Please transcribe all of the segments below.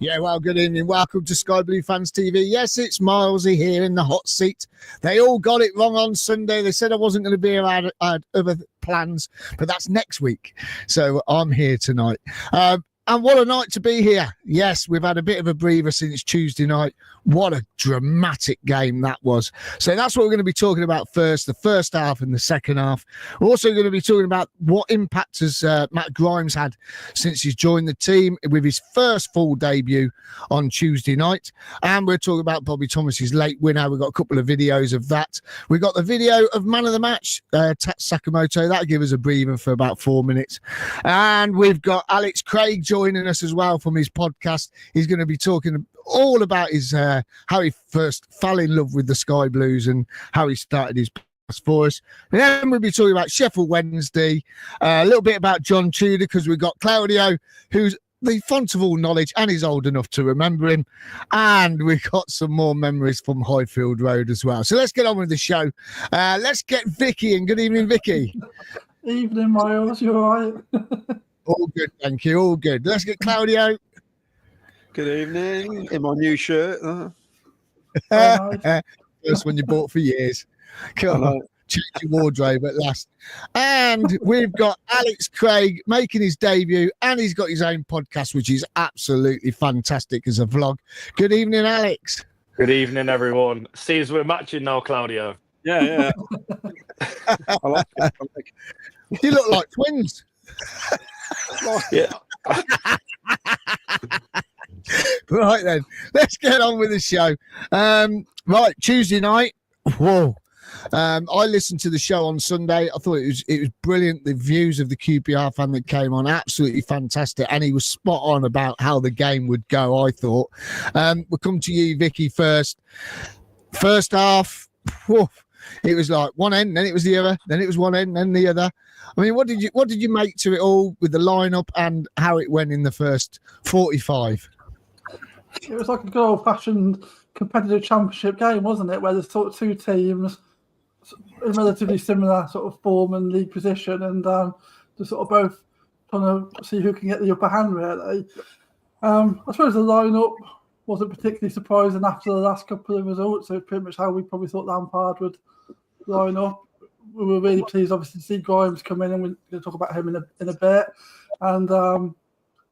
Yeah, well, good evening. Welcome to Sky Blue Fans TV. Yes, it's Milesy here in the hot seat. They all got it wrong on Sunday. They said I wasn't going to be here. I had other plans, but that's next week. So I'm here tonight. And what a night to be here. Yes, we've had a bit of a breather since Tuesday night. What a dramatic game that was. So that's what we're going to be talking about first, the first half and the second half. We're also going to be talking about what impact has Matt Grimes had since he's joined the team with his first full debut on Tuesday night. And we're talking about Bobby Thomas's late winner. We've got a couple of videos of that. We've got the video of man of the match, Tats Sakamoto. That'll give us a breather for about 4 minutes. And we've got Alex Craig joining us as well from his podcast. He's going to be talking all about his how he first fell in love with the Sky Blues and how he started his podcast for us. And then we'll be talking about Sheffield Wednesday, a little bit about John Tudor, because we've got Claudio, who's the font of all knowledge and he's old enough to remember him. And we've got some more memories from Highfield Road as well. So let's get on with the show. Let's get Vicky in. Good evening, Vicky. Evening, Miles. You all right? All good, thank you. All good. Let's get Claudio. Good evening. In my new shirt. First one you bought for years. Come on, change your wardrobe at last. And we've got Alex Craig making his debut, and he's got his own podcast, which is absolutely fantastic as a vlog. Good evening, Alex. Good evening, everyone. Seems we're matching now, Claudio. Yeah. I like it. You look like twins. Yeah. Right then, let's get on with the show. Right, Tuesday night. Whoa. I listened to the show on Sunday. I thought it was brilliant. The views of the QPR fan that came on, absolutely fantastic, and he was spot on about how the game would go. I thought. We'll come to you, Vicky, first. First half. Whoa. It was like one end, then it was the other, then it was one end, then the other. I mean, what did you make to it all with the lineup and how it went in the first 45? It was like a good old-fashioned competitive championship game, wasn't it? Where there's sort of two teams in relatively similar sort of form and league position, and they're sort of both trying to see who can get the upper hand, really. I suppose the lineup wasn't particularly surprising after the last couple of results. So pretty much how we probably thought Lampard would line up. We were really pleased, obviously, to see Grimes come in, and we're going to talk about him in a bit. And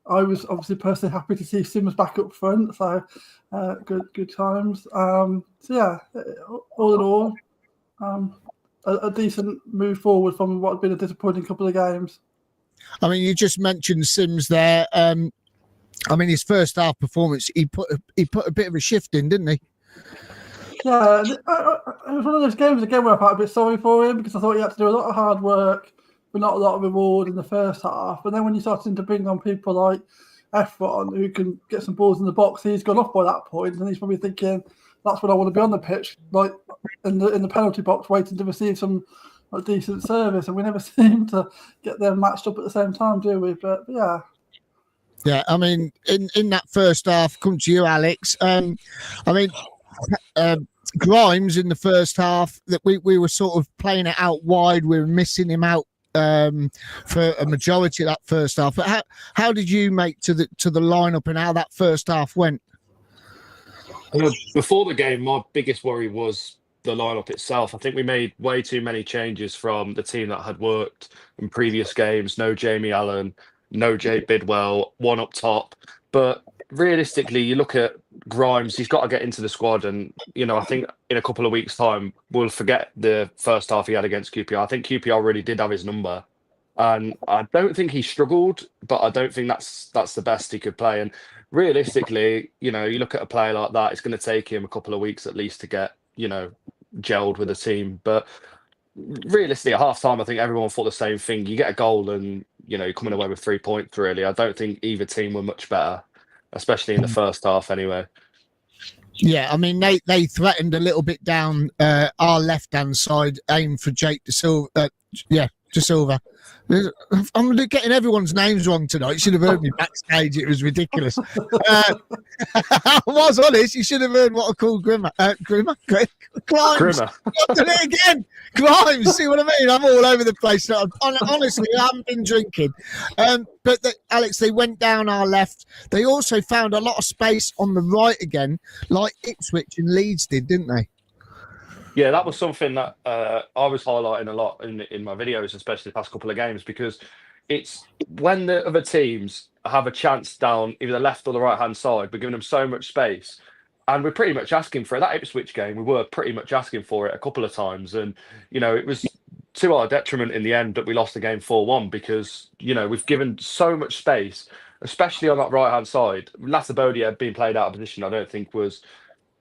I was obviously personally happy to see Sims back up front. So good times. So yeah, all in all, a decent move forward from what had been a disappointing couple of games. I mean, you just mentioned Sims there. I mean, his first half performance, he put a bit of a shift in, didn't he? Yeah, it was one of those games again where I felt a bit sorry for him, because I thought he had to do a lot of hard work but not a lot of reward in the first half. And then when you started to bring on people like Efron, who can get some balls in the box, he's gone off by that point, and he's probably thinking, that's when I want to be on the pitch, like in the penalty box, waiting to receive some decent service. And we never seem to get them matched up at the same time, do we? But yeah. Yeah, I mean, in that first half, come to you, Alex. I mean, Grimes in the first half, that we were sort of playing it out wide. We were missing him out for a majority of that first half. But how did you make to the lineup and how that first half went? Before the game, my biggest worry was the lineup itself. I think we made way too many changes from the team that had worked in previous games. No Jamie Allen, no Jake Bidwell, one up top. But realistically, you look at Grimes, he's got to get into the squad. And, you know, I think in a couple of weeks' time, we'll forget the first half he had against QPR. I think QPR really did have his number. And I don't think he struggled, but I don't think that's the best he could play. And realistically, you know, you look at a player like that, it's going to take him a couple of weeks at least to get, you know, gelled with the team. But realistically, at half-time, I think everyone thought the same thing. You get a goal and, you know, you're coming away with 3 points, really. I don't think either team were much better, especially in the first half anyway. Yeah, I mean, they threatened a little bit down our left-hand side, aimed for Jake De Silva. De Silva. I'm getting everyone's names wrong tonight. You should have heard me backstage. It was ridiculous. I was honest. You should have heard what I called Grimes. Grimmer. I've done it again. Grimes. See what I mean? I'm all over the place. Honestly, I haven't been drinking. Alex, they went down our left. They also found a lot of space on the right again, like Ipswich and Leeds did, didn't they? Yeah, that was something that I was highlighting a lot in my videos, especially the past couple of games, because it's when the other teams have a chance down either the left or the right-hand side, we're giving them so much space. And we're pretty much asking for it. That Ipswich game, we were pretty much asking for it a couple of times. And, it was to our detriment in the end that we lost the game 4-1 because, we've given so much space, especially on that right-hand side. Lasabodia being played out of position, I don't think was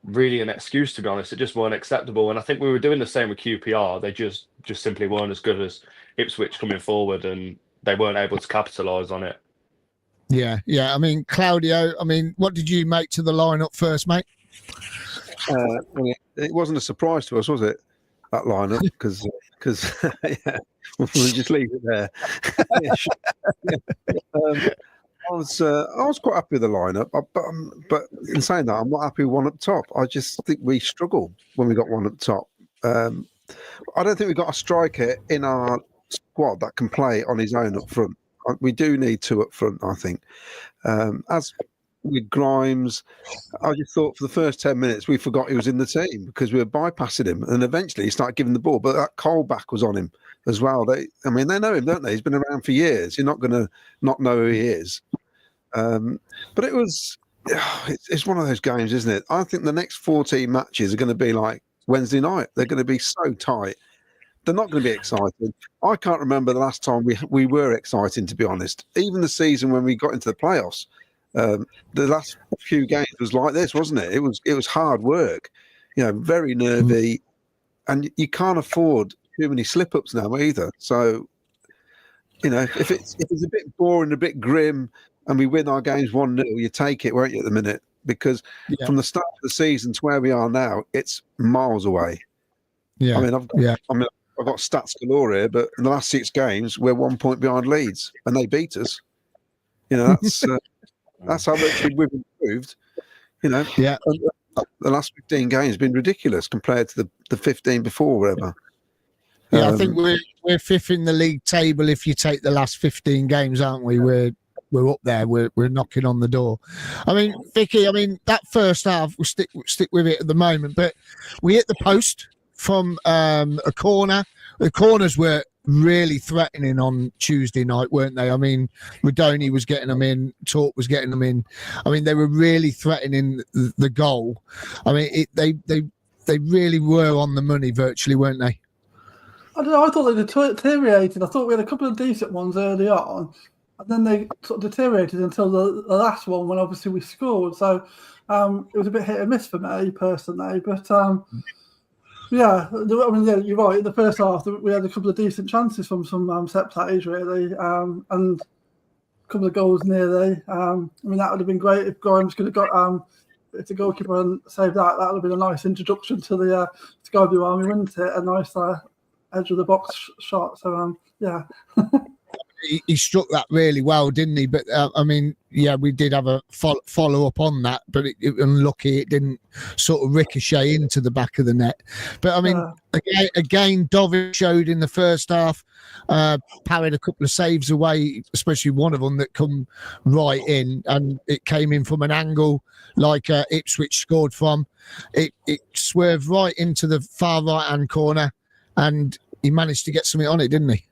really an excuse, to be honest. It just weren't acceptable. And I think we were doing the same with QPR. They just simply weren't as good as Ipswich coming forward, and they weren't able to capitalise on it. Yeah. I mean, Claudio, what did you make to the lineup first, mate? It wasn't a surprise to us, was it? That lineup, because we'll just leave it there. I was quite happy with the lineup, but in saying that, I'm not happy with one up top. I just think we struggled when we got one up top. I don't think we got a striker in our squad that can play on his own up front. We do need two up front, I think. As with Grimes, I just thought for the first 10 minutes we forgot he was in the team because we were bypassing him, and eventually he started giving the ball. But that Colback was on him as well. They know him, don't they? He's been around for years. You're not going to not know who he is. But it's one of those games, isn't it? I think the next 14 matches are going to be like Wednesday night. They're going to be so tight. They're not going to be exciting. I can't remember the last time we were exciting, to be honest. Even the season when we got into the playoffs, the last few games was like this, wasn't it? It was hard work, very nervy, and you can't afford too many slip-ups now either. So, if it's a bit boring, a bit grim, and we win our games 1-0, you take it, won't you, at the minute? Because from the start of the season to where we are now, it's miles away. Yeah. I've got stats galore here, but in the last 6 games, we're 1 point behind Leeds, and they beat us. That's how much we've improved. Yeah. The last 15 games have been ridiculous compared to the 15 before, whatever. Yeah, I think we're fifth in the league table if you take the last 15 games, aren't we? We're up there. We're knocking on the door. Vicky, that first half, we'll stick with it at the moment, but we hit the post from a corner. The corners were really threatening on Tuesday night, weren't they? Rodoni was getting them in, Torp was getting them in. They were really threatening the goal. They really were on the money virtually, weren't they? I don't know. I thought they deteriorated. I thought we had a couple of decent ones early on, and then they sort of deteriorated until the last one when obviously we scored. So it was a bit hit and miss for me personally, but. Yeah, you're right. In the first half, we had a couple of decent chances from some set plays, really, and a couple of goals nearly. That would have been great if Grimes could have got if the goalkeeper and saved that. That would have been a nice introduction to the Skyview Army, wouldn't it? A nice edge of the box shot. So yeah. He struck that really well, didn't he? But we did have a follow up on that, but it unlucky it didn't sort of ricochet into the back of the net. But again, Dovic showed in the first half, parried a couple of saves away, especially one of them that come right in, and it came in from an angle like Ipswich scored from. It swerved right into the far right hand corner, and he managed to get something on it, didn't he?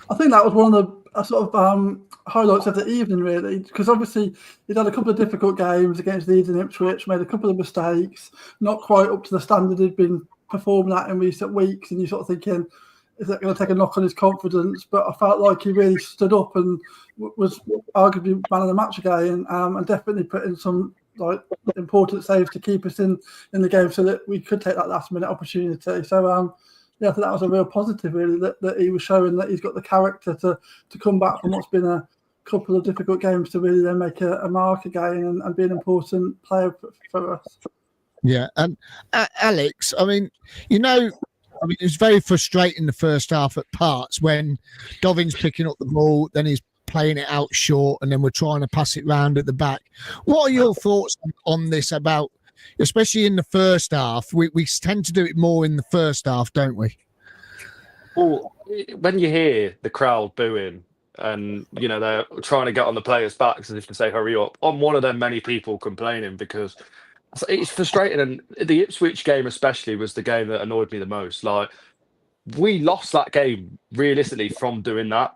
I think that was one of the highlights of the evening, really, because obviously he'd had a couple of difficult games against Leeds and Ipswich, made a couple of mistakes, not quite up to the standard he'd been performing at in recent weeks, and you're sort of thinking, is that going to take a knock on his confidence? But I felt like he really stood up and was arguably man of the match again, and definitely put in some important saves to keep us in the game so that we could take that last minute opportunity. So I think that was a real positive, really, that he was showing that he's got the character to come back from what's been a couple of difficult games to really then make a mark again and be an important player for us. Yeah, and Alex, I mean, it was very frustrating the first half at parts when Dovin's picking up the ball, then he's playing it out short, and then we're trying to pass it round at the back. What are your thoughts on this about, especially in the first half? We tend to do it more in the first half, don't we? Well, when you hear the crowd booing and, you know, they're trying to get on the players' backs as if to say, hurry up, I'm one of them many people complaining because it's frustrating. And the Ipswich game especially was the game that annoyed me the most. Like, we lost that game realistically from doing that.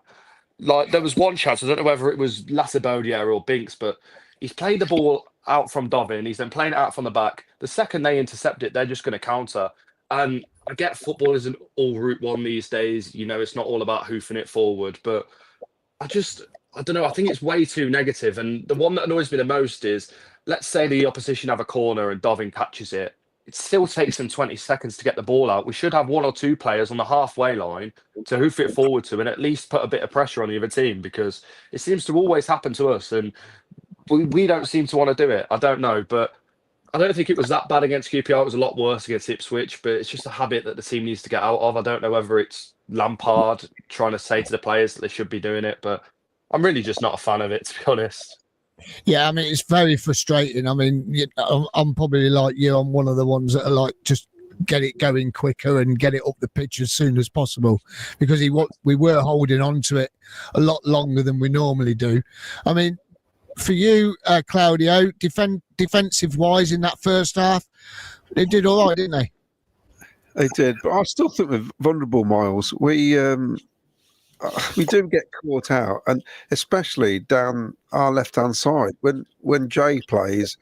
Like, there was one chance, I don't know whether it was Lassabodia or Binks, but he's played the ball out from Dovin. He's then playing it out from the back. The second they intercept it, they're just going to counter. And I get football isn't all Route 1 these days. You know, it's not all about hoofing it forward. But I don't know. I think it's way too negative. And the one that annoys me the most is, let's say the opposition have a corner and Dovin catches it. It still takes them 20 seconds to get the ball out. We should have one or two players on the halfway line to hoof it forward to and at least put a bit of pressure on the other team, because it seems to always happen to us. And we don't seem to want to do it. I don't know. But I don't think it was that bad against QPR. It was a lot worse against Ipswich, but it's just a habit that the team needs to get out of. I don't know whether it's Lampard trying to say to the players that they should be doing it, but I'm really just not a fan of it, to be honest. Yeah, I mean, it's very frustrating. I mean, I'm probably like you. I'm one of the ones that are like, just get it going quicker and get it up the pitch as soon as possible, because we were holding on to it a lot longer than we normally do. I mean, for you, Claudio, defensive wise in that first half, they did all right, didn't they? They did, but I still think we're vulnerable, Miles. We do get caught out, and especially down our left-hand side. When Jay plays,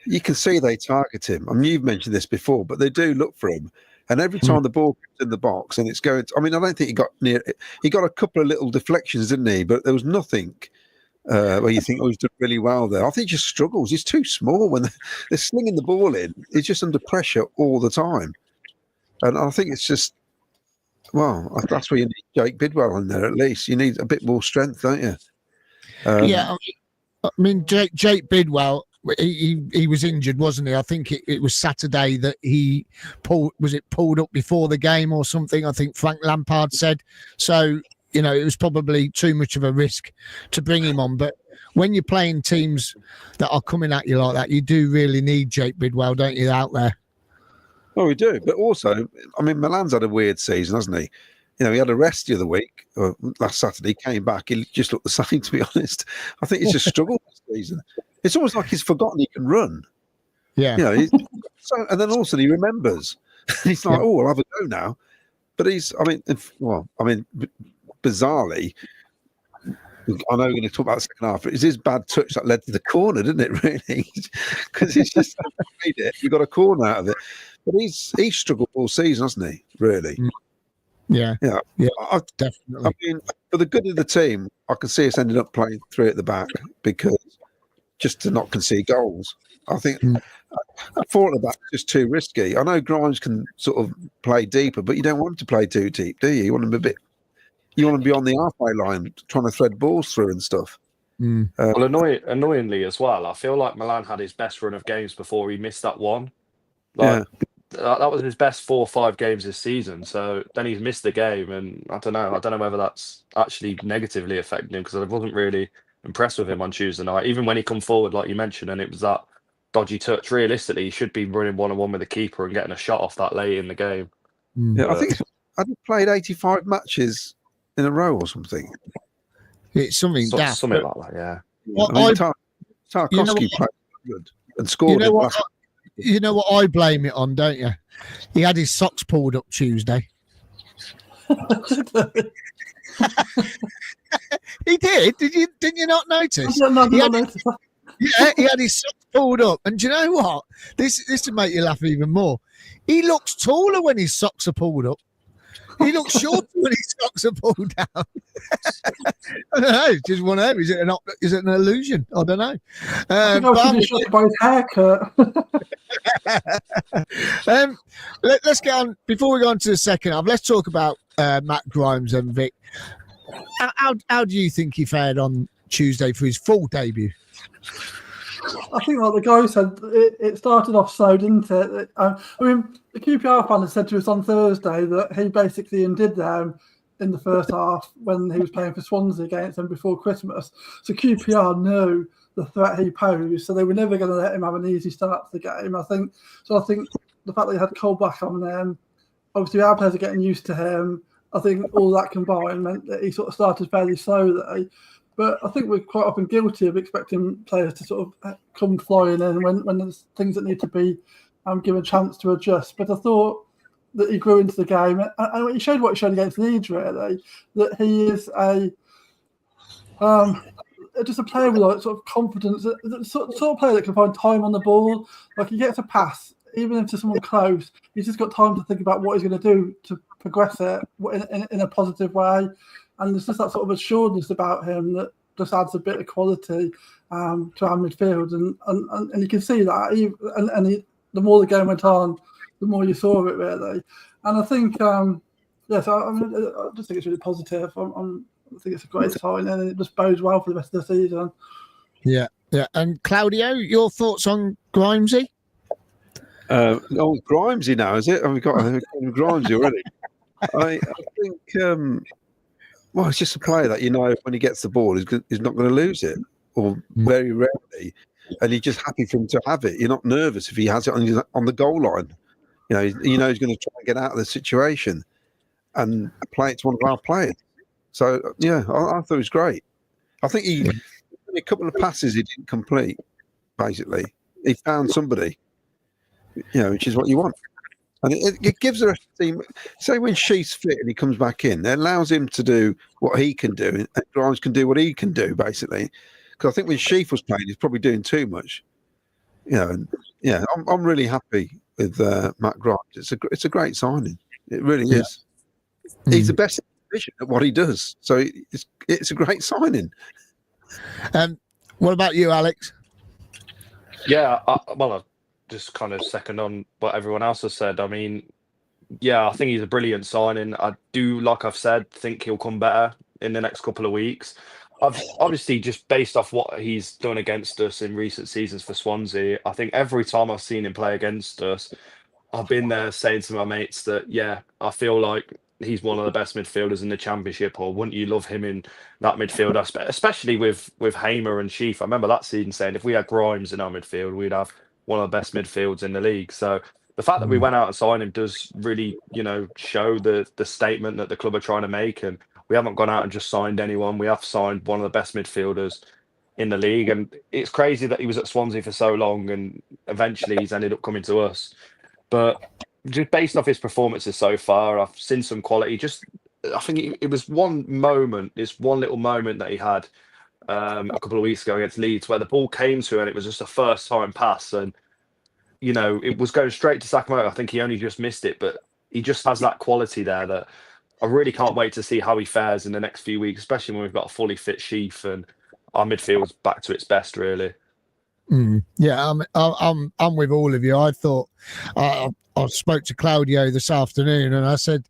you can see they target him. I mean, you've mentioned this before, but they do look for him. And every time the ball comes in the box and it's going I mean, I don't think he got near it. He got a couple of little deflections, didn't he? But there was nothing where you think, he's done really well there. I think he just struggles. He's too small when they're slinging the ball in. He's just under pressure all the time. And I think it's just, well, that's where you need Jake Bidwell in there at least. You need a bit more strength, don't you? Yeah, I mean Jake Bidwell, he was injured, wasn't he? I think it was Saturday that he pulled up before the game or something, I think Frank Lampard said. So, you know, it was probably too much of a risk to bring him on. But when you're playing teams that are coming at you like that, you do really need Jake Bidwell, don't you, out there? Oh, we do. But also, I mean, Milan's had a weird season, hasn't he? You know, he had a rest the other week, or last Saturday, came back. He just looked the same, to be honest. I think he's just struggled this season. It's almost like he's forgotten he can run. Yeah. You know, and then also he remembers. He's like, oh, I'll have a go now. But bizarrely, I know we're going to talk about the second half, but it's his bad touch that led to the corner, didn't it, really? Because he's just made it. We got a corner out of it. But he's struggled all season, hasn't he, really? Yeah. I Definitely. mean, for the good of the team, I can see us ending up playing three at the back, because just to not concede goals. I think four at the back is just too risky. I know Grimes can sort of play deeper, but you don't want him to play too deep, do you? You want him you want to be on the halfway line trying to thread balls through and stuff. Well, annoyingly as well, I feel like Milan had his best run of games before he missed that one. That was his best 4 or 5 games this season. So then he's missed the game, and I don't know whether that's actually negatively affecting him, because I wasn't really impressed with him on Tuesday night. Even when he come forward, like you mentioned, and it was that dodgy touch. Realistically, he should be running 1-on-1 with the keeper and getting a shot off that late in the game. Yeah, I think I'd played 85 matches in a row or something. It's something daft. Something like that, yeah. Well, I mean, Tarkowski played good and scored. You know what I blame it on, don't you? He had his socks pulled up Tuesday. He did. Didn't you not notice? Yeah, he had his socks pulled up. And do you know what? This will make you laugh even more. He looks taller when his socks are pulled up. He looks shorter when his socks are pulled down. I don't know. It's just one of them. Is it an illusion? I don't know. I was shocked by his haircut. Let's get on. Before we go on to the second half, let's talk about Matt Grimes and Vic. How do you think he fared on Tuesday for his full debut? I think, like the guy said, it started off slow, didn't it? I mean, the QPR fan had said to us on Thursday that he basically undid them in the first half when he was playing for Swansea against them before Christmas. So QPR knew the threat he posed, so they were never going to let him have an easy start to the game. I think the fact that he had Cole back on them, obviously our players are getting used to him. I think all that combined meant that he sort of started fairly slowly. But I think we're quite often guilty of expecting players to sort of come flying in when there's things that need to be given a chance to adjust. But I thought that he grew into the game, and he showed what he showed against Leeds, really, that he is just a player with like sort of confidence, the sort of player that can find time on the ball. Like he gets a pass, even if to someone close, he's just got time to think about what he's going to do to progress it in a positive way. And there's just that sort of assuredness about him that just adds a bit of quality to our midfield. And you can see that. The more the game went on, the more you saw it, really. And I think, I just think it's really positive. I think it's a great sign, and it just bodes well for the rest of the season. Yeah. And Claudio, your thoughts on Grimesy? Grimesy now, is it? Have we got Grimesy already? I think, well, it's just a player that when he gets the ball, he's not going to lose it, or very rarely, and you're just happy for him to have it. You're not nervous if he has it on the goal line. He's going to try and get out of the situation and play it to one of our players. So, I thought it was great. I think he a couple of passes he didn't complete, basically. He found somebody, which is what you want. And it gives the rest of the team, say when Sheaf's fit and he comes back in, it allows him to do what he can do, and Grimes can do what he can do, basically. Because I think when Sheaf was playing, he's probably doing too much. I'm really happy with Matt Grimes. It's a great signing. It really is. He's the best in the division at what he does. So it's a great signing. What about you, Alex? Yeah, I just kind of second on what everyone else has said. I mean, I think he's a brilliant signing. I do, like I've said, think he'll come better in the next couple of weeks. I've obviously, just based off what he's done against us in recent seasons for Swansea, I think every time I've seen him play against us, I've been there saying to my mates that, I feel like he's one of the best midfielders in the Championship, or wouldn't you love him in that midfield, especially with Hamer and Sheaf. I remember that season saying if we had Grimes in our midfield, we'd have one of the best midfields in the league. So the fact that we went out and signed him does really, show the statement that the club are trying to make. And we haven't gone out and just signed anyone. We have signed one of the best midfielders in the league. And it's crazy that he was at Swansea for so long and eventually he's ended up coming to us. But just based off his performances so far, I've seen some quality. I think it was one little moment that he had a couple of weeks ago against Leeds where the ball came to him and it was just a first time pass. And, it was going straight to Sakamoto. I think he only just missed it, but he just has that quality there that I really can't wait to see how he fares in the next few weeks, especially when we've got a fully fit Sheaf and our midfield's back to its best, really. Yeah, I'm with all of you. I thought I spoke to Claudio this afternoon and I said,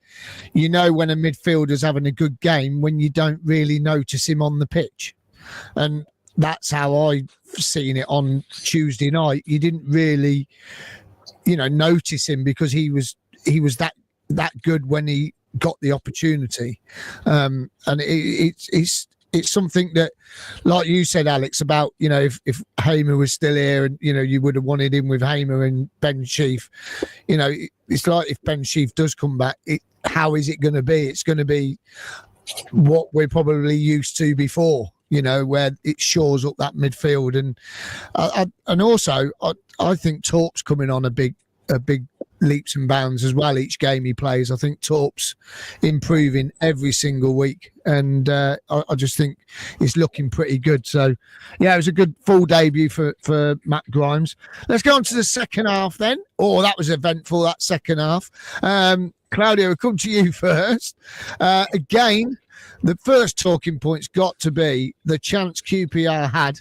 when a midfielder's having a good game when you don't really notice him on the pitch. And that's how I've seen it on Tuesday night. You didn't really, notice him because he was that good when he got the opportunity. And it's something that, like you said, Alex, about, if Hamer was still here and, you would have wanted him with Hamer and Ben Sheaf, it's like if Ben Sheaf does come back, how is it going to be? It's going to be what we're probably used to before, where it shores up that midfield. And also, I think Torp's coming on a big leaps and bounds as well each game he plays. I think Torp's improving every single week, and I just think he's looking pretty good. So it was a good full debut for Matt Grimes. Let's go on to the second half then. That was eventful, that second half. Claudio, we'll come to you first. Again, the first talking point's got to be the chance QPR had.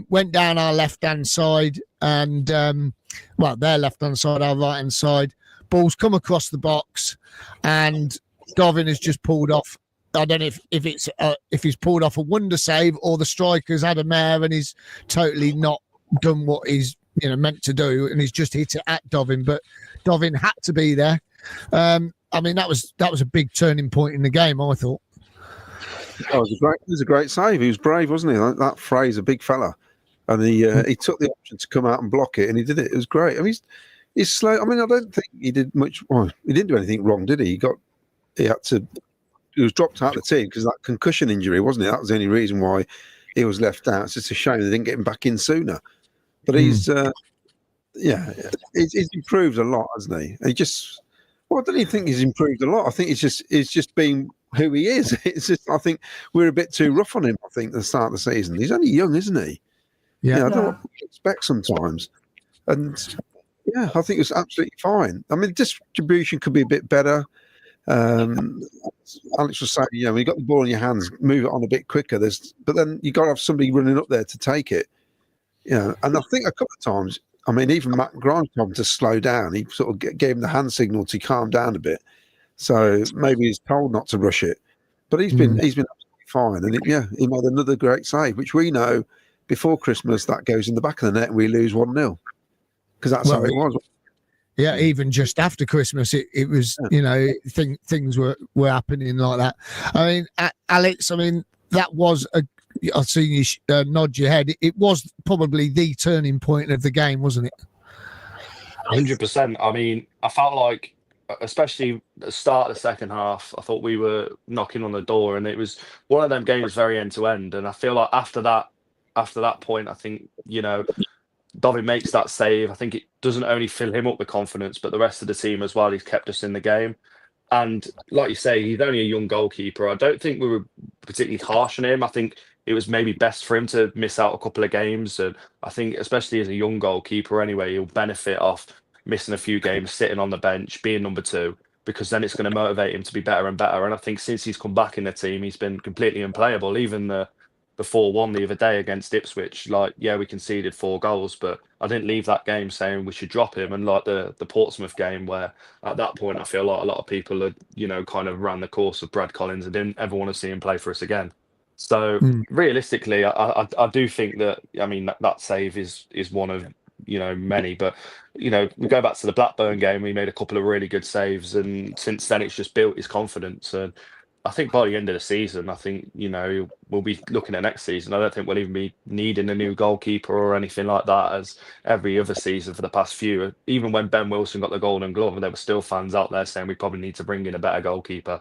Went down our left-hand side and their left-hand side, our right-hand side. Ball's come across the box and Govin has just pulled off I don't know if he's pulled off a wonder save or the striker's had a mare and he's totally not done what he's meant to do, and he's just hit it at Dovin. But Dovin had to be there. I mean, that was a big turning point in the game, I thought. Oh, it was a great save. He was brave, wasn't he? That Fraser, big fella, and he took the option to come out and block it, and he did it. It was great. I mean, he's slow. I mean, I don't think he did much. Well, he didn't do anything wrong, did he? He was dropped out of the team because of that concussion injury, wasn't it? That was the only reason why he was left out. It's just a shame they didn't get him back in sooner. But he's improved a lot, hasn't he? I don't even think he's improved a lot. I think it's just being who he is. It's just, I think we're a bit too rough on him, I think, at the start of the season. He's only young, isn't he? Yeah. I don't know what to expect sometimes. And yeah, I think it's absolutely fine. I mean, distribution could be a bit better. Alex was saying, when you got the ball in your hands, move it on a bit quicker. But then you got to have somebody running up there to take it. And I think a couple of times, I mean, even Matt Grimes told him to slow down. He sort of gave him the hand signal to calm down a bit. So maybe he's told not to rush it. But he's been absolutely fine. And he made another great save, which we know before Christmas that goes in the back of the net and we lose 1-0 because that's how it was. Yeah, even just after Christmas, it was things were happening like that. I mean, Alex, that was I've seen you nod your head. It was probably the turning point of the game, wasn't it? 100%. I mean, I felt like, especially at the start of the second half, I thought we were knocking on the door, and it was one of them games very end to end. And I feel like after that point, I think Dovin makes that save. I think it doesn't only fill him up with confidence, but the rest of the team as well. He's kept us in the game. And like you say, he's only a young goalkeeper. I don't think we were particularly harsh on him. I think it was maybe best for him to miss out a couple of games. And I think, especially as a young goalkeeper anyway, he'll benefit off missing a few games, sitting on the bench, being number 2, because then it's going to motivate him to be better and better. And I think since he's come back in the team, he's been completely unplayable. Even the 4-1 the other day against Ipswich, we conceded 4 goals, but I didn't leave that game saying we should drop him. And like the Portsmouth game, where at that point I feel like a lot of people had kind of ran the course of Brad Collins and didn't ever want to see him play for us again. So realistically, I do think that that save is one of many. But we go back to the Blackburn game, we made a couple of really good saves, and since then it's just built his confidence. And I think by the end of the season, I think, we'll be looking at next season. I don't think we'll even be needing a new goalkeeper or anything like that, as every other season for the past few. Even when Ben Wilson got the Golden Glove, there were still fans out there saying we probably need to bring in a better goalkeeper.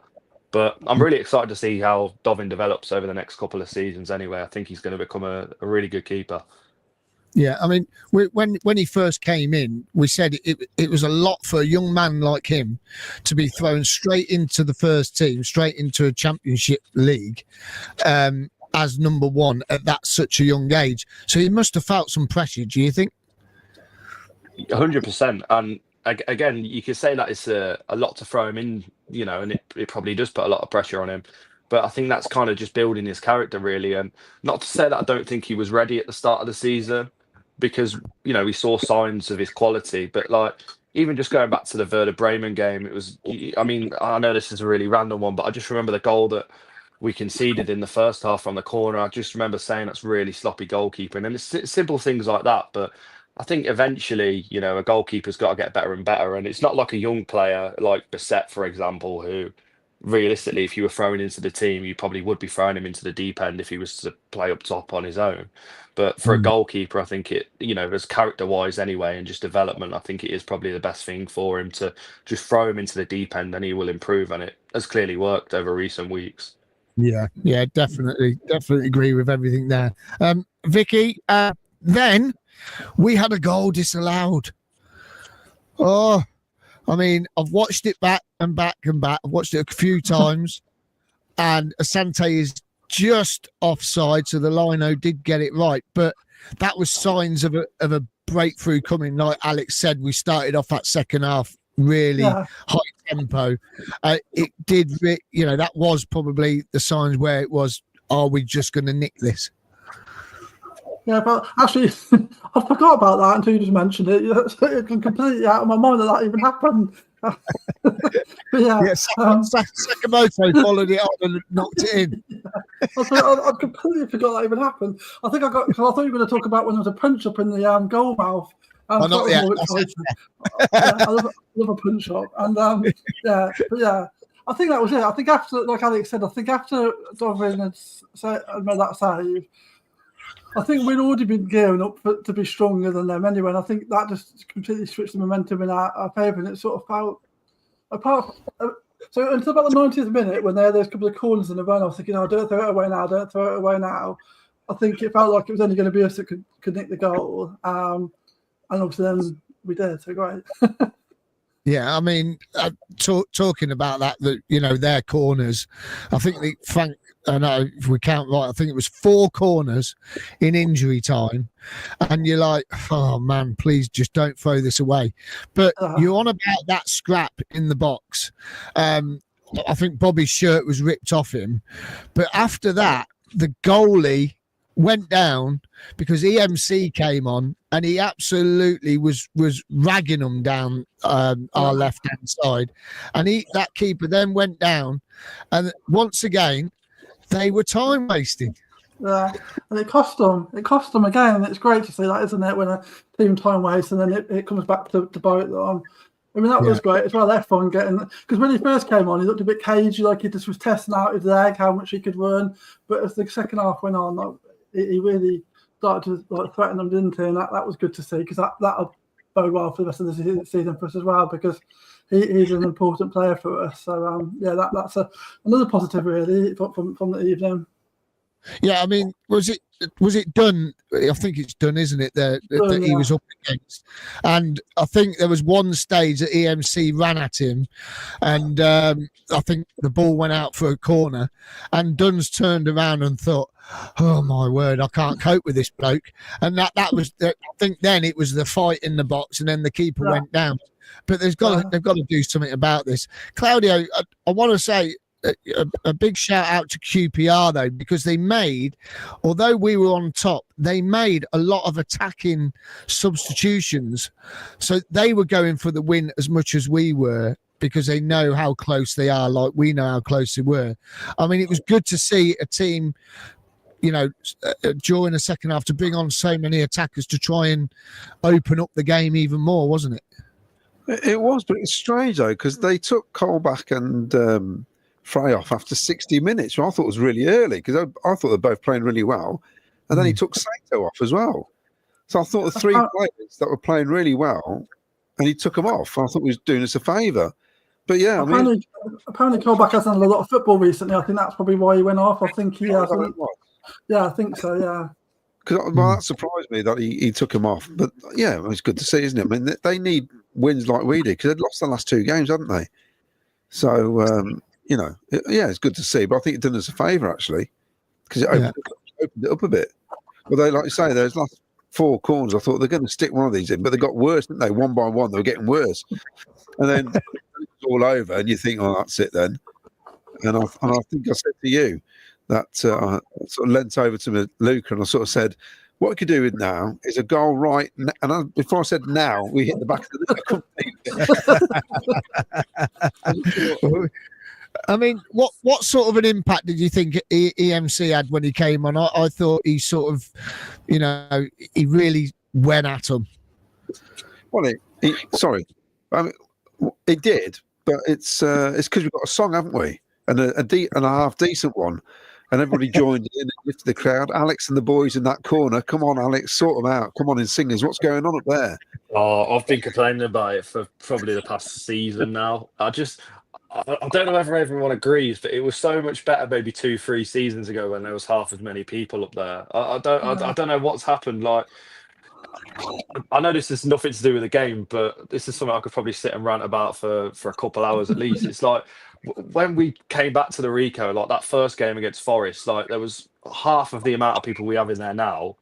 But I'm really excited to see how Dovin develops over the next couple of seasons anyway. I think he's going to become a really good keeper. Yeah, I mean, when he first came in, we said it was a lot for a young man like him to be thrown straight into the first team, straight into a Championship League as number 1 at such a young age. So he must have felt some pressure, do you think? 100%. And again, you could say that it's a lot to throw him in, and it probably does put a lot of pressure on him. But I think that's kind of just building his character, really. And not to say that I don't think he was ready at the start of the season, because we saw signs of his quality. But even just going back to the Werder Bremen game, it was, I know this is a really random one, but I just remember the goal that we conceded in the first half from the corner. I just remember saying that's really sloppy goalkeeping, and it's simple things like that. But I think eventually, a goalkeeper's got to get better and better. And it's not like a young player like Bissett, for example, who realistically, if you were throwing into the team, you probably would be throwing him into the deep end if he was to play up top on his own. But for a goalkeeper, I think it, as character-wise anyway, and just development, I think it is probably the best thing for him to just throw him into the deep end, and he will improve. And it has clearly worked over recent weeks. Yeah, definitely agree with everything there. Vicky, then we had a goal disallowed. Oh, I've watched it back and back and back. I've watched it a few times, and Asante is just offside, so the lino did get it right. But that was signs of a breakthrough coming. Like Alex said, we started off that second half really high tempo. It did, that was probably the signs where it was, are we just going to nick this? Yeah, but actually, I forgot about that until you just mentioned it. It's completely out of my mind that even happened. But yeah, Sakamoto followed it on and knocked it in. I completely forgot that even happened. I think because I thought you were going to talk about when there was a punch up in the goal mouth. Oh, not yet. I love a punch up, and I think that was it. I think after, like Alex said, after Dovin had made that save, I think we'd already been gearing up to be stronger than them anyway. And I think that just completely switched the momentum in our favour, and it sort of felt so until about the 90th minute when there was a couple of corners in the run, I was thinking, "Oh, don't throw it away now, I think it felt like it was only going to be us that could nick the goal, and obviously then we did. So great. Yeah, I mean, talking about that, their corners. I think Frank. I know if we count right, I think it was 4 corners in injury time, and you're like, oh man, please just don't throw this away. But you're on about that scrap in the box. I think Bobby's shirt was ripped off him, but after that, the goalie went down because EMC came on, and he absolutely was ragging them down our left hand side, and that keeper then went down, and once again. They were time wasting. Yeah, and it cost them. It cost them again. It's great to see that, isn't it? When a team time wastes and then it comes back to bite them. I mean, that was great as well. F1 getting, because when he first came on, he looked a bit cagey, like he just was testing out his leg, how much he could run. But as the second half went on, he really started to threaten them, didn't he? And that was good to see, because that'll bode well for the rest of the season for us as well, because he's an important player for us. So that's another positive really from the evening. Yeah, I mean, was it done? I think it's done, isn't it? That he was up against, and I think there was one stage that EMC ran at him, and I think the ball went out for a corner, and Dunn's turned around and thought, "Oh my word, I can't cope with this bloke." And that was, I think, then it was the fight in the box, and then the keeper went down. But they've got to do something about this. Claudio, I want to say a big shout out to QPR though, because they made, although we were on top, they made a lot of attacking substitutions. So they were going for the win as much as we were, because they know how close they are, like we know how close they were. I mean, it was good to see a team, during the second half, to bring on so many attackers to try and open up the game even more, wasn't it? It was, but it's strange though, because they took Colback and Frey off after 60 minutes, which I thought was really early, because I thought they were both playing really well. And then he took Sato off as well. So I thought the 3 players that were playing really well, and he took them off. I thought he was doing us a favour. But yeah, apparently Colback hasn't had a lot of football recently. I think that's probably why he went off. I think he hasn't. Yeah, I think so, yeah. Because that surprised me that he took him off. But yeah, it's good to see, isn't it? I mean, they need wins like we did, because they'd lost the last 2 games, hadn't they? So, it's good to see. But I think it done us a favour, actually, because it opened it up a bit. Although, like you say, those last 4 corners, I thought they're going to stick one of these in, but they got worse, didn't they? One by one, they were getting worse. And then it's all over, and you think, oh, that's it then. And I think I said to you that I sort of leant over to Luca and I sort of said, what we could do with now is a goal right now. And before I said now, we hit the back of the net. I mean, what sort of an impact did you think EMC had when he came on? I thought he sort of, he really went at him. Well, it did, but it's because we've got a song, haven't we? And a half decent one. And everybody joined in and lifted the crowd. Alex and the boys in that corner. Come on, Alex, sort them out. Come on in, singers. What's going on up there? Oh, I've been complaining about it for probably the past season now. I don't know whether everyone agrees, but it was so much better maybe 2-3 seasons ago when there was half as many people up there. I don't know what's happened. Like, I know this has nothing to do with the game, but this is something I could probably sit and rant about for a couple hours at least. It's like when we came back to the Rico, like that first game against Forest, like there was half of the amount of people we have in there now,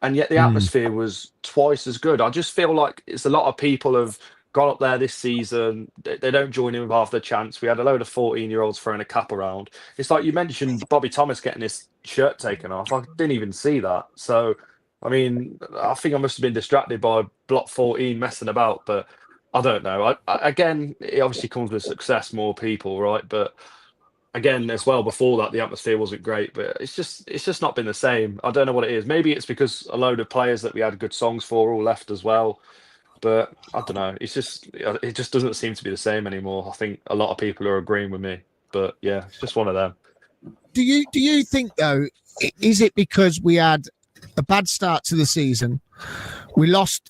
and yet the atmosphere was twice as good. I just feel like it's a lot of people have gone up there this season. They don't join in with half the chance. We had a load of 14-year-olds throwing a cap around. It's like you mentioned Bobby Thomas getting his shirt taken off. I didn't even see that. So, I mean, I think I must have been distracted by Block 14 messing about. But I don't know. Again, it obviously comes with success, more people, right? But again, as well, before that, the atmosphere wasn't great. But it's just not been the same. I don't know what it is. Maybe it's because a load of players that we had good songs for all left as well. But I don't know. It just doesn't seem to be the same anymore. I think a lot of people are agreeing with me. But yeah, it's just one of them. Do you think though? Is it because we had a bad start to the season? We lost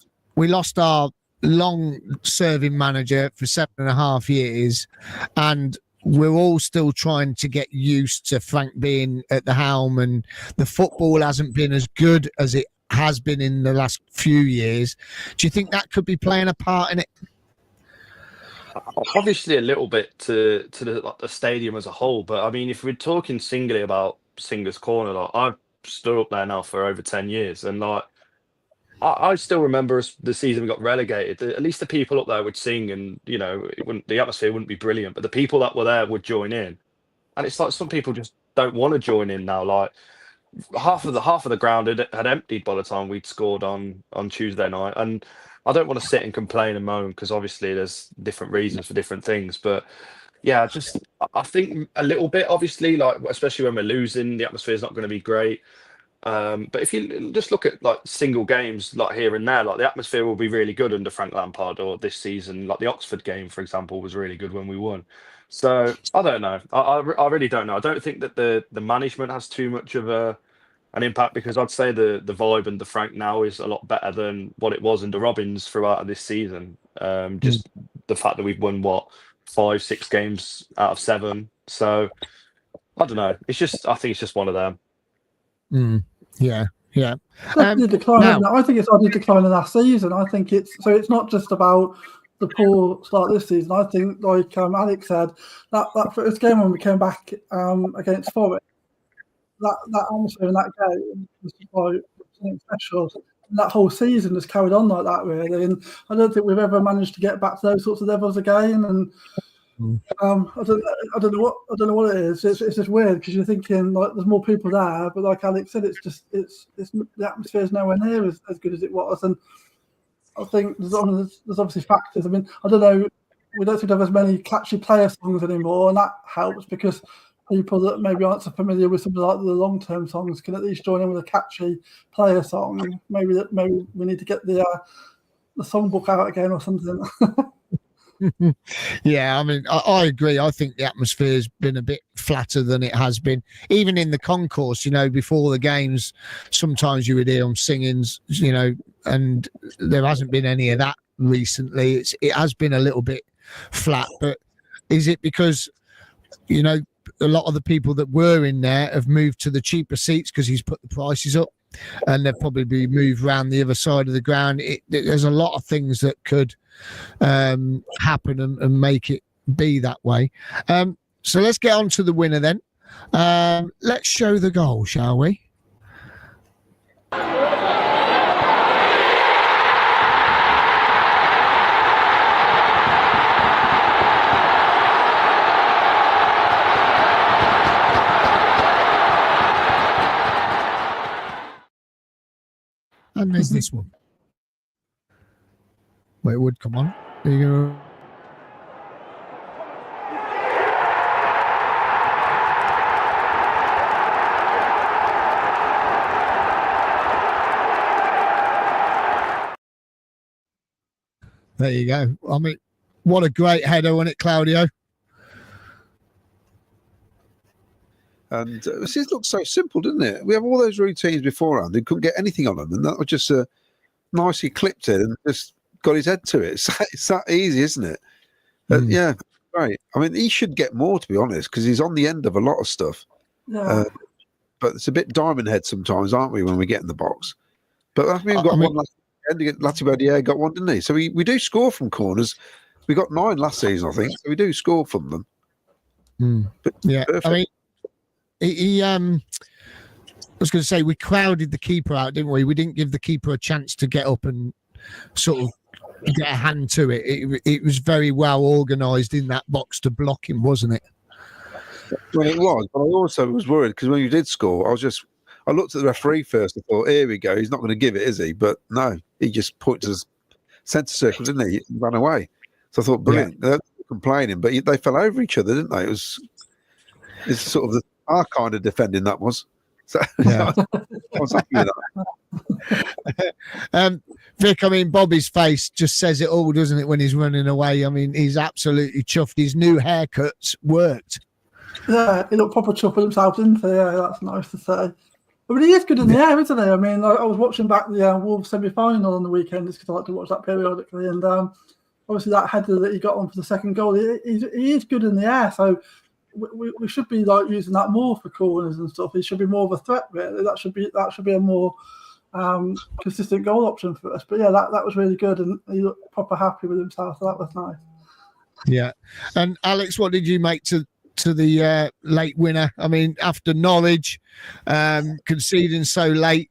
our long-serving manager for 7.5 years, and we're all still trying to get used to Frank being at the helm, and the football hasn't been as good as it has been in the last few years. Do you think that could be playing a part in it? Obviously, a little bit to the stadium as a whole. But I mean, if we're talking singly about Singers Corner, like I've stood up there now for over 10 years, and like I still remember the season we got relegated. At least the people up there would sing, and the atmosphere wouldn't be brilliant, but the people that were there would join in. And it's like some people just don't want to join in now. Like half of the ground had emptied by the time we'd scored on Tuesday night, and I don't want to sit and complain and moan because obviously there's different reasons for different things. But yeah, I think a little bit, obviously, like especially when we're losing, the atmosphere is not going to be great. But if you just look at like single games, like here and there, like the atmosphere will be really good under Frank Lampard or this season. Like the Oxford game, for example, was really good when we won. So I don't know. I really don't know. I don't think that the management has too much of an impact, because I'd say the vibe and the Frank now is a lot better than what it was under Robbins throughout this season. Just the fact that we've won 5-6 games out of 7. So I don't know. I think it's just one of them. Yeah. Decline, I think it's only declining last season. I think it's not just about the poor start this season. I think, like Alex said, that first game when we came back against Forest, that atmosphere in that game was like something special. And that whole season has carried on like that, really. And I don't think we've ever managed to get back to those sorts of levels again. And I don't know what it is. It's just weird because you're thinking like there's more people there, but like Alex said, it's the atmosphere is nowhere near as good as it was. And I think there's obviously factors. I mean, I don't know. We don't seem to have as many catchy player songs anymore, and that helps because people that maybe aren't so familiar with some of like the long-term songs can at least join in with a catchy player song. Maybe we need to get the songbook out again or something. Yeah, I mean, I agree. I think the atmosphere's been a bit flatter than it has been. Even in the concourse, before the games, sometimes you would hear them singing, and there hasn't been any of that recently. It has been a little bit flat, but is it because, a lot of the people that were in there have moved to the cheaper seats because he's put the prices up, and they'll probably be moved around the other side of the ground? There's a lot of things that could happen and make it be that way. So let's get on to the winner then. Let's show the goal, shall we? And there's this one. Well, it would come on. There you go. There you go. I mean, what a great header, wasn't it, Claudio? And it looked so simple, didn't it? We have all those routines beforehand. They couldn't get anything on them, and that was just nicely clipped it and just got his head to it. It's that easy, isn't it? Yeah, right. I mean, he should get more, to be honest, because he's on the end of a lot of stuff. Yeah. But it's a bit diamond head sometimes, aren't we, when we get in the box? But I mean, we've got one last end. Latibodier got one, didn't he? So we do score from corners. We got 9 last season, I think. So we do score from them. But yeah, perfect. I mean, he I was going to say we crowded the keeper out, didn't we? We didn't give the keeper a chance to get up and sort of get a hand to it. It was very well organised in that box to block him, wasn't it? Well, it was, but I also was worried because when you did score, I looked at the referee first and thought, here we go, he's not going to give it, is he? But no, he just pointed us centre circle, didn't he? He ran away. So I thought, brilliant. They're complaining, but they fell over each other, didn't they? It's sort of our kind of defending that was. So Yeah. I was happy with that. Vic, I mean, Bobby's face just says it all, doesn't it, when he's running away? I mean, he's absolutely chuffed. His new haircuts worked. Yeah, he looked proper chuffed with himself, didn't he? Yeah, that's nice to say. But he is good in the air, isn't he? I mean, I was watching back the Wolves semi-final on the weekend just because I like to watch that periodically. And obviously that header that he got on for the second goal, he is good in the air. So we should be like using that more for corners and stuff. He should be more of a threat, really. That should be a more consistent goal option for us. But yeah, that was really good, and he looked proper happy with himself. So that was nice. Yeah. And Alex, what did you make to the late winner? I mean, after Norwich conceding so late,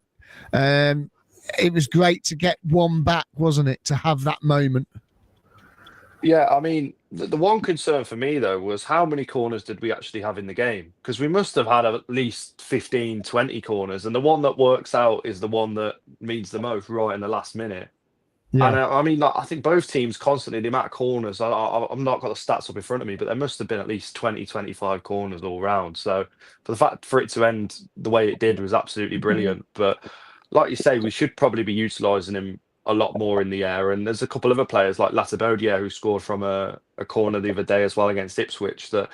it was great to get one back, wasn't it? To have that moment. Yeah, I mean, the one concern for me, though, was how many corners did we actually have in the game? Because we must have had at least 15, 20 corners. And the one that works out is the one that means the most right in the last minute. Yeah. And I mean, like, I think both teams constantly, the amount of corners, I've not got the stats up in front of me, but there must have been at least 20, 25 corners all round. So for it to end the way it did was absolutely brilliant. But like you say, we should probably be utilising him a lot more in the air. And there's a couple other players like Latibodia who scored from a corner the other day as well against Ipswich that,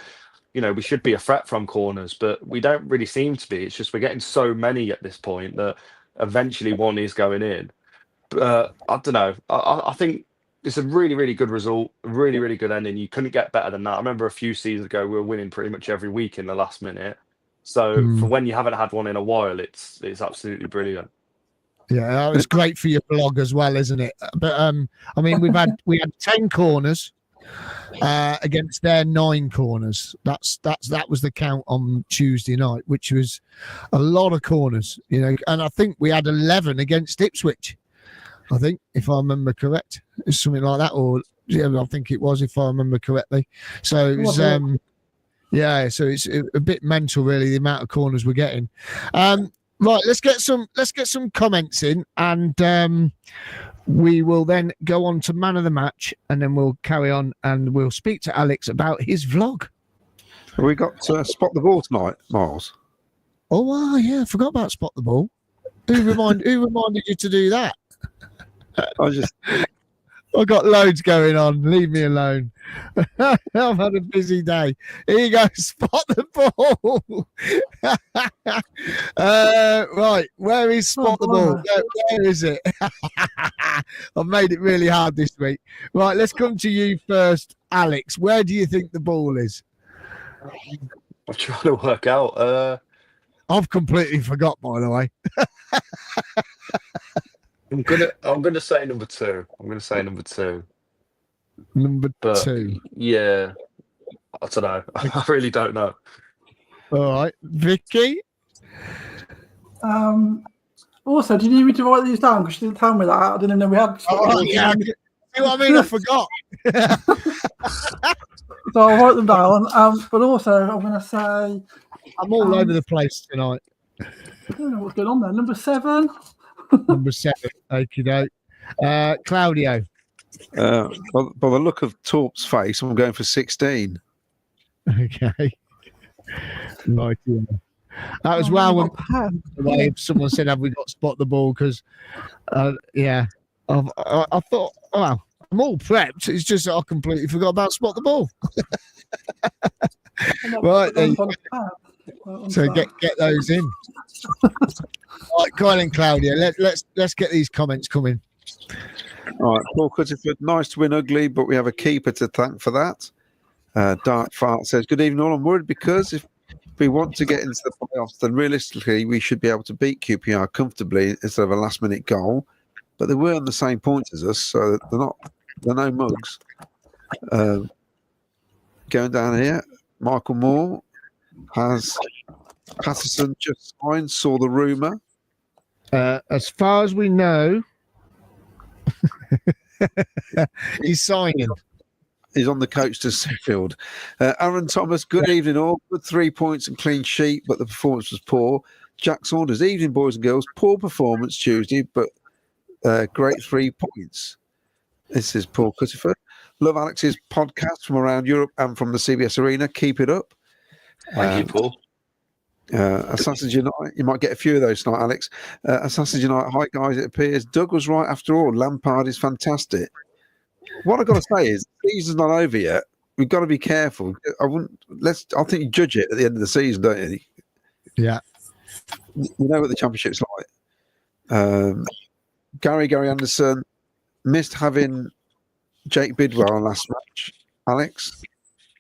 you know, we should be a threat from corners, but we don't really seem to be. It's just we're getting so many at this point that eventually one is going in. But I don't know. I think it's a really, really good result, a really, really good ending. You couldn't get better than that. I remember a few seasons ago we were winning pretty much every week in the last minute. So for when you haven't had one in a while, it's absolutely brilliant. Yeah, it's great for your blog as well, isn't it? But I mean, we had 10 corners against their 9 corners. That was the count on Tuesday night, which was a lot of corners, you know. And I think we had 11 against Ipswich. I think, if I remember correct, it's something like that, or yeah, I think it was, if I remember correctly. So it was, yeah. So it's a bit mental, really, the amount of corners we're getting. Right, let's get some comments in, and we will then go on to man of the match, and then we'll carry on and we'll speak to Alex about his vlog. Have we got spot the ball tonight, Miles? Oh wow, yeah, I forgot about spot the ball. Who reminded you to do that? I've got loads going on. Leave me alone. I've had a busy day. Here you go. Spot the ball. Right. Where is spot the ball? Where is it? I've made it really hard this week. Right. Let's come to you first, Alex. Where do you think the ball is? I'm trying to work out. I've completely forgot, by the way. I'm gonna say number 2. Number But 2. yeah, I don't know. I really don't know. All right, Vicky. Also, do you need me to write these down? Because you didn't tell me that. I didn't know we had. Yeah. See what I mean? I forgot. So I'll write them down. But also, I'm going to say. I'm all over the place tonight. I don't know what's going on there. Number 7. Number 7. Okie doke. Claudio. By the look of Torp's face, I'm going for 16. Okay. Right. Yeah. That was the way someone said, "Have we got spot the ball?" Because, yeah, I thought, well, I'm all prepped. It's just that I completely forgot about spot the ball. Right. So get those in. Right, Colin, Claudia, let's get these comments coming. All right, Paul Cutterford, nice to win ugly, but we have a keeper to thank for that. Dark Fart says, good evening all. I'm worried because if we want to get into the playoffs, then realistically we should be able to beat QPR comfortably instead of a last minute goal. But they were on the same points as us, so they're no mugs. Going down here, Michael Moore has Patterson just signed, saw the rumour. As far as we know, he's signing. He's on the coach to Sheffield. Aaron Thomas, good evening all. Good 3 points and clean sheet, but the performance was poor. Jack Saunders, evening boys and girls. Poor performance Tuesday, but great 3 points. This is Paul Cutterford. Love Alex's podcast from around Europe and from the CBS Arena. Keep it up. Thank you, Paul. Assassin's Unite, you might get a few of those tonight, Alex. Assassin's Unite, hi guys, it appears Doug was right after all. Lampard is fantastic. What I've got to say is, the season's not over yet. We've got to be careful. I think you judge it at the end of the season, don't you? Yeah. You know what the championship's like. Gary Anderson missed having Jake Bidwell last match. Alex?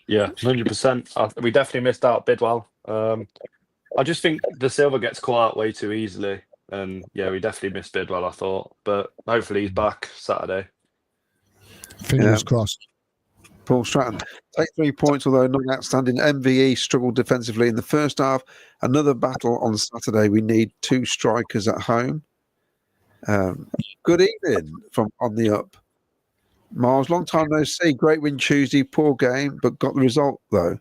Yeah, 100%. We definitely missed out Bidwell. I just think the silver gets caught out way too easily. And yeah, we definitely missed Bidwell, I thought. But hopefully he's back Saturday. Fingers crossed. Paul Stratton, take 3 points, although not outstanding. MVE struggled defensively in the first half. Another battle on Saturday. We need 2 strikers at home. Good evening from On the Up. Miles, long time no see. Great win Tuesday, poor game, but got the result though.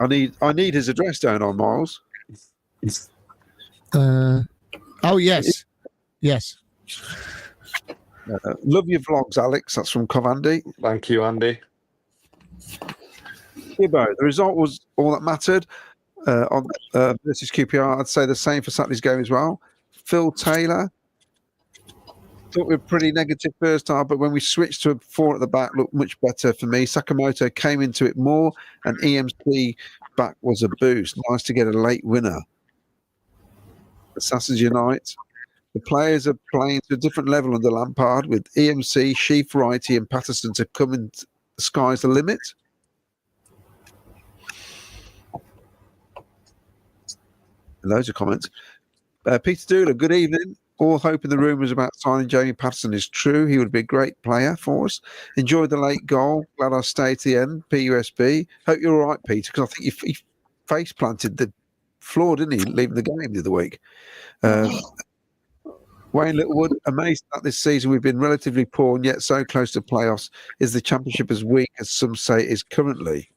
I need his address down on Miles. Oh yes. Love your vlogs, Alex. That's from Coventry. Thank you, Andy. Gibbo, the result was all that mattered on versus QPR. I'd say the same for Saturday's game as well. Phil Taylor, thought we were pretty negative first half, but when we switched to 4 at the back, looked much better for me. Sakamoto came into it more, and EMC back was a boost. Nice to get a late winner. Assassins Unite. The players are playing to a different level under Lampard, with EMC, Sheaf, Wrighty, and Patterson to come in. The sky's the limit. Loads of comments. Peter Dooler, good evening. All hope in the rumours about signing Jamie Patterson is true. He would be a great player for us. Enjoyed the late goal. Glad I stayed to the end. PUSB. Hope you're all right, Peter, because I think he face planted the floor, didn't he, leaving the game the other week. Wayne Littlewood, amazed that this season we've been relatively poor and yet so close to playoffs. Is the championship as weak as some say it is currently?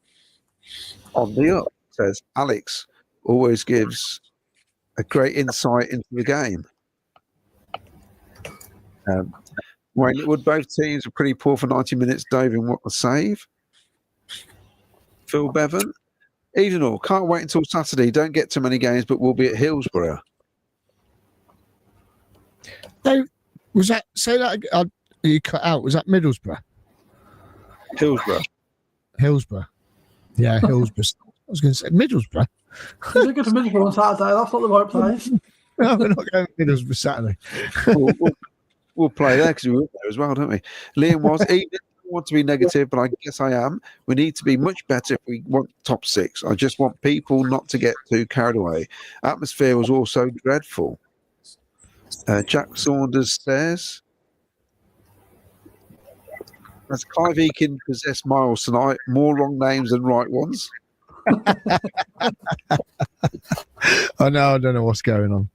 On the up, says Alex, always gives a great insight into the game. Wayne Littlewood, both teams are pretty poor for 90 minutes. David, what a save. Phil Bevan, evening all, can't wait until Saturday. Don't get too many games, but we'll be at Hillsborough. Was that, say that, you cut out, was that Middlesbrough? Hillsborough. Yeah, Hillsborough. I was going to say Middlesbrough. You're going to Middlesbrough on Saturday. That's not the right place. No, we're not going to Middlesbrough Saturday. We'll play there because we were there as well, don't we? Liam was, I don't want to be negative, but I guess I am. We need to be much better if we want top 6. I just want people not to get too carried away. Atmosphere was also dreadful. Jack Saunders says, as Clive Eakin possessed Miles tonight, more wrong names than right ones. I don't know what's going on.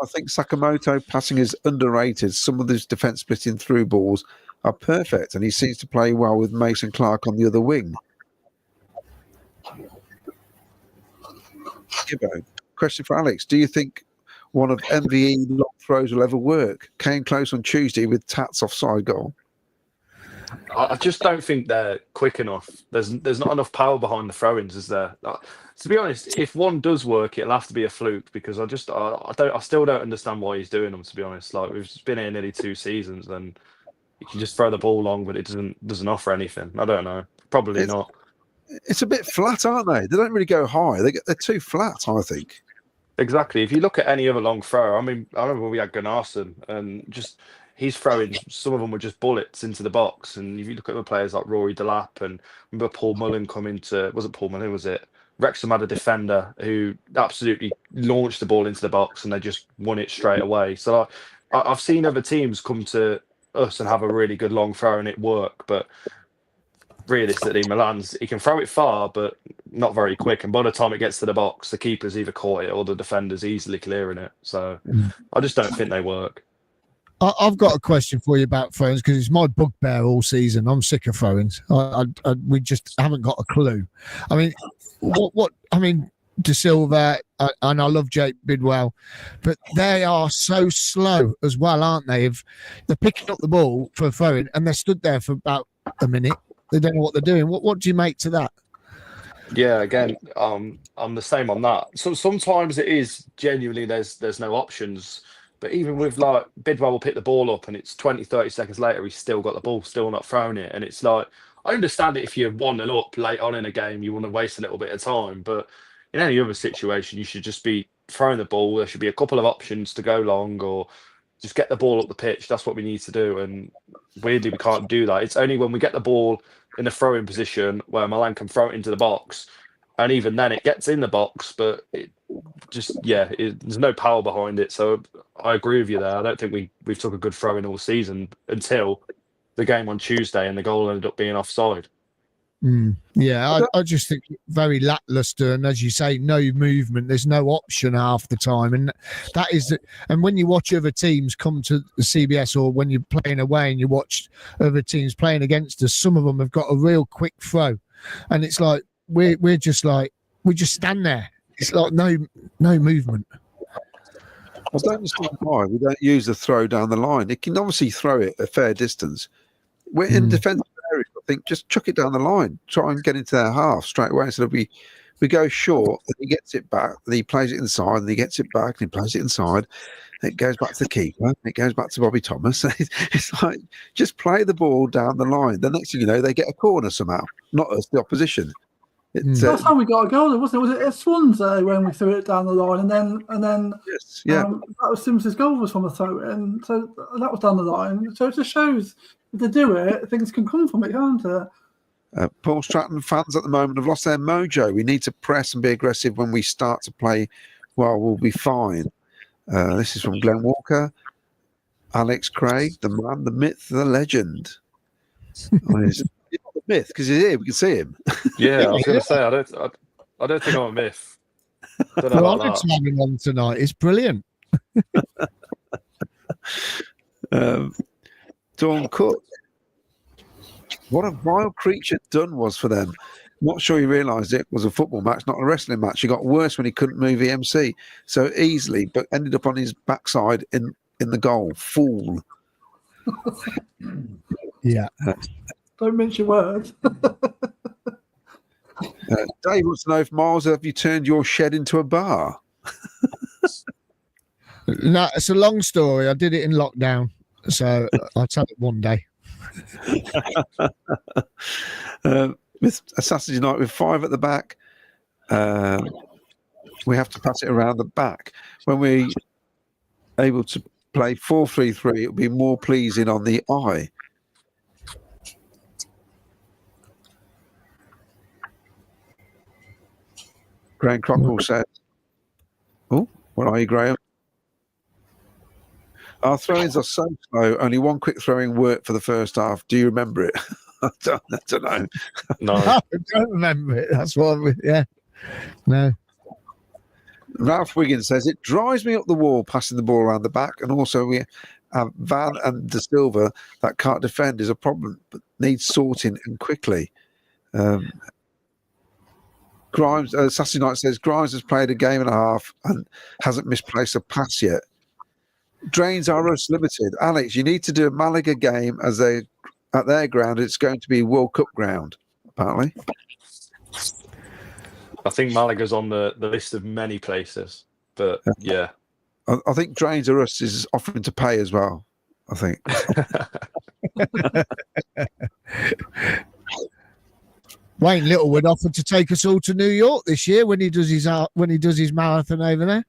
I think Sakamoto passing is underrated. Some of his defence splitting through balls are perfect, and he seems to play well with Mason Clark on the other wing. Gibbo, question for Alex. Do you think one of MVE long throws will ever work? Came close on Tuesday with Tat's offside goal. I just don't think they're quick enough. There's not enough power behind the throw-ins, is there? To be honest, if one does work, it'll have to be a fluke, because I still don't understand why he's doing them. To be honest, like, we've been here nearly 2 seasons, and you can just throw the ball long, but it doesn't offer anything. I don't know. Probably not. It's a bit flat, aren't they? They don't really go high. They're too flat, I think. Exactly. If you look at any other long throw, I mean, I remember we had Gunnarsson, and just he's throwing, some of them were just bullets into the box. And if you look at the players like Rory Delap, and remember Paul Mullen coming to, wasn't Paul Mullen, was it? Wrexham had a defender who absolutely launched the ball into the box, and they just won it straight away. So I've seen other teams come to us and have a really good long throw and it work, but realistically, Milan's, he can throw it far, but not very quick. And by the time it gets to the box, the keeper's either caught it or the defender's easily clearing it. So I just don't think they work. I've got a question for you about throw-ins, because it's my bugbear all season. I'm sick of throw-ins. We just haven't got a clue. I mean, what? I mean, De Silva, and I love Jake Bidwell, but they are so slow as well, aren't they? If they're picking up the ball for a throw-in and they're stood there for about a minute, they don't know what they're doing. What do you make to that? Yeah, again, I'm the same on that. So sometimes it is genuinely there's no options. But even with like Bidwell will pick the ball up and it's 20, 30 seconds later, he's still got the ball, still not thrown it. And it's like, I understand it if you're 1-0 up late on in a game, you want to waste a little bit of time. But in any other situation, you should just be throwing the ball. There should be a couple of options to go long or just get the ball up the pitch. That's what we need to do. And weirdly, we can't do that. It's only when we get the ball in a throwing position where Milan can throw it into the box. And even then, it gets in the box, but it just, there's no power behind it. So I agree with you there. I don't think we've took a good throw in all season until the game on Tuesday and the goal ended up being offside. Yeah, I just think very lackluster. And as you say, no movement. There's no option half the time. And that is, and when you watch other teams come to the CBS or when you're playing away and you watch other teams playing against us, some of them have got a real quick throw. And it's like, we just stand there. It's like no movement. I don't understand why we don't use the throw down the line. It can obviously throw it a fair distance. We're in defensive areas. I think just chuck it down the line. Try and get into their half straight away. So we go short, and he gets it back, and he plays it inside, and he gets it back, and he plays it inside. It goes back to the keeper. It goes back to Bobby Thomas. It's like just play the ball down the line. The next thing you know, they get a corner somehow. Not us, the opposition. That's how we got a goal, wasn't it? Was it at Swansea when we threw it down the line, and then yes, yeah, that was Sims's goal was from a throw in, so that was down the line. So it just shows if they do it, things can come from it, can't it? Paul Stratton fans at the moment have lost their mojo. We need to press and be aggressive when we start to play. Well, we'll be fine. This is from Glenn Walker, Alex Craig, the man, the myth, the legend. He's not a myth because he's here. We can see him. Yeah, I was going to say I don't think I'm a myth. Don't know about that. Having on tonight. It's brilliant. Dawn Cook. What a vile creature Dunn was for them. Not sure he realised it was a football match, not a wrestling match. He got worse when he couldn't move EMC so easily, but ended up on his backside in the goal. Fool. Yeah. Don't mince your words. Dave wants to know if Miles, have you turned your shed into a bar? No, it's a long story. I did it in lockdown, so I'll tell it one day. With a Saturday night with 5 at the back, we have to pass it around the back. When we're able to play 4-3-3, it'll be more pleasing on the eye. Graham Crockwell said, "Oh, where are you, Graham? Our throw-ins are so slow. Only one quick throw-in worked for the first half. Do you remember it?" I don't know. No. I don't remember it. That's what. No. Ralph Wiggins says, "It drives me up the wall passing the ball around the back, and also we have Van and De Silva that can't defend is a problem, but needs sorting and quickly." Grimes, Saturday Night says, "Grimes has played a game and a half and hasn't misplaced a pass yet. Drains are us limited." Alex, you need to do a Malaga game as they at their ground. It's going to be World Cup ground, apparently. I think Malaga's on the list of many places, but yeah. I think Drains are us is offering to pay as well, I think. Wayne Littlewood offered to take us all to New York this year when he does his marathon over there.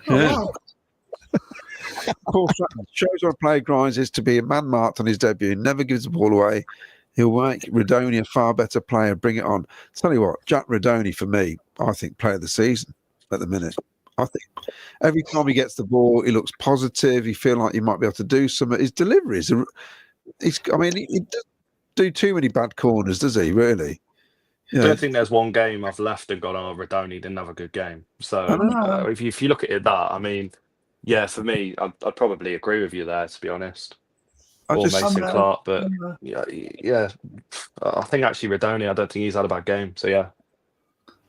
Yeah. Paul Stratton shows our player Grimes is to be a man marked on his debut. Never gives the ball away. He'll make Radoni a far better player. Bring it on. Tell you what, Jack Radoni for me, I think player of the season at the minute. I think every time he gets the ball, he looks positive. You feel like he might be able to do some. His deliveries, he doesn't do too many bad corners, does he? Really? I don't think there's one game I've left and gone, "Oh, Radoni didn't have a good game." So if you look at it that, I mean, yeah, for me, I'd probably agree with you there, to be honest. Or Mason Clark, but yeah, I think actually Radoni, I don't think he's had a bad game. So yeah.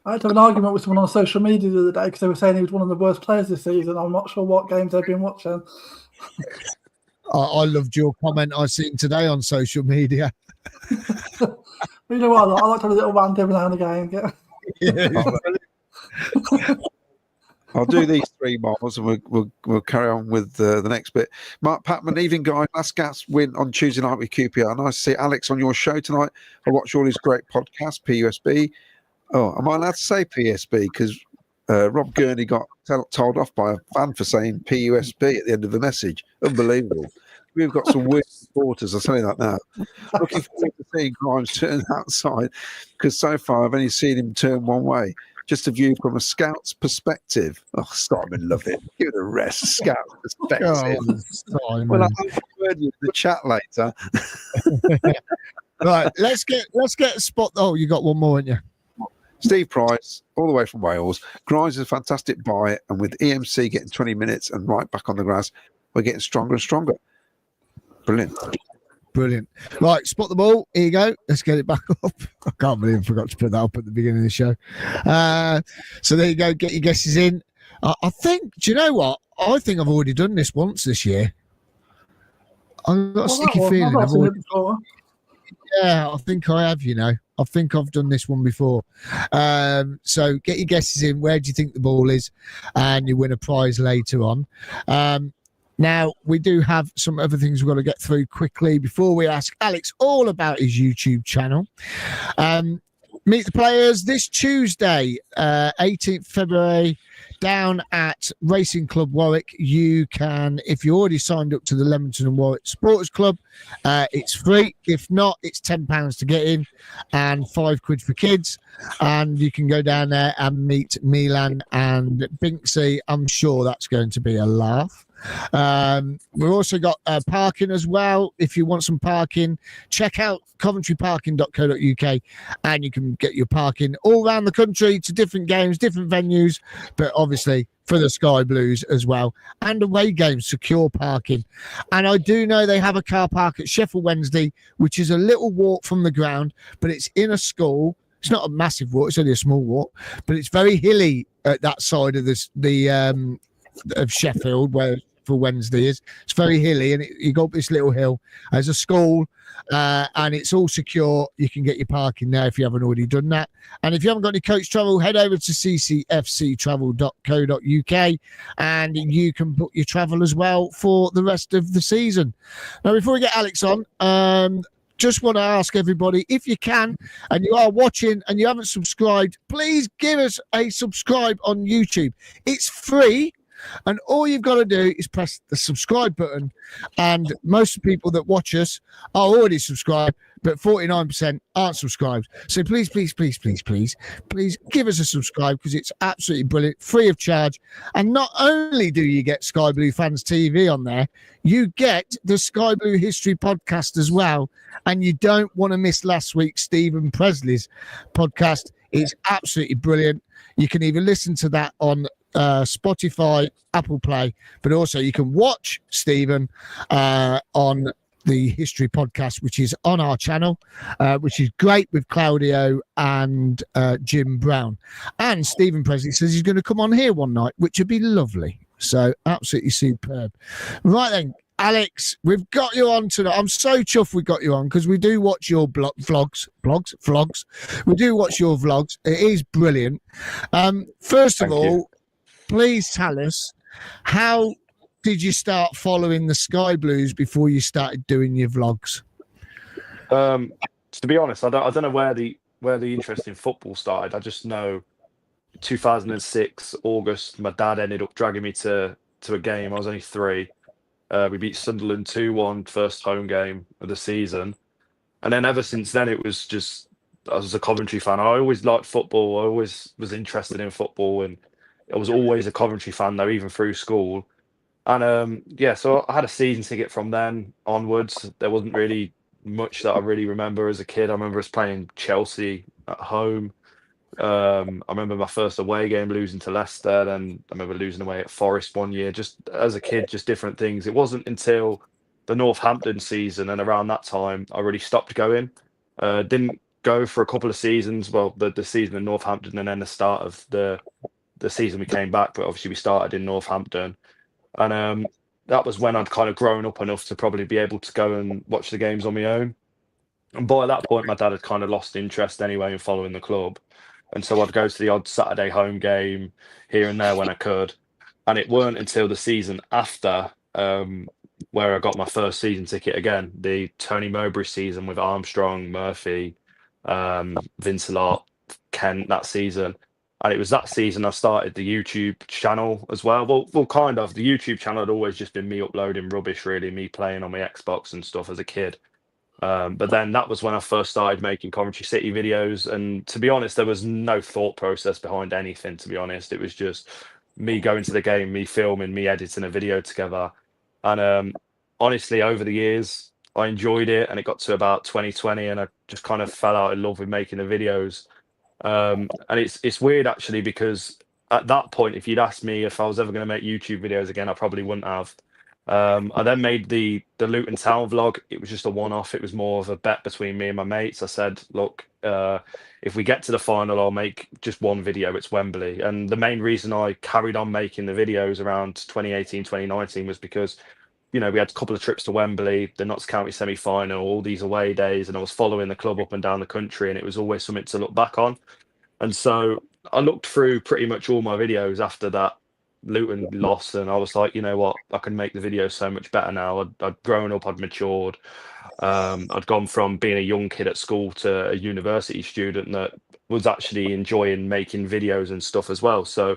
I had to have an argument with someone on social media the other day because they were saying he was one of the worst players this season. I'm not sure what games they've been watching. I loved your comment I seen today on social media. You know what? I like to have a little rant every now and again. I'll do these 3 miles and we'll carry on with the next bit. Mark Patman, evening guy. Last Gas win on Tuesday night with QPR. Nice to see Alex on your show tonight. I watch all his great podcasts, PUSB. Oh, am I allowed to say PSB? Because Rob Gurney got told off by a fan for saying PUSB at the end of the message. Unbelievable. We've got some weird supporters, I'll tell you that now. Looking forward to seeing Grimes turn outside, because so far I've only seen him turn one way. Just a view from a scout's perspective. Oh, Simon, love it. Give it a rest. Scout's perspective. Oh, Well, I'll word you in the chat later. Right, let's get a spot. Oh, you got one more, haven't you? Steve Price, all the way from Wales. Grimes is a fantastic buy, and with EMC getting 20 minutes and right back on the grass, we're getting stronger and stronger. Brilliant. Right, spot the ball. Here you go. Let's get it back up. I can't believe I forgot to put that up at the beginning of the show. So there you go. Get your guesses in. I think, do you know what? I think I've already done this once this year. I've got a sticky feeling. Yeah, I think I have, you know. I think I've done this one before. So get your guesses in. Where do you think the ball is? And you win a prize later on. Now, we do have some other things we've got to get through quickly before we ask Alex all about his YouTube channel. Meet the players this Tuesday, 18th February, down at Racing Club Warwick. You can, if you already signed up to the Leamington and Warwick Supporters Club, it's free. If not, it's £10 to get in and £5 for kids. And you can go down there and meet Milan and Binksy. I'm sure that's going to be a laugh. We've also got parking as well. If you want some parking, check out coventryparking.co.uk and you can get your parking all around the country to different games, different venues, but obviously for the Sky Blues as well, and away games, secure parking. And I do know they have a car park at Sheffield Wednesday, which is a little walk from the ground, but it's in a school. It's not a massive walk, it's only a small walk, but it's very hilly at that side of of Sheffield, where for Wednesday is. It's very hilly, and you go up this little hill. There's a school, and it's all secure. You can get your parking there if you haven't already done that. And if you haven't got any coach travel, head over to ccfctravel.co.uk and you can book your travel as well for the rest of the season. Now, before we get Alex on, just want to ask everybody, if you can, and you are watching and you haven't subscribed, please give us a subscribe on YouTube. It's free. And all you've got to do is press the subscribe button. And most people that watch us are already subscribed, but 49% aren't subscribed. So please give us a subscribe, because it's absolutely brilliant, free of charge. And not only do you get Sky Blue Fans TV on there, you get the Sky Blue History podcast as well. And you don't want to miss last week's Stephen Presley's podcast. It's absolutely brilliant. You can even listen to that on Spotify, Apple Play, but also you can watch Stephen on the History podcast, which is on our channel, which is great, with Claudio and Jim Brown. And Stephen Presley says he's going to come on here one night, which would be lovely. So absolutely superb. Right then, Alex, we've got you on tonight. I'm so chuffed we got you on, because we do watch your vlogs. We do watch your vlogs. It is brilliant. First of all, please tell us, how did you start following the Sky Blues before you started doing your vlogs? To be honest, I don't know where the interest in football started. I just know 2006 August, my dad ended up dragging me to a game. I was only 3. We beat Sunderland 2-1, first home game of the season, and then ever since then it was just, I was a Coventry fan. I always liked football. I always was interested in football, and I was always a Coventry fan though, even through school. And so I had a season ticket from then onwards. There wasn't really much that I really remember as a kid. I remember us playing Chelsea at home. I remember my first away game losing to Leicester, and I remember losing away at Forest one year. Just as a kid, just different things. It wasn't until the Northampton season and around that time I really stopped going. Didn't go for a couple of seasons. Well, the season in Northampton, and then the start of the season we came back. But obviously, we started in Northampton, and that was when I'd kind of grown up enough to probably be able to go and watch the games on my own. And by that point, my dad had kind of lost interest anyway in following the club. And so I'd go to the odd Saturday home game here and there when I could. And it weren't until the season after where I got my first season ticket again, the Tony Mowbray season with Armstrong, Murphy, Vincelot, Kent that season. And it was that season I started the YouTube channel as well. Well, kind of. The YouTube channel had always just been me uploading rubbish, really, me playing on my Xbox and stuff as a kid. But then that was when I first started making Coventry City videos. And to be honest, there was no thought process behind anything, to be honest. It was just me going to the game, me filming, me editing a video together. And honestly, over the years, I enjoyed it. And it got to about 2020 and I just kind of fell out in love with making the videos. And it's weird, actually, because at that point, if you'd asked me if I was ever going to make YouTube videos again, I probably wouldn't have. I then made the Luton Town vlog. It was just a one-off. It was more of a bet between me and my mates. I said, look, if we get to the final, I'll make just one video. It's Wembley. And the main reason I carried on making the videos around 2018, 2019 was because, we had a couple of trips to Wembley, the Notts County semi-final, all these away days, and I was following the club up and down the country, and it was always something to look back on. And so I looked through pretty much all my videos after that Luton loss, and I was like, you know what, I can make the video so much better now. I'd grown up, I'd matured. I'd gone from being a young kid at school to a university student that was actually enjoying making videos and stuff as well. So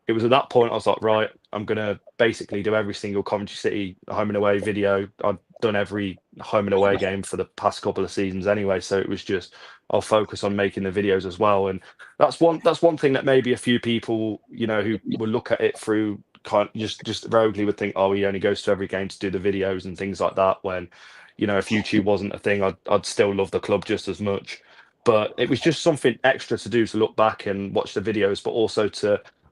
it was at that point I was like, right, I'm gonna basically do every single Coventry City home and away video. I've done every home and away game for the past couple of seasons anyway, so it was just I'll focus on making the videos as well. And that's one thing that maybe a few people, who will look at it through kind of just roguely would think, oh, he only goes to every game to do the videos and things like that. When, if YouTube wasn't a thing, I'd still love the club just as much. But it was just something extra to do, to look back and watch the videos, but also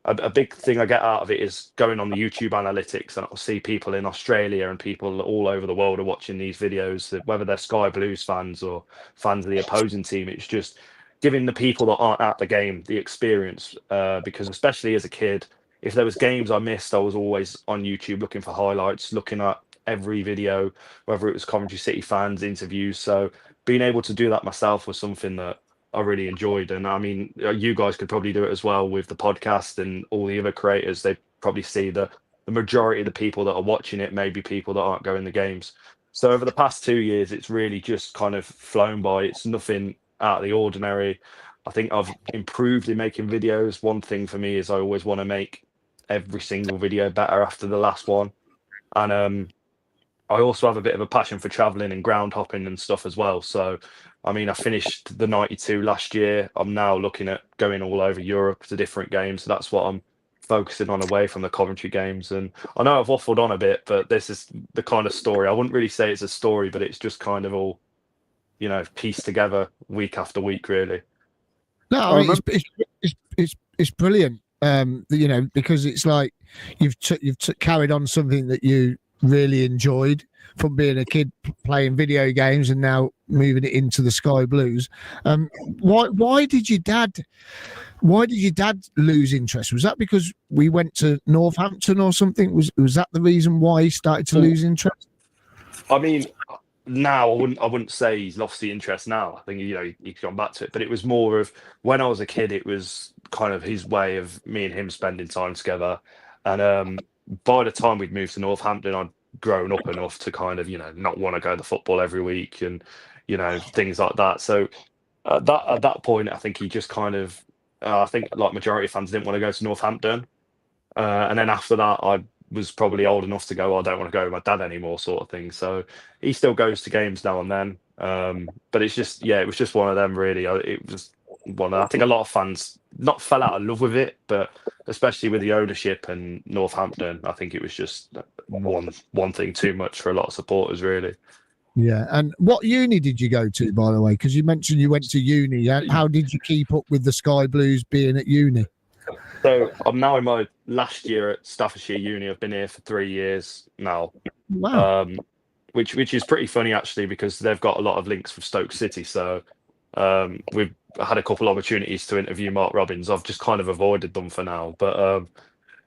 a big thing I get out of it is going on the YouTube analytics, and I'll see people in Australia and people all over the world are watching these videos, whether they're Sky Blues fans or fans of the opposing team. It's just giving the people that aren't at the game the experience, because especially as a kid, if there was games I missed, I was always on YouTube looking for highlights, looking at every video, whether it was Coventry City fans, interviews. So being able to do that myself was something that I really enjoyed. And I mean, you guys could probably do it as well with the podcast and all the other creators. They probably see the majority of the people that are watching it may be people that aren't going the games. So over the past 2 years, it's really just kind of flown by. It's nothing out of the ordinary. I think I've improved in making videos. One thing for me is I always want to make every single video better after the last one. And I also have a bit of a passion for traveling and ground hopping and stuff as well. So I mean, I finished the 92 last year. I'm now looking at going all over Europe to different games. So that's what I'm focusing on away from the Coventry games. And I know I've waffled on a bit, but this is the kind of story. I wouldn't really say it's a story, but it's just kind of all, pieced together week after week, really. No, I mean, it's brilliant. Because it's like you've carried on something that you really enjoyed from being a kid playing video games and now moving it into the Sky Blues. Why did your dad lose interest? Was that because we went to Northampton or something? Was that the reason why he started to lose interest? I mean, now I wouldn't say he's lost the interest now. I think he's gone back to it, but it was more of when I was a kid. It was kind of his way of me and him spending time together. And by the time we'd moved to Northampton, I'd grown up enough to kind of not want to go to football every week and things like that. So at that point, I think he just kind of I think like majority of fans didn't want to go to Northampton. And then after that, I was probably old enough to go, I don't want to go with my dad anymore, sort of thing. So he still goes to games now and then. But it's just, it was just one of them, really. It was one. I think a lot of fans not fell out of love with it, but especially with the ownership and Northampton, I think it was just one thing too much for a lot of supporters, really. Yeah. And what uni did you go to, by the way? Because you mentioned you went to uni. How did you keep up with the Sky Blues being at uni? So I'm now in my last year at Staffordshire Uni. I've been here for 3 years now. Wow. Which is pretty funny, actually, because they've got a lot of links with Stoke City. So We've had a couple opportunities to interview Mark Robbins. I've just kind of avoided them for now. But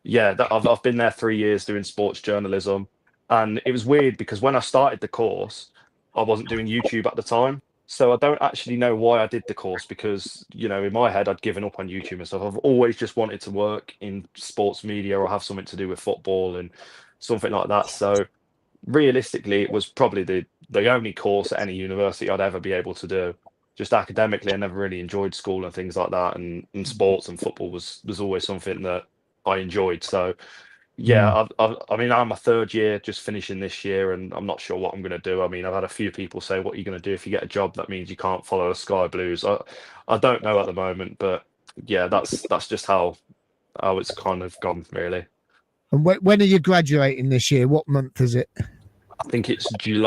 yeah, I've been there 3 years doing sports journalism, and it was weird because when I started the course, I wasn't doing YouTube at the time. So I don't actually know why I did the course because, in my head, I'd given up on YouTube and stuff. I've always just wanted to work in sports media or have something to do with football and something like that. So realistically, it was probably the only course at any university I'd ever be able to do. Just academically, I never really enjoyed school and things like that, and sports and football was always something that I enjoyed. So yeah, I mean, I'm a third year, just finishing this year, and I'm not sure what I'm going to do. I mean, I've had a few people say, "What are you going to do if you get a job that means you can't follow the Sky Blues?" I don't know at the moment, but yeah, that's just how it's kind of gone, really. And when are you graduating this year? What month is it? I think it's June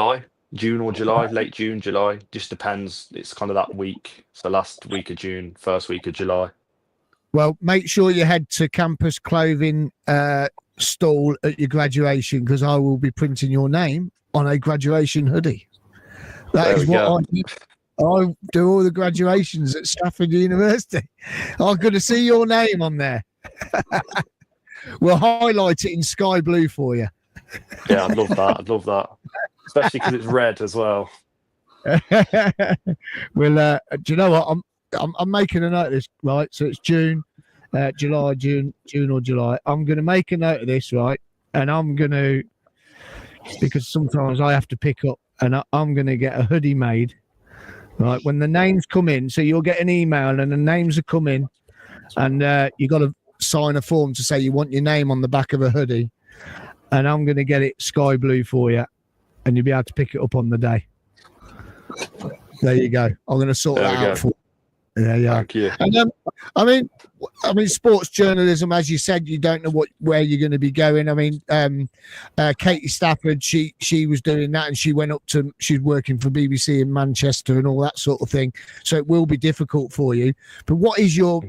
or July, late June, July. Just depends. It's kind of that week. So last week of June, first week of July. Well, make sure you head to Campus Clothing stall at your graduation, because I will be printing your name on a graduation hoodie. That is what I do. I do all the graduations at Stafford University. I'm going to see your name on there. We'll highlight it in sky blue for you. Yeah, I'd love that. I'd love that, especially because it's red as well. Well, do you know what? I'm making a note of this, right? So it's June or July. I'm going to make a note of this, right? And I'm going to, because sometimes I have to pick up, and I'm going to get a hoodie made, right? When the names come in, so you'll get an email and the names are coming, and you got to sign a form to say you want your name on the back of a hoodie, and I'm going to get it sky blue for you, and you'll be able to pick it up on the day. There you go. I'm going to sort that out for you. Yeah. Thank you. And I mean, sports journalism, as you said, you don't know where you're going to be going. I mean, Katie Stafford, she was doing that, and she's working for BBC in Manchester and all that sort of thing. So it will be difficult for you. But what is your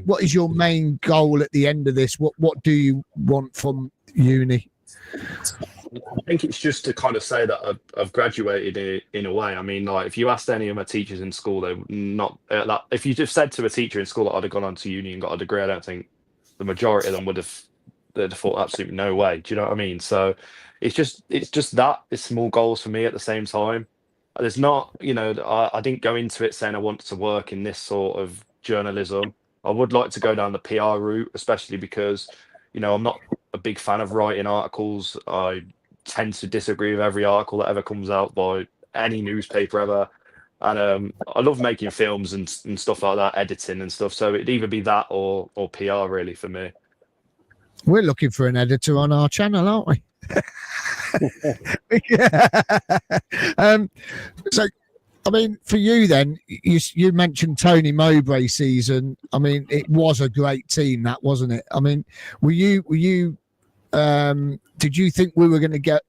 main goal at the end of this? What do you want from uni? I think it's just to kind of say that I've graduated in a way. I mean, like, if you asked any of my teachers in school, they would not. If you just said to a teacher in school that I'd have gone on to uni and got a degree, I don't think the majority of them would have. They'd have thought absolutely no way. Do you know what I mean? So it's just that it's small goals for me at the same time. There's not, I didn't go into it saying I wanted to work in this sort of journalism. I would like to go down the PR route, especially because, I'm not a big fan of writing articles. I tend to disagree with every article that ever comes out by any newspaper ever, and I love making films and stuff like that, editing and stuff. So it'd either be that or PR, really, for me. We're looking for an editor on our channel, aren't we? So I mean, for you then, you mentioned Tony Mowbray season. I mean, it was a great team, that, wasn't it? I mean, were you did you think we were going to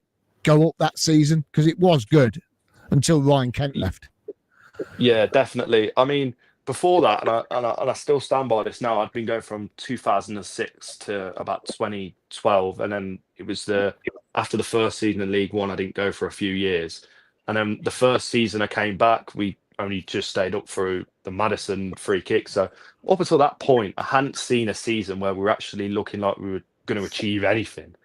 go up that season? Because it was good until Ryan Kent left. Yeah, definitely. I mean, before that, and I still stand by this now, I'd been going from 2006 to about 2012, and then it was after the first season in League One, I didn't go for a few years. And then the first season I came back, we only just stayed up through the Maddison free kick. So up until that point, I hadn't seen a season where we were actually looking like we were going to achieve anything,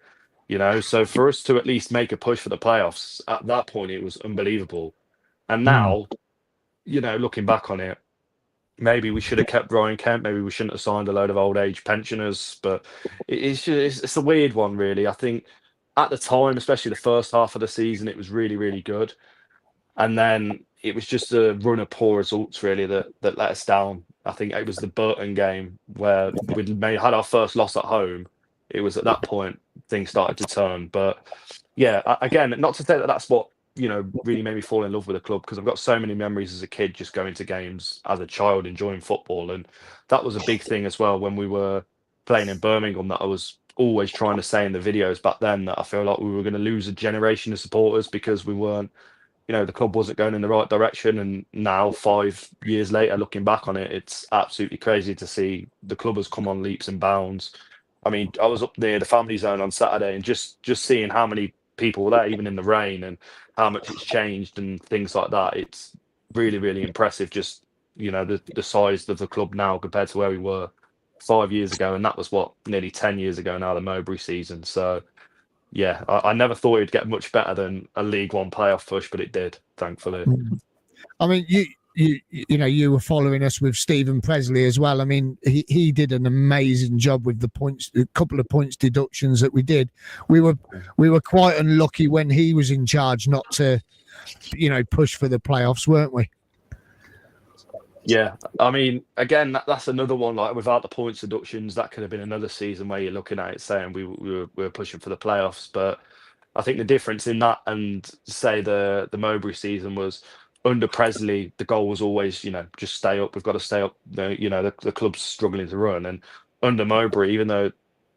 So for us to at least make a push for the playoffs, at that point, it was unbelievable. And now, looking back on it, maybe we should have kept Ryan Kent. Maybe we shouldn't have signed a load of old age pensioners. But it's a weird one, really. I think at the time, especially the first half of the season, it was really, really good. And then it was just a run of poor results, really, that let us down. I think it was the Burton game where we had our first loss at home. It was at that point things started to turn. But yeah, again, not to say that that's what, really made me fall in love with the club, because I've got so many memories as a kid just going to games as a child, enjoying football. And that was a big thing as well when we were playing in Birmingham, that I was always trying to say in the videos back then, that I feel like we were going to lose a generation of supporters because we weren't, the club wasn't going in the right direction. And now, 5 years later, looking back on it, it's absolutely crazy to see the club has come on leaps and bounds. I mean, I was up near the family zone on Saturday, and just seeing how many people were there, even in the rain, and how much it's changed and things like that. It's really, really impressive just the size of the club now compared to where we were 5 years ago, and that was nearly 10 years ago now, the Mowbray season. So yeah, I never thought it'd get much better than a League One playoff push, but it did, thankfully. I mean, you were following us with Stephen Presley as well. I mean, he did an amazing job with the points, a couple of points deductions that we did. We were quite unlucky when he was in charge not to, push for the playoffs, weren't we? Yeah, I mean, again, that's another one. Like without the points deductions, that could have been another season where you're looking at it saying we were pushing for the playoffs. But I think the difference in that and say the Mowbray season was under Presley, the goal was always just stay up. We've got to stay up. The club's struggling to run, and under Mowbray, even though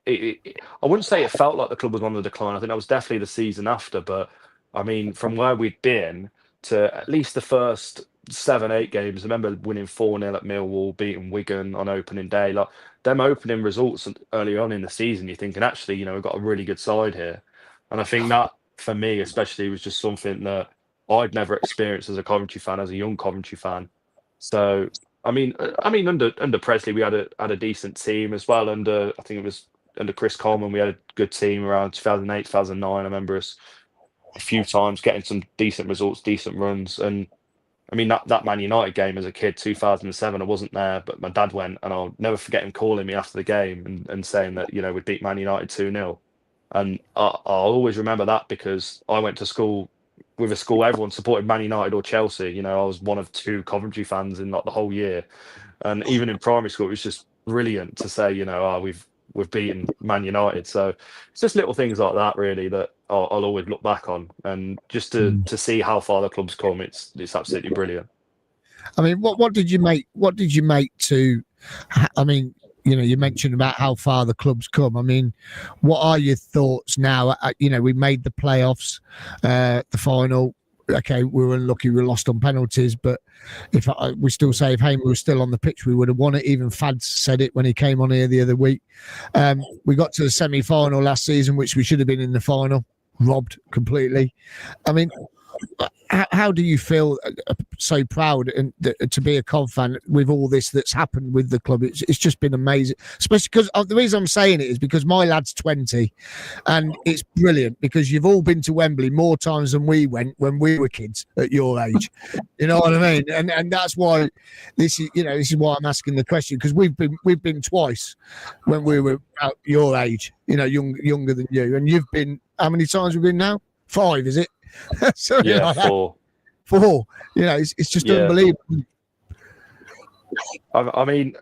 I wouldn't say it felt like the club was on the decline. I think that was definitely the season after. But I mean, from where we'd been to at least the first 7-8 games. I remember winning 4-0 at Millwall, beating Wigan on opening day. Like them opening results early on in the season, you're thinking actually, we've got a really good side here. And I think that for me, especially, was just something that I'd never experienced as a Coventry fan, as a young Coventry fan. So I mean, under Presley, we had a decent team as well. I think it was under Chris Coleman, we had a good team around 2008, 2009. I remember us a few times getting some decent results, decent runs. And I mean, that Man United game as a kid, 2007, I wasn't there, but my dad went, and I'll never forget him calling me after the game and saying that, we'd beat Man United 2-0. And I'll always remember that because I went to school with a school, everyone supported Man United or Chelsea. I was one of 2 Coventry fans in like the whole year. And even in primary school, it was just brilliant to say, we've beaten Man United. So it's just little things like that, really, that I'll always look back on, and just to see how far the club's come, it's absolutely brilliant. I mean, what did you make? What did you make to? I mean, you mentioned about how far the club's come. I mean, what are your thoughts now? We made the playoffs, the final. Okay, we were unlucky. We lost on penalties, but we still say if Hamer was still on the pitch, we would have won it. Even Fads said it when he came on here the other week. We got to the semi-final last season, which we should have been in the final, robbed completely. I mean, how do you feel so proud and to be a Cov fan with all this that's happened with the club? It's just been amazing, especially because the reason I'm saying it is because my lad's 20, and it's brilliant because you've all been to Wembley more times than we went when we were kids at your age. You know what I mean? And that's why this is why I'm asking the question, because we've been twice when we were at your age, younger than you, and you've been, how many times we've been now? 5, is it? Yeah, like 4. It's just unbelievable. I mean,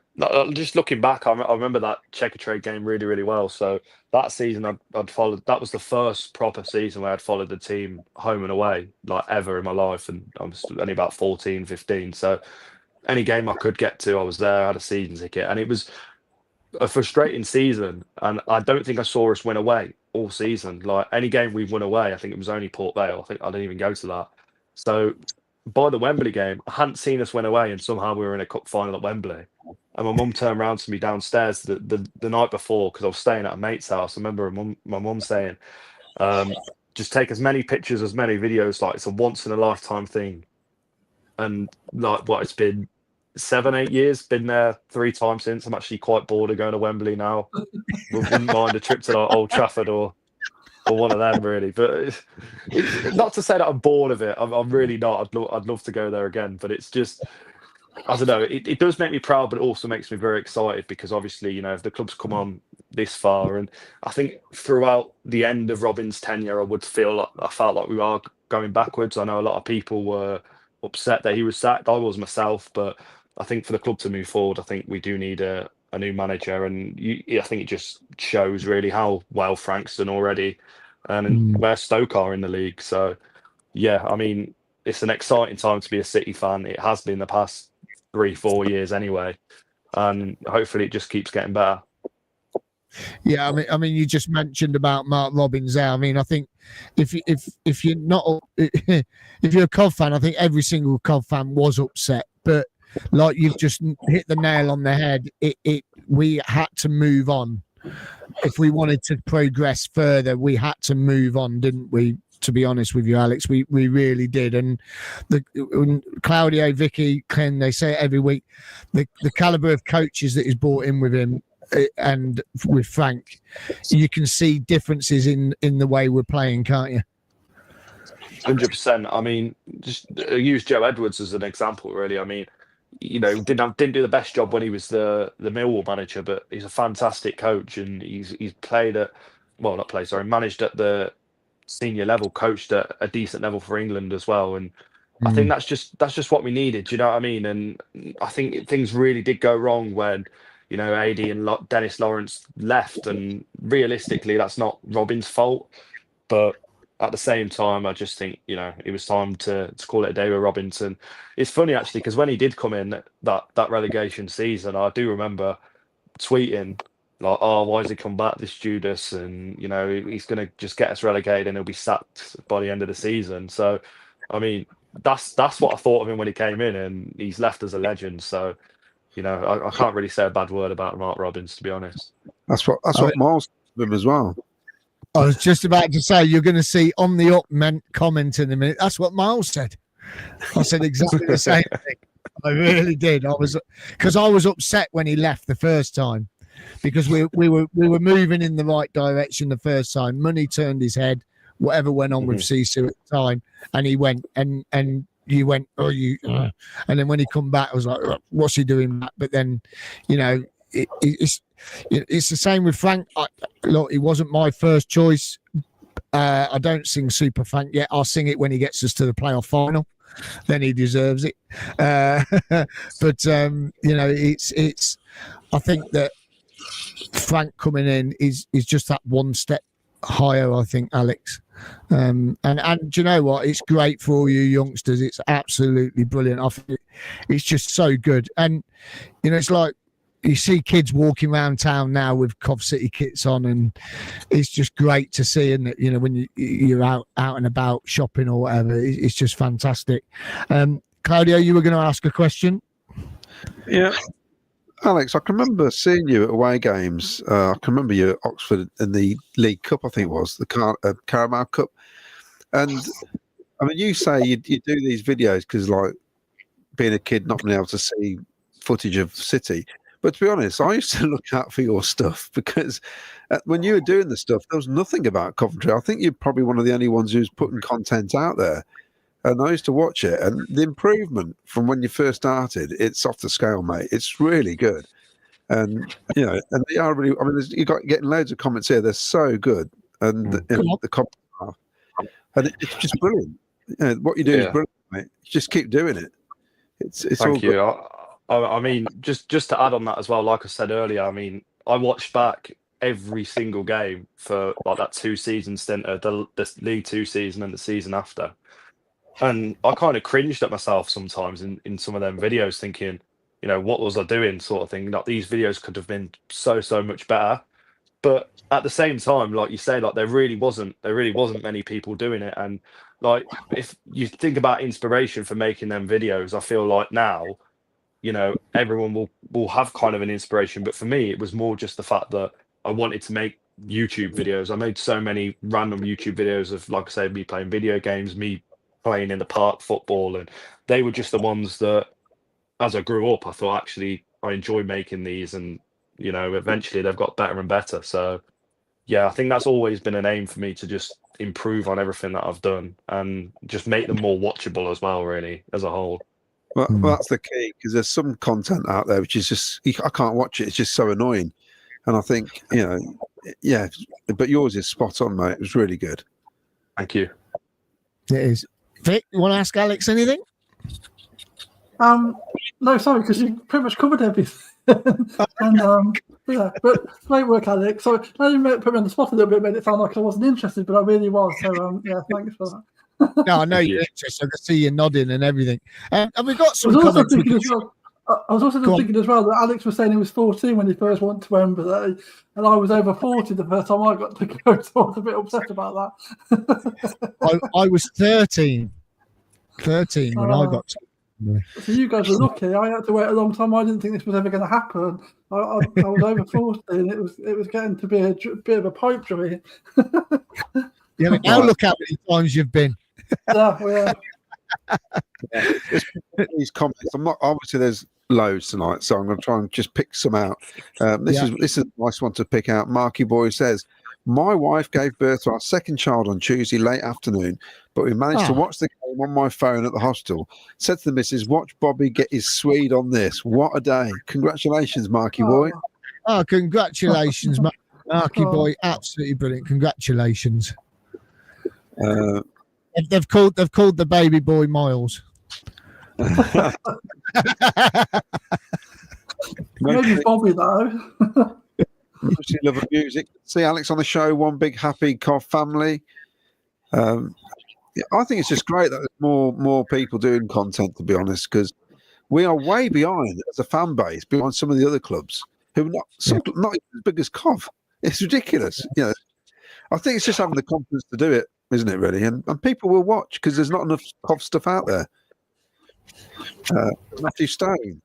just looking back, I remember that Checker Trade game really, really well. So that season, I'd followed. That was the first proper season where I'd followed the team home and away, like ever in my life. And I was only about 14, 15. So any game I could get to, I was there. I had a season ticket, and it was a frustrating season. And I don't think I saw us win away all season. Like any game we won away, I think it was only Port Vale. I think I didn't even go to that. So by the Wembley game, I hadn't seen us win away, and somehow we were in a cup final at Wembley. And my mum turned around to me downstairs the night before, because I was staying at a mate's house. I remember my mum saying, just take as many pictures, as many videos, like it's a once in a lifetime thing. And like it's been 7-8 years, been there 3 times since. I'm actually quite bored of going to Wembley now. Wouldn't mind a trip to like Old Trafford or one of them, really. But it's not to say that I'm bored of it. I'm really not. I'd love to go there again. But it's just, I don't know. It does make me proud, but it also makes me very excited because obviously, if the club's come on this far, and I think throughout the end of Robin's tenure, I felt like we are going backwards. I know a lot of people were upset that he was sacked. I was myself, but I think for the club to move forward, I think we do need a new manager, and I think it just shows really how well Frank's done already, and where Stoke are in the league. So, yeah, I mean, it's an exciting time to be a City fan. It has been the past 3-4 years anyway, and hopefully it just keeps getting better. Yeah, I mean, you just mentioned about Mark Robbins there. I mean, I think if you're not, if you're a Cov fan, I think every single Cov fan was upset, but like you've just hit the nail on the head. We had to move on if we wanted to progress further. We had to move on, didn't we? to be honest with you, Alex. We really did. And when Claudio, Vicky, Ken, they say it every week, the calibre of coaches that is brought in with him and with Frank, you can see differences in the way we're playing, can't you? 100%. I mean, just use Joe Edwards as an example, really. I mean, didn't do the best job when he was the Millwall manager, but he's a fantastic coach, and he's managed at the senior level, coached at a decent level for England as well. And I think that's just what we needed. Do you know what I mean? And I think things really did go wrong when AD and Dennis Lawrence left, and realistically, that's not Robin's fault, but at the same time, I just think, it was time to call it a day with Robinson. It's funny, actually, because when he did come in that relegation season, I do remember tweeting, like, oh, why has he come back, this Judas? And, he's going to just get us relegated and he'll be sacked by the end of the season. So, I mean, that's what I thought of him when he came in, and he's left as a legend. So, I can't really say a bad word about Mark Robbins, to be honest. That's what Miles did him as well. I was just about to say, you're going to see on the up comment in a minute. That's what Miles said. I said exactly the same thing. I really did. I was upset when he left the first time, because we were moving in the right direction the first time. Money turned his head. Whatever went on with Sisu at the time, and he went and you went, oh, and then when he come back, I was like, what's he doing? But then, it's the same with Frank. Look, he wasn't my first choice. I don't sing Super Frank yet. I'll sing it when he gets us to the playoff final. Then he deserves it. But it's. I think that Frank coming in is just that one step higher, I think, Alex. And do you know what? It's great for all you youngsters. It's absolutely brilliant. I think it's just so good. And it's like, you see kids walking around town now with Cov City kits on, and it's just great to see. And when you're out and about shopping or whatever, it's just fantastic. Claudio, you were going to ask a question. Yeah, Alex, I can remember seeing you at away games. I can remember you at Oxford in the League Cup, I think it was the Caramel Cup. And I mean, you say you do these videos because, like, being a kid, not being able to see footage of City. But to be honest, I used to look out for your stuff, because when you were doing the stuff, there was nothing about Coventry. I think you're probably one of the only ones who's putting content out there. And I used to watch it, and the improvement from when you first started, it's off the scale, mate. It's really good. And, and they are really, I mean, you got getting loads of comments here. They're so good. And the comments are, and it's just brilliant. What you do is brilliant, mate. Just keep doing it. It's Thank all you. good. I mean, just to add on that as well, like I said earlier, I mean, I watched back every single game for like that 2-season stint of the League Two season and the season after. And I kind of cringed at myself sometimes in some of them videos, thinking, what was I doing, sort of thing. Like, these videos could have been so much better. But at the same time, like you say, like there really wasn't many people doing it. And like, if you think about inspiration for making them videos, I feel like now, everyone will have kind of an inspiration. But for me, it was more just the fact that I wanted to make YouTube videos. I made so many random YouTube videos of, like I said, me playing video games, me playing in the park football, and they were just the ones that, as I grew up, I thought, actually, I enjoy making these, and eventually they've got better and better. So yeah, I think that's always been an aim for me, to just improve on everything that I've done and just make them more watchable as well, really, as a whole. Well, that's the key, because there's some content out there which is just, I can't watch it. It's just so annoying. And I think, but yours is spot on, mate. It was really good. Thank you. It is. Vic, you want to ask Alex anything? No, sorry, because you pretty much covered everything. And but great work, Alex. So now you put me on the spot a little bit, made it sound like I wasn't interested, but I really was. So thanks for that. No, I know you're interested. I can see you nodding and everything. And we've got some I was comments. also thinking as well that Alex was saying he was 14 when he first went to Wembley, and I was over 40 the first time I got to go, so I was a bit upset about that. I was 13 when I got to. So you guys were lucky. I had to wait a long time. I didn't think this was ever going to happen. I was over 40, and it was getting to be a bit of a pipe dream. Yeah, but now look how many times you've been. Yeah. These comments. I'm not obviously there's loads tonight, so I'm going to try and just pick some out. This is a nice one to pick out. Marky Boy says, "My wife gave birth to our second child on Tuesday late afternoon, but we managed to watch the game on my phone at the hospital. Said to the missus, watch Bobby get his Swede on this. What a day! Congratulations, Marky Boy." Oh, congratulations, Marky Boy! Absolutely brilliant. Congratulations. They've called the baby boy Miles. Maybe Bobby though. Mostly love of music. See Alex on the show. One big happy Cov family. I think it's just great that there's more people doing content. To be honest, because we are way behind as a fan base behind some of the other clubs who are not as big as Cov. It's ridiculous. I think it's just having the confidence to do it, isn't it? Really, and people will watch because there's not enough Cov stuff out there. Matthew Stone.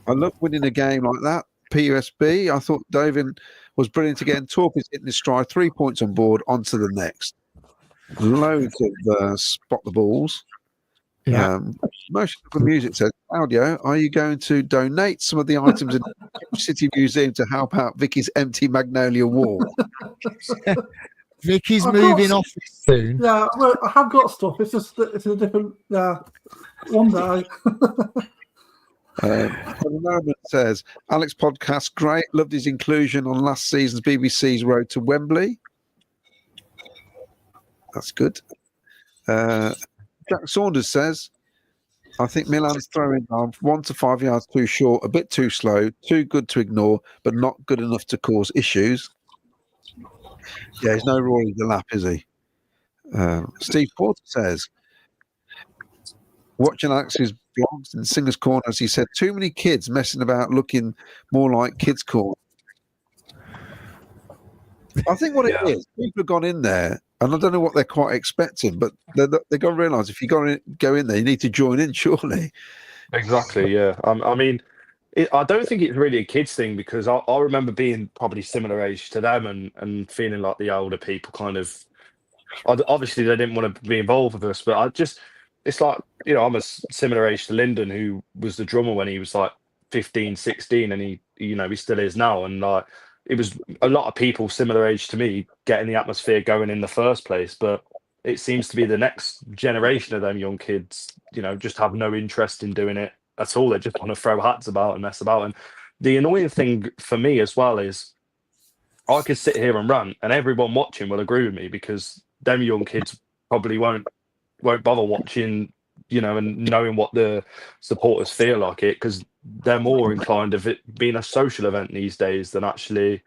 I love winning a game like that. PUSB. I thought David was brilliant again. Torp is hitting his stride. 3 points on board. On to the next. Loads of spot the balls. Yeah. Most of the music says, "Audio, are you going to donate some of the items in the City Museum to help out Vicky's empty magnolia wall?" Vicky's moving off soon. Yeah, well, I have got stuff. It's just it's a different. One day. The moment says, "Alex podcast great. Loved his inclusion on last season's BBC's Road to Wembley." That's good. Jack Saunders says, "I think Milan's throwing arm 1 to 5 yards too short, a bit too slow, too good to ignore, but not good enough to cause issues." Yeah, he's no Rory Delap, is he? Steve Porter says, "Watching Alex's blogs and Singers Corner, as he said, too many kids messing about looking more like Kids Corner." I think what it is, people have gone in there, and I don't know what they're quite expecting, but they've got to realise if you go in there, you need to join in, surely. Exactly, yeah. I mean, I don't think it's really a kids thing because I remember being probably similar age to them and feeling like the older people kind of, obviously they didn't want to be involved with us, but it's like, I'm a similar age to Lyndon, who was the drummer when he was like 15, 16, and he still is now. And like, it was a lot of people similar age to me getting the atmosphere going in the first place, but it seems to be the next generation of them young kids, just have no interest in doing it at all. They just want to throw hats about and mess about. And the annoying thing for me as well is I could sit here and rant and everyone watching will agree with me because them young kids probably won't bother watching, and knowing what the supporters feel like it, because they're more inclined of it being a social event these days than actually,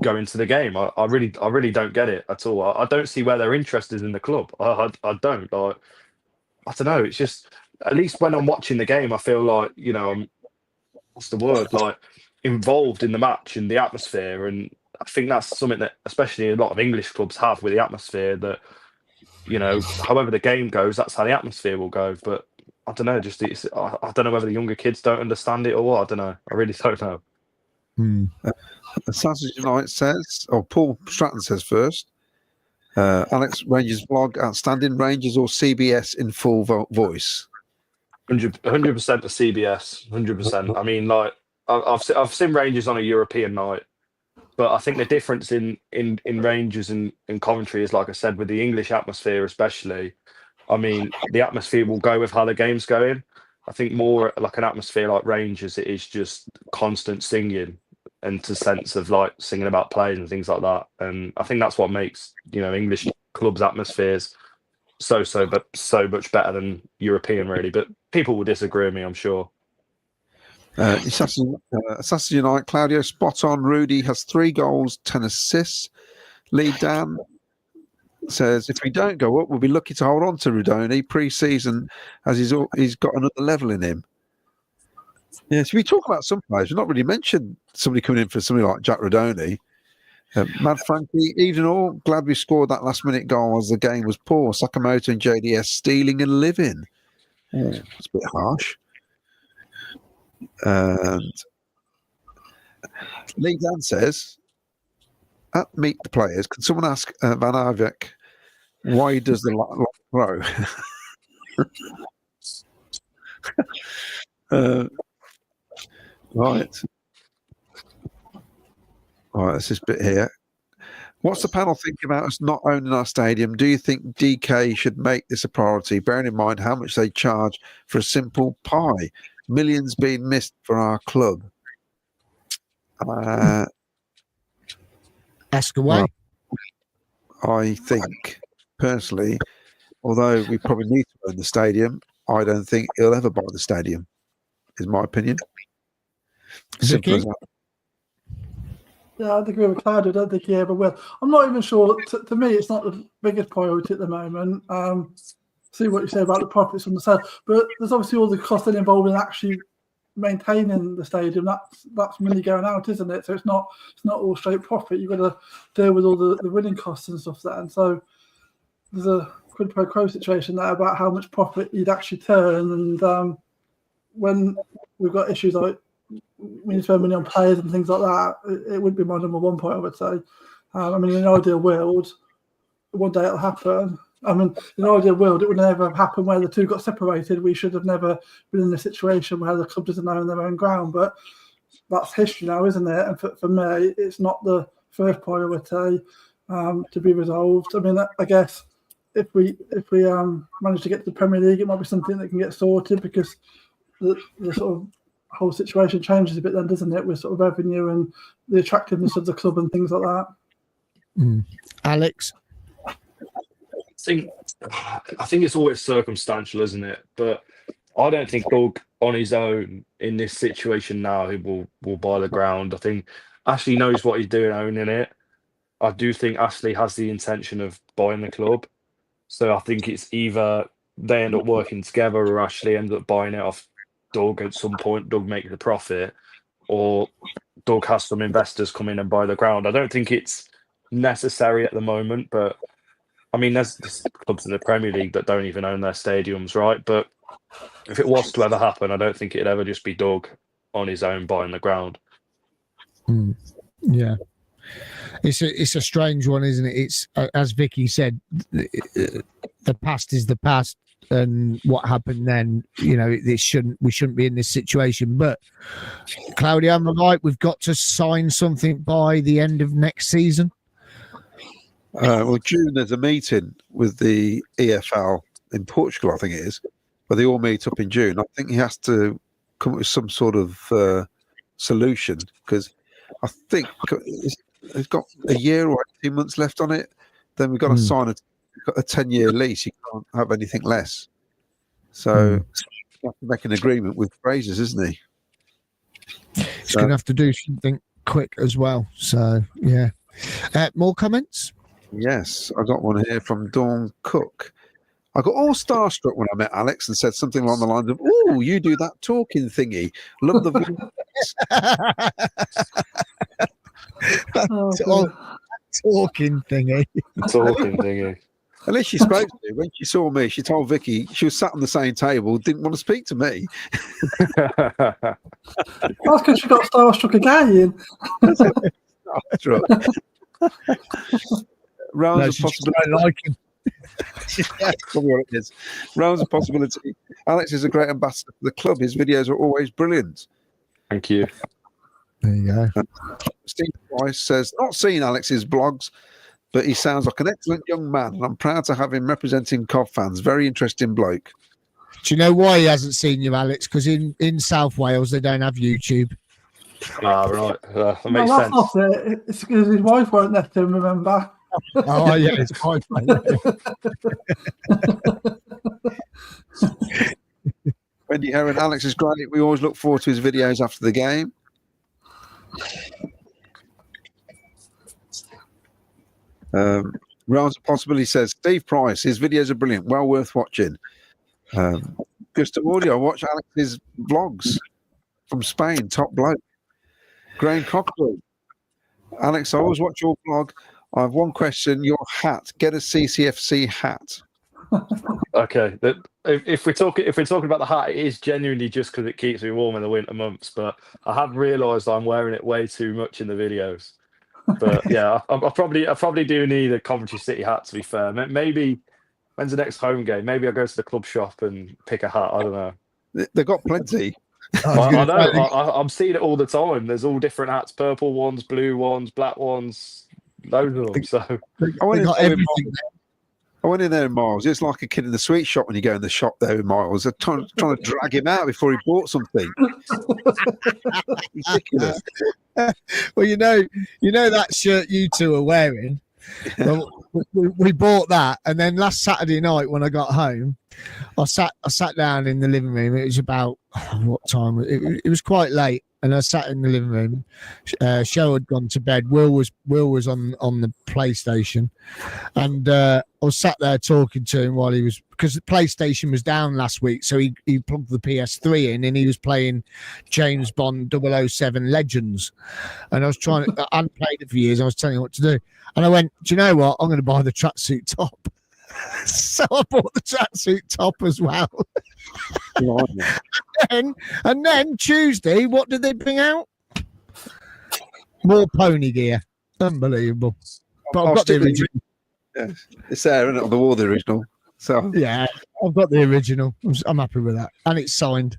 going to the game. I really don't get it at all. I don't see where they're interested in the club. I don't. Like, I don't know. It's just, at least when I'm watching the game, I feel like, I'm, what's the word? Like, involved in the match and the atmosphere. And I think that's something that, especially a lot of English clubs have with the atmosphere, that, however the game goes, that's how the atmosphere will go. But I don't know. I don't know whether the younger kids don't understand it or what. I don't know. I really don't know. Sausage United says, or Paul Stratton says first, Alex Rangers vlog, outstanding Rangers or CBS in full voice? 100% of CBS, 100%. I mean, like, I've seen Rangers on a European night, but I think the difference in Rangers and Coventry is, like I said, with the English atmosphere especially. I mean, the atmosphere will go with how the game's going. I think more like an atmosphere like Rangers, it is just constant singing and to sense of like singing about players and things like that. And I think that's what makes, English clubs' atmospheres so much better than European, really. But people will disagree with me, I'm sure. Assassin United, Claudio, spot on. Rudy has 3 goals, 10 assists. Lee Dan says, if we don't go up, we'll be lucky to hold on to Rudoni pre-season, as he's got another level in him. Yeah, so we talk about some players. We've not really mentioned somebody coming in for somebody like Jack Rudoni. Mad Frankie, even all, glad we scored that last-minute goal as the game was poor. Sakamoto and JDS stealing and living. It's a bit harsh. And Lee Dan says, at Meet the Players, can someone ask Van Avek why he does the long throw? Right. All right, that's this bit here. What's the panel thinking about us not owning our stadium? Do you think DK should make this a priority, bearing in mind how much they charge for a simple pie? Millions being missed for our club. Ask away. Well, I think, personally, although we probably need to own the stadium, I don't think he'll ever buy the stadium, is my opinion. Simple as that. Yeah, I'd agree with Cloud. I don't think he ever will. I'm not even sure. To me, it's not the biggest priority at the moment. See what you say about the profits from the sale, but there's obviously all the costs involved in actually maintaining the stadium. That's money going out, isn't it? So it's not all straight profit. You've got to deal with all the winning costs and stuff there. And so there's a quid pro quo situation there about how much profit you'd actually turn. And when we've got issues like we need to spend money on players and things like that, it would be my number one point, I would say. I mean, in an ideal world, one day it'll happen. I mean, in an ideal world, it would never have happened where the two got separated. We should have never been in a situation where the club doesn't own their own ground. But that's history now, isn't it? And for me, it's not the first priority to be resolved. I mean, I guess if we manage to get to the Premier League, it might be something that can get sorted because the sort of whole situation changes a bit then, doesn't it, with sort of revenue and the attractiveness of the club and things like that. Alex? I think it's always circumstantial, isn't it? But I don't think Doug on his own in this situation now he will buy the ground. I think Ashley knows what he's doing owning it. I do think Ashley has the intention of buying the club. So I think it's either they end up working together or Ashley ends up buying it off Doug at some point. Doug makes the profit, or Doug has some investors come in and buy the ground. I don't think it's necessary at the moment, but I mean, there's clubs in the Premier League that don't even own their stadiums, right? But if it was to ever happen, I don't think it'd ever just be Doug on his own buying the ground. Yeah. It's a strange one, isn't it? It's as Vicky said, the past is the past, and what happened then, we shouldn't be in this situation. But Claudia, am I right? We've got to sign something by the end of next season. Well, June there's a meeting with the EFL in Portugal, I think it is, where they all meet up in June. I think he has to come up with some sort of solution because I think it's got a year or 18 months left on it. Then we've got to sign a 10-year lease. You can't have anything less. So you have to make an agreement with Frasers, isn't he? He's going to have to do something quick as well. So, yeah. More comments? Yes, I got one here from Dawn Cook. I got all starstruck when I met Alex and said something along the lines of, "Oh, you do that talking thingy. Love the talking thingy." Talking thingy. At least she spoke to me. When she saw me, she told Vicky she was sat on the same table, didn't want to speak to me. That's because she got starstruck again. Starstruck. Rounds of possibility. I like him. That's probably what it is. Rounds of possibility. Alex is a great ambassador for the club. His videos are always brilliant. Thank you. There you go. Steve Price says, not seen Alex's blogs, but he sounds like an excellent young man, and I'm proud to have him representing Cov fans. Very interesting bloke. Do you know why he hasn't seen you, Alex? Because in South Wales, they don't have YouTube. Ah, right. That makes that's sense. Not it. It's because his wife won't let him, remember. Oh, yeah, it's quite funny. Wendy Heron, Alex is great. We always look forward to his videos after the game. Rounds of Possibility says, Steve Price, his videos are brilliant, well worth watching. Gustav Audio, watch Alex's vlogs from Spain, top bloke. Graham Cockrell, Alex, I always watch your vlog. I have one question. Your hat. Get a CCFC hat. Okay. If we're talking about the hat, it is genuinely just because it keeps me warm in the winter months. But I have realised I'm wearing it way too much in the videos. But yeah, I probably do need a Coventry City hat, to be fair. Maybe when's the next home game? Maybe I'll go to the club shop and pick a hat. I don't know. They've got plenty. I know. I'm seeing it all the time. There's all different hats: purple ones, blue ones, black ones, loads of them. So I went in there in Miles. It's like a kid in the sweet shop when you go in the shop there in Miles. They're trying to drag him out before he bought something. Ridiculous. Well, you know that shirt you two are wearing. Well, we bought that, and then last Saturday night when I got home, I sat down in the living room. It was about what time? It was quite late, and I sat in the living room. Cheryl had gone to bed. Will was on the PlayStation, and I was sat there talking to him while he was, because the PlayStation was down last week, so he plugged the PS3 in and he was playing James Bond 007 Legends, and I was I hadn't played it for years. I was telling him what to do, and I went, do you know what? I'm going to buy the tracksuit top. So I bought the tracksuit top as well. and then Tuesday, what did they bring out? More pony gear. Unbelievable. But I've got the original. Yeah, it's there, isn't it? On the wall, the original. So yeah, I've got the original. I'm happy with that, and it's signed.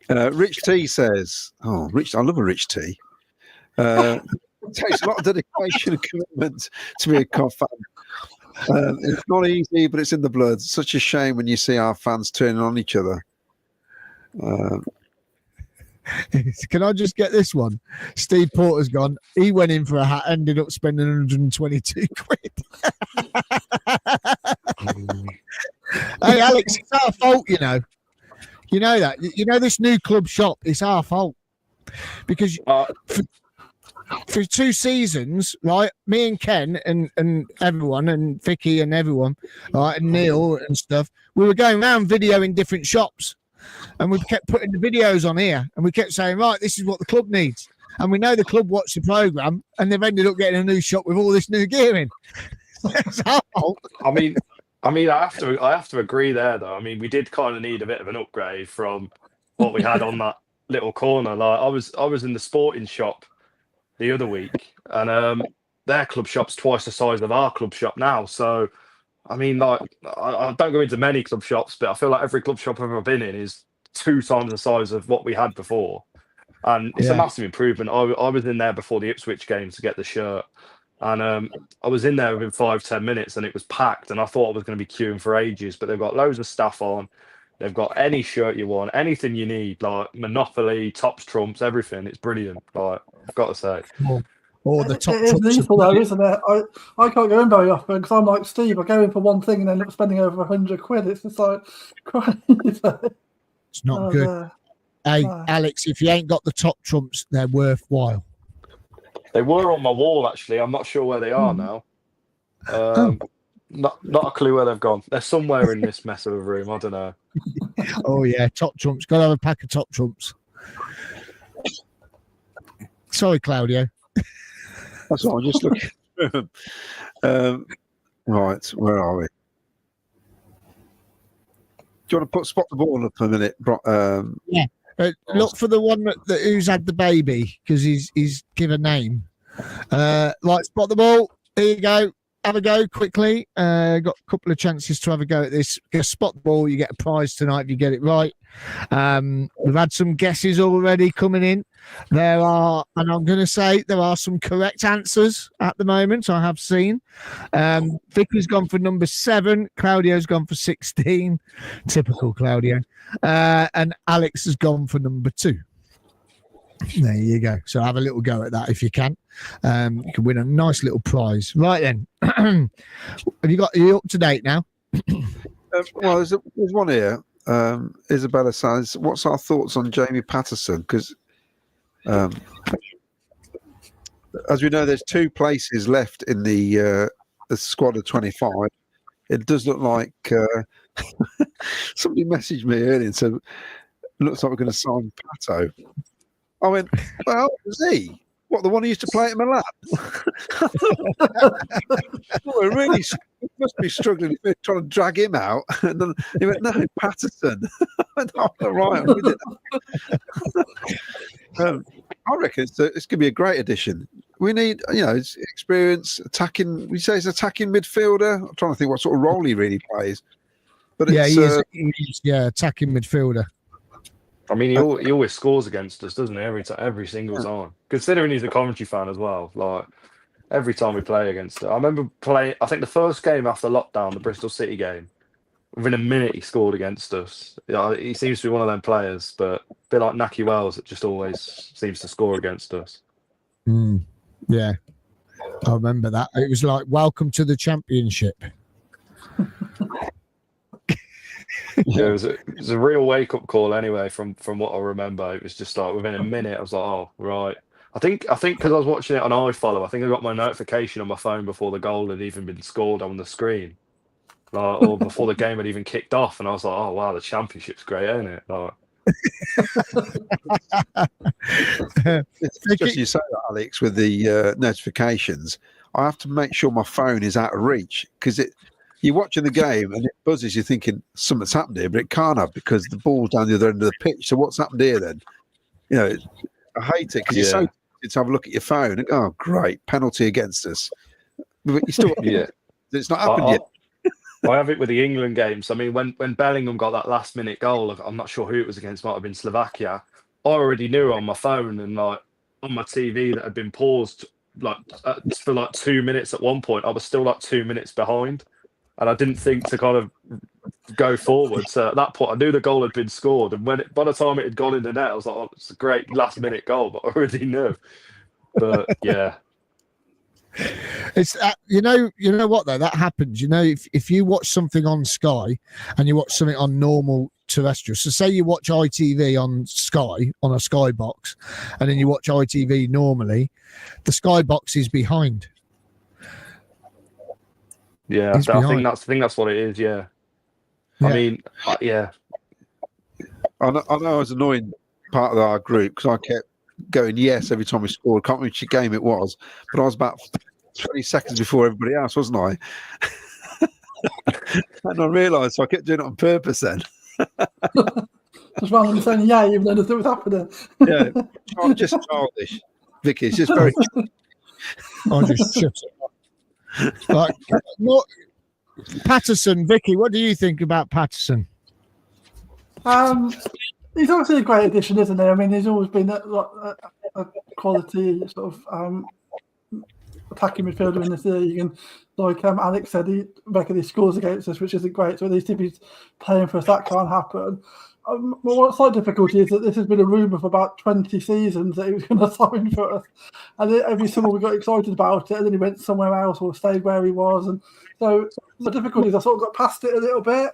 Rich T says, "Oh, Rich, I love a Rich T. It takes a lot of dedication and commitment to be a Cov fan. It's not easy, but it's in the blood. It's such a shame when you see our fans turning on each other." Can I just get this one? Steve Porter's gone. He went in for a hat, ended up spending 122 quid. Hey, Alex, it's our fault, you know. You know that. You know this new club shop, it's our fault. Because for 2 seasons, right, me and Ken and everyone, and Vicky and everyone, right, and Neil and stuff, we were going around videoing different shops. And we kept putting the videos on here, and we kept saying, right, this is what the club needs. And we know the club watched the programme, and they've ended up getting a new shop with all this new gear in. It's our fault. I mean, I have to agree there, though. I mean, we did kind of need a bit of an upgrade from what we had on that little corner. Like I was in the sporting shop the other week, and their club shop's twice the size of our club shop now. So, I mean, like, I don't go into many club shops, but I feel like every club shop I've ever been in is 2 times the size of what we had before. And it's a massive improvement. I was in there before the Ipswich game to get the shirt. And I was in there within 5-10 minutes and it was packed. And I thought I was going to be queuing for ages, but they've got loads of staff on. They've got any shirt you want, anything you need, like Monopoly, Tops, Trumps, everything. It's brilliant. Like, I've got to say. Or the top. It is lethal, though, isn't it? I can't go in very often because I'm like Steve. I go in for one thing and end up spending over 100 quid. It's just like crazy. It's not good. Hey, Alex, if you ain't got the top trumps, they're worthwhile. They were on my wall, actually. I'm not sure where they are now. Not a clue where they've gone. They're somewhere in this mess of a room. I don't know. Oh yeah, top trumps. Got to have a pack of top trumps. Sorry, Claudio. That's what I'm just looking through. Right, where are we? Do you want to spot the ball up a minute? Yeah. Look for the one that who's had the baby because he's given a name. Right, spot the ball. Here you go. Have a go quickly. Got a couple of chances to have a go at this. Spot the ball. You get a prize tonight if you get it right. We've had some guesses already coming in. There are, and I'm going to say there are some correct answers at the moment. I have seen. Vicky's gone for number 7. Claudio's gone for 16. Typical Claudio. And Alex has gone for number 2. There you go. So have a little go at that if you can. You can win a nice little prize. Right then. Are you up to date now? Well, there's one here. Isabella says, what's our thoughts on Jamie Patterson? Because as we know, there's 2 places left in the squad of 25. It does look like somebody messaged me earlier and said, looks like we're going to sign Pato. I went, well, is he? What, the one who used to play at Milan? Well, we must be struggling if we're trying to drag him out. And then he went, no, Patterson. I went, oh, right, I'm with it. I reckon it's going to be a great addition. We need, it's experience attacking. We say he's attacking midfielder. I'm trying to think what sort of role he really plays. But Yeah, it's, he is attacking midfielder. I mean, he always scores against us, doesn't he? Every single time. Considering he's a Coventry fan as well, like every time we play against it. I remember playing. I think the first game after lockdown, the Bristol City game. Within a minute, he scored against us. He seems to be one of them players, but a bit like Naki Wells, that just always seems to score against us. Yeah, I remember that. It was like, welcome to the Championship. Yeah, it was a real wake-up call anyway, from what I remember. It was just like within a minute, I was like, oh, right. I think because I was watching it on iFollow, I think I got my notification on my phone before the goal had even been scored on the screen. Or before the game had even kicked off, and I was like, "Oh wow, the Championship's great, isn't it?" It's just you say that, Alex, with the notifications. I have to make sure my phone is out of reach because you're watching the game and it buzzes. You're thinking something's happened here, but it can't have because the ball's down the other end of the pitch. So what's happened here then? I hate it because you're so tempted to have a look at your phone. And, oh, great, penalty against us. But you still, it's not happened yet. I have it with the England games. I mean, when Bellingham got that last-minute goal, I'm not sure who it was against. Might have been Slovakia. I already knew on my phone and like on my TV that had been paused for 2 minutes at one point. I was still 2 minutes behind, and I didn't think to kind of go forward. So at that point, I knew the goal had been scored, and by the time it had gone in the net, I was like, "Oh, it's a great last-minute goal," but I already knew. But yeah. It's you know what though, that happens. If you watch something on Sky and you watch something on normal terrestrial, so say you watch ITV on Sky on a Sky box, and then you watch ITV normally, the Sky box is behind. Yeah, I think that's what it is. Yeah. I mean, yeah. I know I was annoying part of our group because I kept going yes every time we scored. Can't remember which game it was, but I was about 20 seconds before everybody else, wasn't I? And I realised, so I kept doing it on purpose then. Just rather than saying yeah, even though nothing was happening. Yeah, just childish. Vicky, it's just very. I just shut it up. Patterson, Vicky, what do you think about Patterson? He's obviously a great addition, isn't he? I mean, he's always been a quality sort of attacking midfielder in this league, and like Alex said, he regularly scores against us, which isn't great. So at least if he's playing for us, that can't happen. One slight difficulty is that this has been a rumour for about 20 seasons that he was going to sign for us, and every summer we got excited about it, and then he went somewhere else or stayed where he was, and so the difficulty is I sort of got past it a little bit.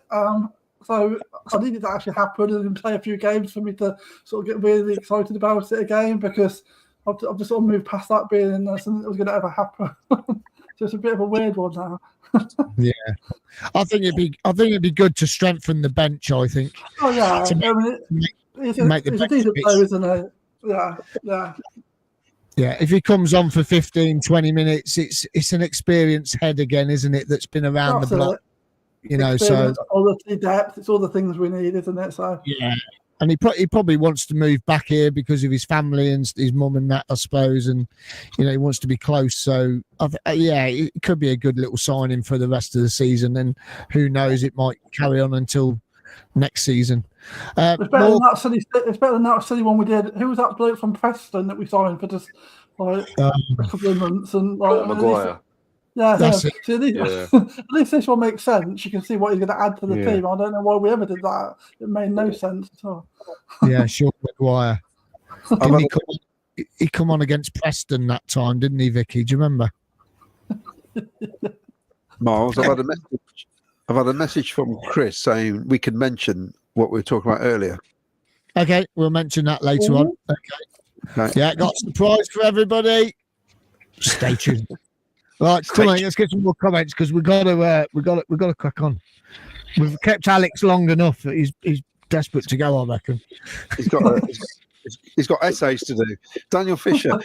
So I needed that to actually happen and play a few games for me to sort of get really excited about it again, because I've just sort of moved past that being something that was going to ever happen. So it's a bit of a weird one now. Yeah, I think it'd be good to strengthen the bench. I think. Oh yeah, he's a decent player, isn't he? Yeah. Yeah, if he comes on for 15, 20 minutes, it's an experienced head again, isn't it? That's been around the block. So all the depth, it's all the things we need, isn't it? So yeah, and he probably wants to move back here because of his family and his mum and that, I suppose, and he wants to be close. So it could be a good little signing for the rest of the season, and who knows, it might carry on until next season. It's better than that silly one we did. Who was that bloke from Preston that we signed for just like a couple of months? And Maguire. Yeah, that's it. So at least this one makes sense. You can see what he's going to add to the team. I don't know why we ever did that. It made no sense at all. Yeah, Sean Maguire. He come on against Preston that time, didn't he, Vicky? Do you remember? Miles, I've had a message from Chris saying we can mention what we were talking about earlier. Okay, we'll mention that later on. Okay. Yeah, got a surprise for everybody. Stay tuned. Right, come on, let's get some more comments because we've got to crack on. We've kept Alex long enough that he's desperate to go, I reckon. He's got essays to do. Daniel Fisher,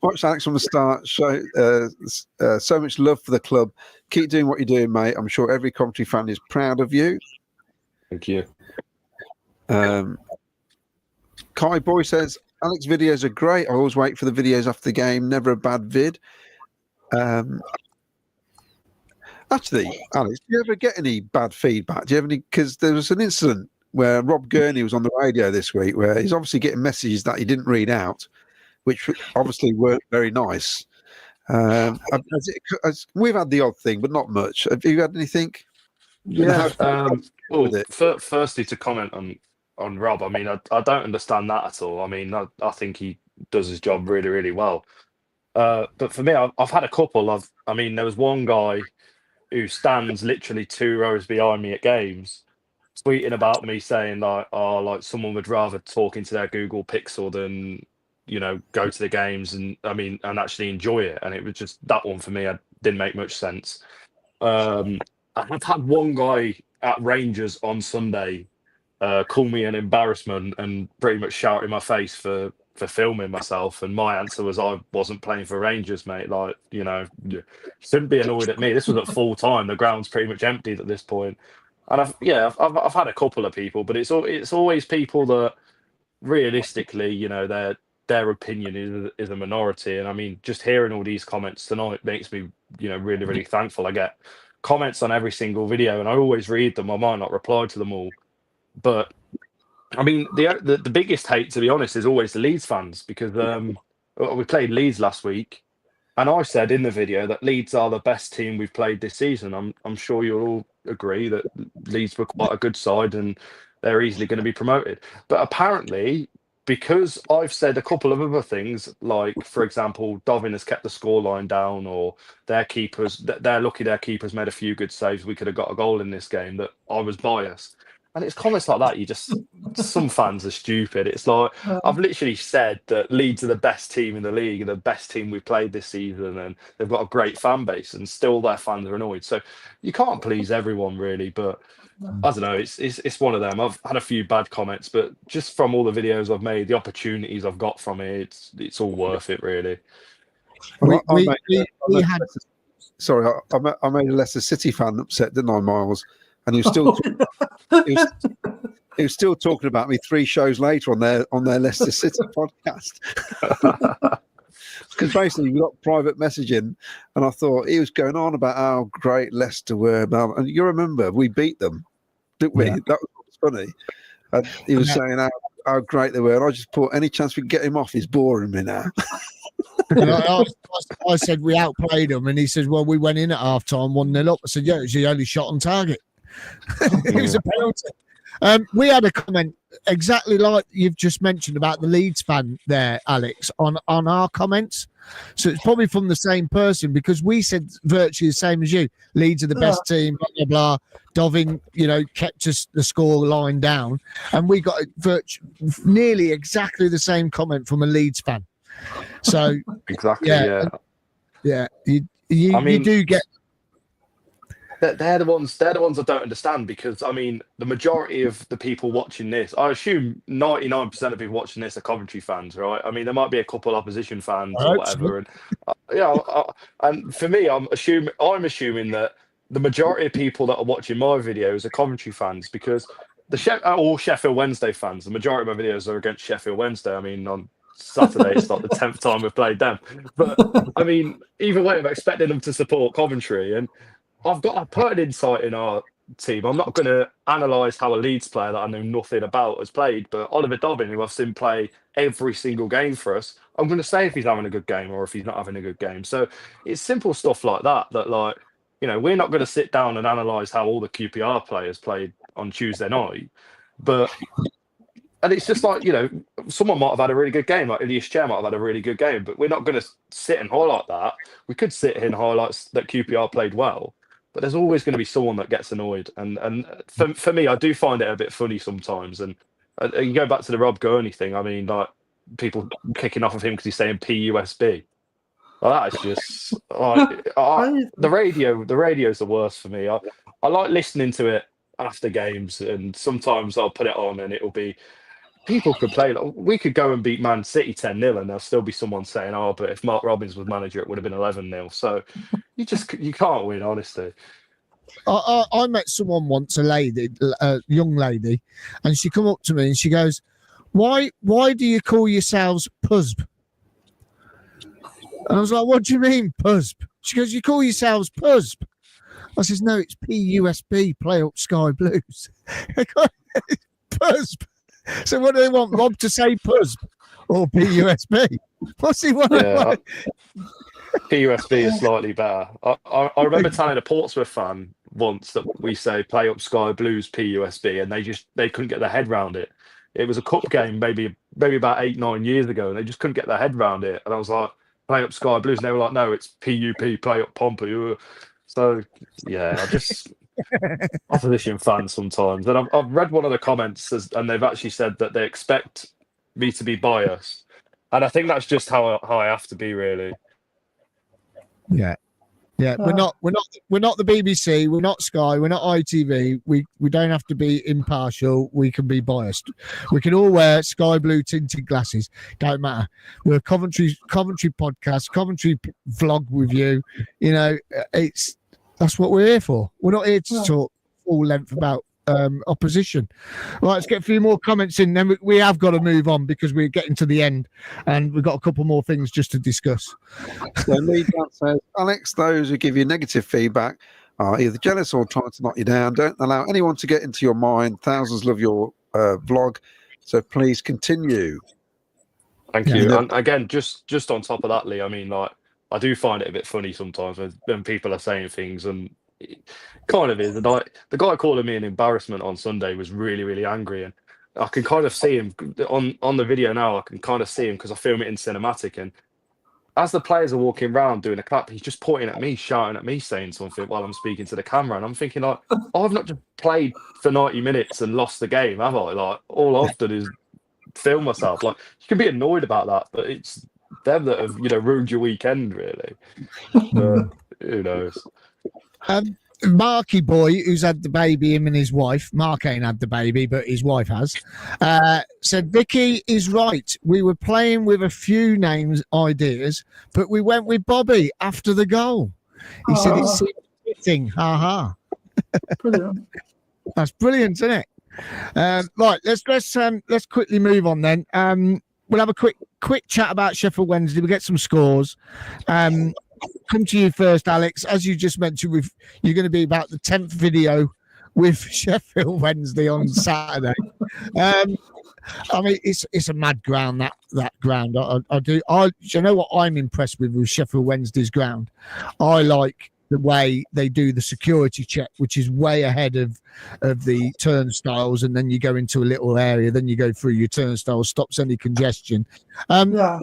watch Alex from the start. Show so much love for the club. Keep doing what you're doing, mate. I'm sure every Coventry fan is proud of you. Thank you. Kai Boy says, Alex videos are great. I always wait for the videos after the game. Never a bad vid. Actually, Alex, do you ever get any bad feedback? Do you have any? Because there was an incident where Rob Gurney was on the radio this week where he's obviously getting messages that he didn't read out, which obviously weren't very nice. We've had the odd thing, but not much. Have you had anything? Yeah. Firstly, to comment on Rob, I mean, I don't understand that at all. I mean, I think he does his job really, really well. But for me, I've had a couple. I mean, there was one guy who stands literally 2 rows behind me at games, tweeting about me saying like, "Oh, like someone would rather talk into their Google Pixel than go to the games and actually enjoy it." And it was just that one for me. It didn't make much sense. I've had one guy at Rangers on Sunday call me an embarrassment and pretty much shout in my face for filming myself, and my answer was I wasn't playing for Rangers, mate. Like, you shouldn't be annoyed at me. This was at full time. The ground's pretty much emptied at this point. And I've had a couple of people, but it's always people that realistically, their opinion is a minority. And I mean, just hearing all these comments tonight makes me, really, really thankful. I get comments on every single video, and I always read them. I might not reply to them all, but I mean, the biggest hate, to be honest, is always the Leeds fans, because we played Leeds last week, and I said in the video that Leeds are the best team we've played this season. I'm sure you'll all agree that Leeds were quite a good side and they're easily going to be promoted. But apparently, because I've said a couple of other things, like, for example, Dovin has kept the scoreline down, or they're lucky their keepers made a few good saves, we could have got a goal in this game, that I was biased. And it's comments like that. Some fans are stupid. It's like, I've literally said that Leeds are the best team in the league, and the best team we've played this season, and they've got a great fan base, and still their fans are annoyed. So you can't please everyone, really. But I don't know. It's one of them. I've had a few bad comments, but just from all the videos I've made, the opportunities I've got from it, it's all worth it, really. Sorry, I made a Leicester City fan upset, didn't I, Miles? And he was still he was still talking about me 3 shows later on their Leicester City podcast. Because basically we got private messaging, and I thought he was going on about how great Leicester were. And you remember we beat them, didn't we? Yeah. That was funny. And he was saying how great they were. And I just thought, any chance we can get him off is boring me now. I said we outplayed them, and he says, "Well, we went in at half time 1-0 up." I said, "Yeah, it was the only shot on target." It was a penalty. We had a comment exactly like you've just mentioned about the Leeds fan there, Alex, on our comments. So it's probably from the same person, because we said virtually the same as you. Leeds are the best team, blah, blah, blah. Dovin, kept us the score line down. And we got nearly exactly the same comment from a Leeds fan. So exactly, yeah. You do get. They're the ones I don't understand, because I mean, the majority of the people watching this, I assume 99% of people watching this are Coventry fans, right? I mean, there might be a couple opposition fans or whatever, and and for me, I'm assuming that the majority of people that are watching my videos are Coventry fans, because all Sheffield Wednesday fans. The majority of my videos are against Sheffield Wednesday. I mean, on Saturday it's like the 10th time we've played them, but I mean, either way, I'm expecting them to support Coventry, and I've put an insight in our team. I'm not going to analyse how a Leeds player that I know nothing about has played, but Oliver Dobbin, who I've seen play every single game for us, I'm going to say if he's having a good game or if he's not having a good game. So it's simple stuff like that, like, we're not going to sit down and analyse how all the QPR players played on Tuesday night, and it's just like, someone might have had a really good game, like Ilias Chair might have had a really good game, but we're not going to sit and highlight that. We could sit here and highlight that QPR played well, but there's always going to be someone that gets annoyed. And for me, I do find it a bit funny sometimes. And you go back to the Rob Gurney thing, I mean, like, people kicking off of him because he's saying PUSB. Well, that is just the radio's the worst for me. I like listening to it after games, and sometimes I'll put it on and it'll be, people could play, like, we could go and beat Man City 10-0 and there'll still be someone saying, "Oh, but if Mark Robbins was manager, it would have been 11-0. So you can't win, honestly. I met someone once, a young lady, and she come up to me and she goes, why do you call yourselves PUSB? And I was like, what do you mean, PUSB? She goes, you call yourselves PUSB. I says, no, it's PUSB, Play Up Sky Blues. PUSB. So what do they want, Rob to say PUSB or PUSB? What's he want? Yeah, PUSB is slightly better. I remember telling a Portsmouth fan once that we say Play Up Sky Blues PUSB, and they couldn't get their head round it. It was a cup game maybe about 8-9 years ago, and they just couldn't get their head round it. And I was like, Play Up Sky Blues, and they were like, no, it's PUP, Play Up Pompey. So yeah, I just opposition fans sometimes. And I've read one of the comments, and they've actually said that they expect me to be biased, and I think that's just how I have to be, really. Yeah. We're not the BBC, we're not Sky, we're not ITV. We don't have to be impartial. We can be biased. We can all wear sky blue tinted glasses. Don't matter. We're a Coventry podcast, Coventry vlog with you. You know, that's what we're here for. We're not here to talk full length about opposition. Right, let's get a few more comments in. Then we have got to move on because we're getting to the end, and we've got a couple more things just to discuss. So Lee Grant says, Alex, those who give you negative feedback are either jealous or trying to knock you down. Don't allow anyone to get into your mind. Thousands love your vlog, so please continue. Thank you. And again, just on top of that, Lee, I mean, like, I do find it a bit funny sometimes when people are saying things, and it kind of is. The guy calling me an embarrassment on Sunday was really, really angry, and I can kind of see him on the video now. I can kind of see him because I film it in cinematic, and as the players are walking around doing a clap, he's just pointing at me, shouting at me, saying something while I'm speaking to the camera, and I'm thinking, like, I've not just played for 90 minutes and lost the game, have I? Like, all I've done is film myself. Like, you can be annoyed about that, but it's them that have, ruined your weekend, really. But who knows? Marky boy, who's had the baby, him and his wife. Mark ain't had the baby, but his wife has. Said Vicky is right. We were playing with a few ideas, but we went with Bobby after the goal. He said it's fitting. Ha ha. Brilliant. That's brilliant, isn't it? Right, let's quickly move on then. We'll have a quick chat about Sheffield Wednesday. We'll get some scores. Come to you first, Alex. As you just mentioned, you're going to be about the 10th video with Sheffield Wednesday on Saturday. I mean, it's a mad ground, that ground. You know what I'm impressed with Sheffield Wednesday's ground? I like the way they do the security check, which is way ahead of the turnstiles, and then you go into a little area, then you go through your turnstiles, stops any congestion. Yeah.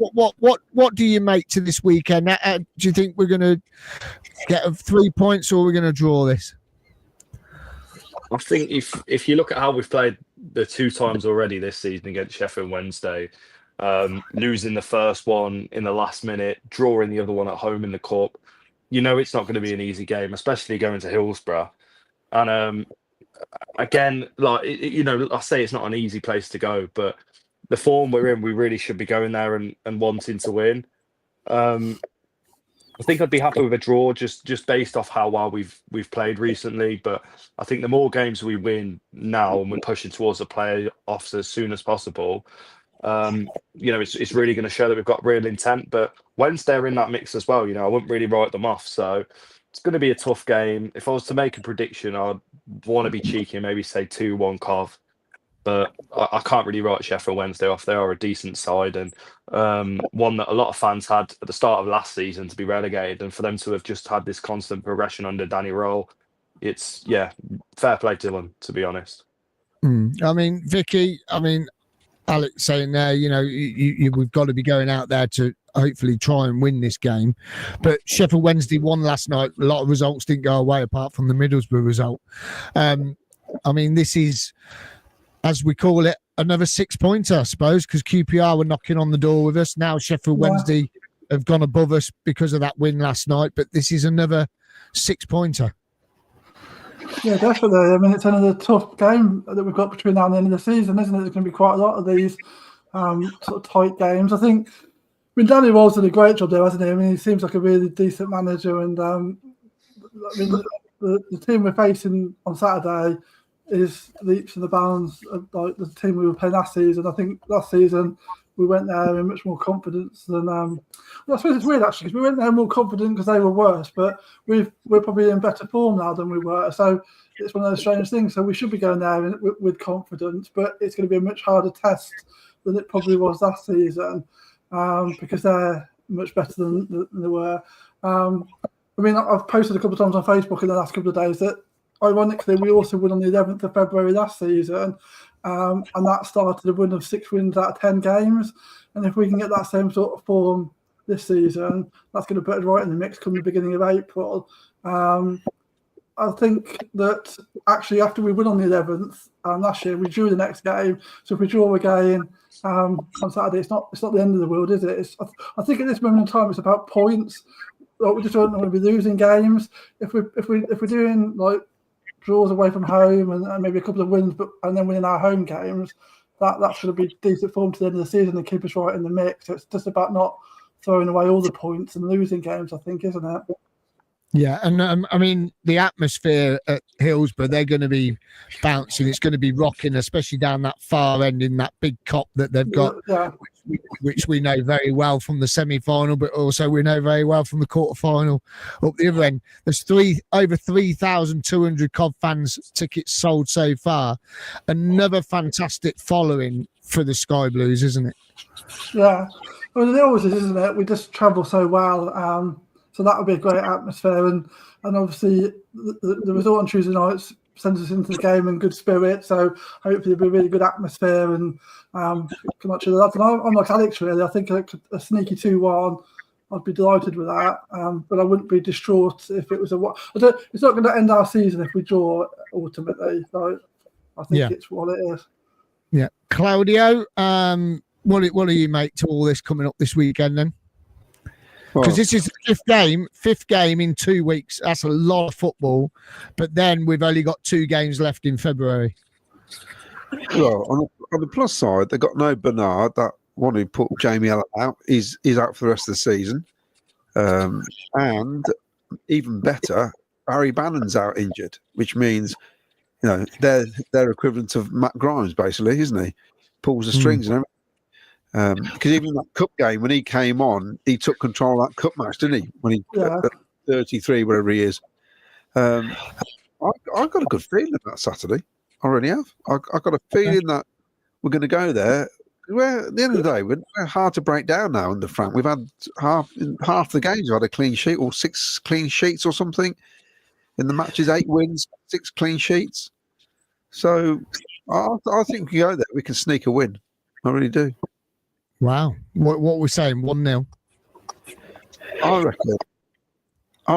What do you make to this weekend? Do you think we're going to get 3 points, or we're going to draw this? I think if you look at how we've played the 2 times already this season against Sheffield Wednesday, losing the first one in the last minute, drawing the other one at home in the cup, it's not going to be an easy game, especially going to Hillsborough. And again, like, I say it's not an easy place to go, but the form we're in, we really should be going there and wanting to win. I think I'd be happy with a draw just based off how well we've played recently. But I think the more games we win now, and we're pushing towards the playoffs as soon as possible, it's really going to show that we've got real intent. But Wednesday are in that mix as well. I wouldn't really write them off. So it's going to be a tough game. If I was to make a prediction, I'd want to be cheeky and maybe say 2-1 Cov. But I can't really write Sheffield Wednesday off. They are a decent side, and one that a lot of fans had at the start of last season to be relegated, and for them to have just had this constant progression under Danny Roll, it's, fair play to them, to be honest. I mean, Vicky, Alex saying there, we've got to be going out there to hopefully try and win this game. But Sheffield Wednesday won last night. A lot of results didn't go away apart from the Middlesbrough result. This is, as we call it, another 6-pointer, I suppose, because QPR were knocking on the door with us. Now Sheffield Wednesday have gone above us because of that win last night, but this is another 6-pointer. Yeah, definitely. It's another tough game that we've got between now and the end of the season, isn't it? There's going to be quite a lot of these sort of tight games. I think, Danny Roll's done a great job there, hasn't he? He seems like a really decent manager, and the team we're facing on Saturday, is leaps and the bounds of like the team we were playing last season. I think last season we went there in much more confidence than. Well, I suppose it's weird actually because we went there more confident because they were worse, but we're probably in better form now than we were. So it's one of those strange things. So we should be going there with confidence, but it's going to be a much harder test than it probably was last season because they're much better than they were. I mean, I've posted a couple of times on Facebook in the last couple of days that. Ironically, we also won on the 11th of February last season, and that started a run of 6 wins out of 10 games. And if we can get that same sort of form this season, that's going to put us right in the mix come the beginning of April. I think that actually after we win on the 11th last year, we drew the next game. So if we draw again on Saturday, it's not the end of the world, is it? I think at this moment in time, it's about points. Like, we just don't want to be losing games. If we're doing like draws away from home and maybe a couple of wins, and then winning our home games, that's going to be decent form to the end of the season and keep us right in the mix. So it's just about not throwing away all the points and losing games, I think, isn't it? Yeah, and I mean, the atmosphere at Hillsborough, they're going to be bouncing. It's going to be rocking, especially down that far end in that big cop that they've got, which we know very well from the semi-final, but also we know very well from the quarter-final up the other end. There's over 3,200 Cov fans tickets sold so far. Another fantastic following for the Sky Blues, isn't it? Yeah, I mean, it always is, isn't it? We just travel so well. So that would be a great atmosphere, and obviously the result on Tuesday nights sends us into the game in good spirit. So hopefully it'll be a really good atmosphere and come up to that. And I'm like Alex, really. I think a sneaky 2-1, I'd be delighted with that. But I wouldn't be distraught if it was it's not going to end our season if we draw ultimately. So I think it's what it is. Yeah, Claudio, what do you make to all this coming up this weekend then? Because this is the fifth game in 2 weeks. That's a lot of football. But then we've only got 2 games left in February. Well, on the plus side, they've got no Bernard, that one who put Jamie Allen out. He's out for the rest of the season. And even better, Barry Bannon's out injured, which means, they're equivalent of Matt Grimes, basically, isn't he? Pulls the strings and everything. Because even that cup game, when he came on, he took control of that cup match, didn't he? When he 33, whatever he is. I've got a good feeling about Saturday. I really have. I've got a feeling that we're going to go there. At the end of the day, we're hard to break down now under Frank. We've had half the games, we've had a clean sheet or 6 clean sheets or something. In the matches, 8 wins, 6 clean sheets. So I think we go there, we can sneak a win. I really do. Wow. What are we saying? 1-0? I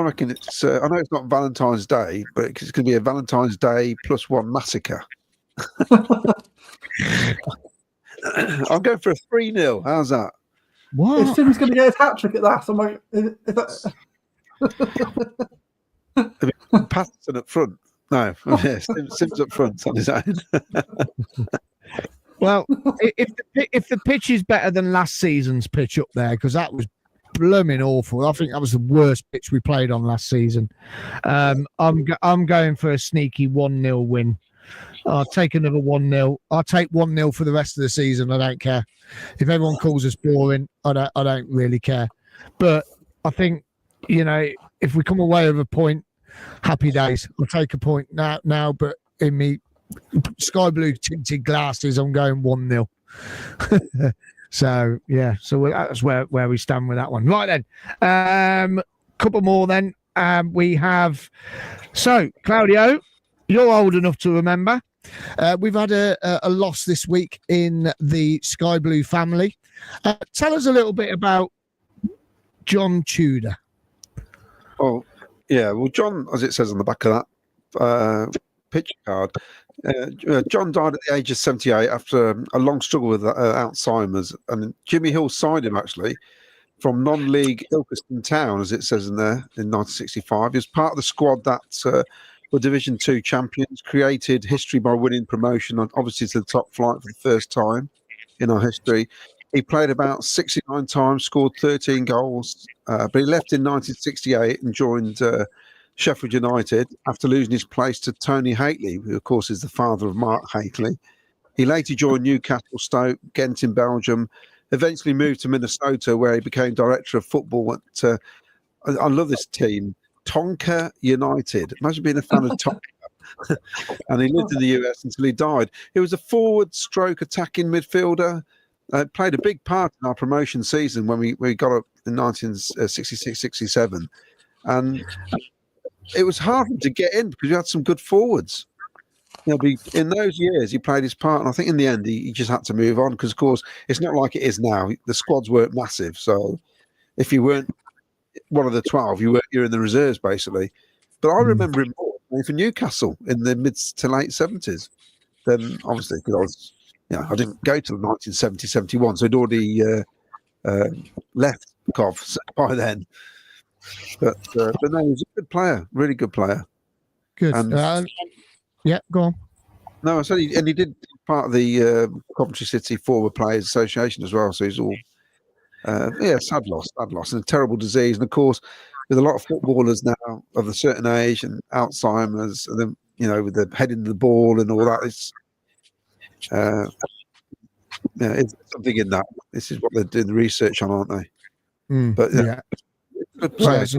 reckon it's. I know it's not Valentine's Day, but it's going to be a Valentine's Day +1 massacre. I'll go for a 3-0. How's that? What? If Sim's going to get his hat trick at that, I'm like, Patterson up front. No, Sim's up front on his own. Well, if the pitch is better than last season's pitch up there, because that was blooming awful. I think that was the worst pitch we played on last season. I'm going for a sneaky 1-0 win. I'll take another 1-0. I'll take 1-0 for the rest of the season. I don't care if everyone calls us boring. I don't really care. But I think if we come away with a point, happy days. I'll take a point now. But in me sky blue tinted glasses, I'm going 1-0. So that's where we stand with that one. Right then, couple more then. We have Claudio, you're old enough to remember. We've had a loss this week in the Sky Blue family. Tell us a little bit about John Tudor. Oh, yeah. Well, John, as it says on the back of that picture card, John died at the age of 78 after a long struggle with Alzheimer's. And Jimmy Hill signed him, actually, from non-league Ilkeston Town, as it says in there, in 1965. He was part of the squad that were Division 2 champions, created history by winning promotion, obviously to the top flight for the first time in our history. He played about 69 times, scored 13 goals, but he left in 1968 and joined Sheffield United after losing his place to Tony Hateley, who of course is the father of Mark Hateley. He later joined Newcastle, Stoke, Ghent in Belgium, eventually moved to Minnesota where he became director of football at, I love this team, Tonka United. Imagine being a fan of Tonka. And he lived in the US until he died. He was a forward stroke attacking midfielder. Played a big part in our promotion season when we got up in 1966-67. And it was hard to get in because we had some good forwards. In those years, he played his part, and I think in the end, he just had to move on because, of course, it's not like it is now. The squads weren't massive, so if you weren't one of the 12, you're in the reserves basically. But I remember him more playing for Newcastle in the mid to late 70s. Then, obviously, because I didn't go to 1970-71, so he'd already left Cov by then. But no, he was a good player, really good player. Good. Yeah, go on. No, I said he did part of the Coventry City Forward Players Association as well. So he's all, sad loss, and a terrible disease. And of course, with a lot of footballers now of a certain age and Alzheimer's, and then, with the heading of the ball and all that, it's something in that. This is what they're doing the research on, aren't they? But good players.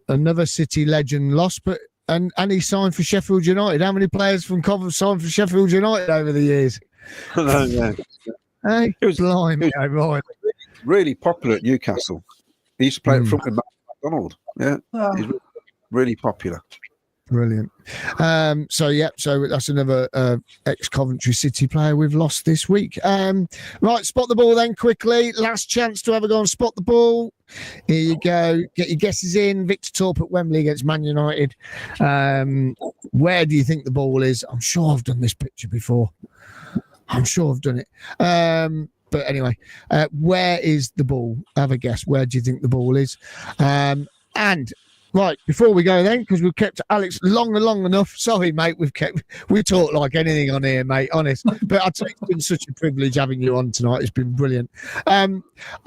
Another City legend lost, but. And he signed for Sheffield United. How many players from Coventry signed for Sheffield United over the years? Hey, it was blimey, really popular at Newcastle. He used to play at front with McDonald. Yeah, he's really popular. Brilliant. So that's another ex-Coventry City player we've lost this week. Right, spot the ball then quickly. Last chance to have a go and spot the ball. Here you go. Get your guesses in. Victor Torp at Wembley against Man United. Where do you think the ball is? I'm sure I've done this picture before. I'm sure I've done it. But anyway, where is the ball? Have a guess. Where do you think the ball is? And right, before we go then, because we've kept Alex long enough. Sorry, mate, we talk like anything on here, mate, honest. But I tell you, it's been such a privilege having you on tonight. It's been brilliant. I've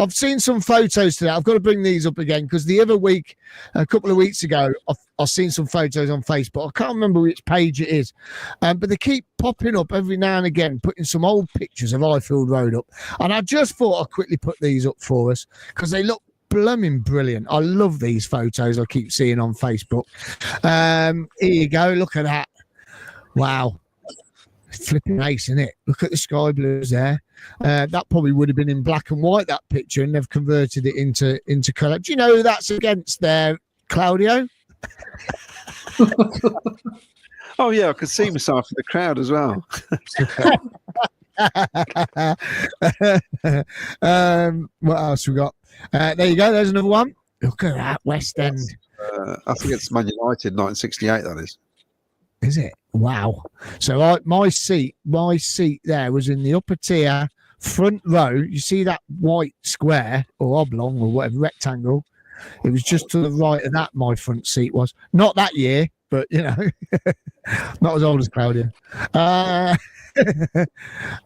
seen some photos today. I've got to bring these up again because the other week, a couple of weeks ago, I've seen some photos on Facebook. I can't remember which page it is, but they keep popping up every now and again, putting some old pictures of Highfield Road up. And I just thought I'd quickly put these up for us because they look blooming brilliant. I love these photos I keep seeing on Facebook. Here you go. Look at that. Wow. Flipping ace, isn't it? Look at the sky blues there. That probably would have been in black and white, that picture, and they've converted it into colour. Do you know who that's against there, Claudio? Oh, yeah, I could see myself in the crowd as well. What else we got? There you go. There's another one. Look at that West End. I think it's Man United 1968. That is. Is it? Wow. So my seat there was in the upper tier, front row. You see that white square or oblong or whatever rectangle? It was just to the right of that. My front seat was not that year, but not as old as Claudia.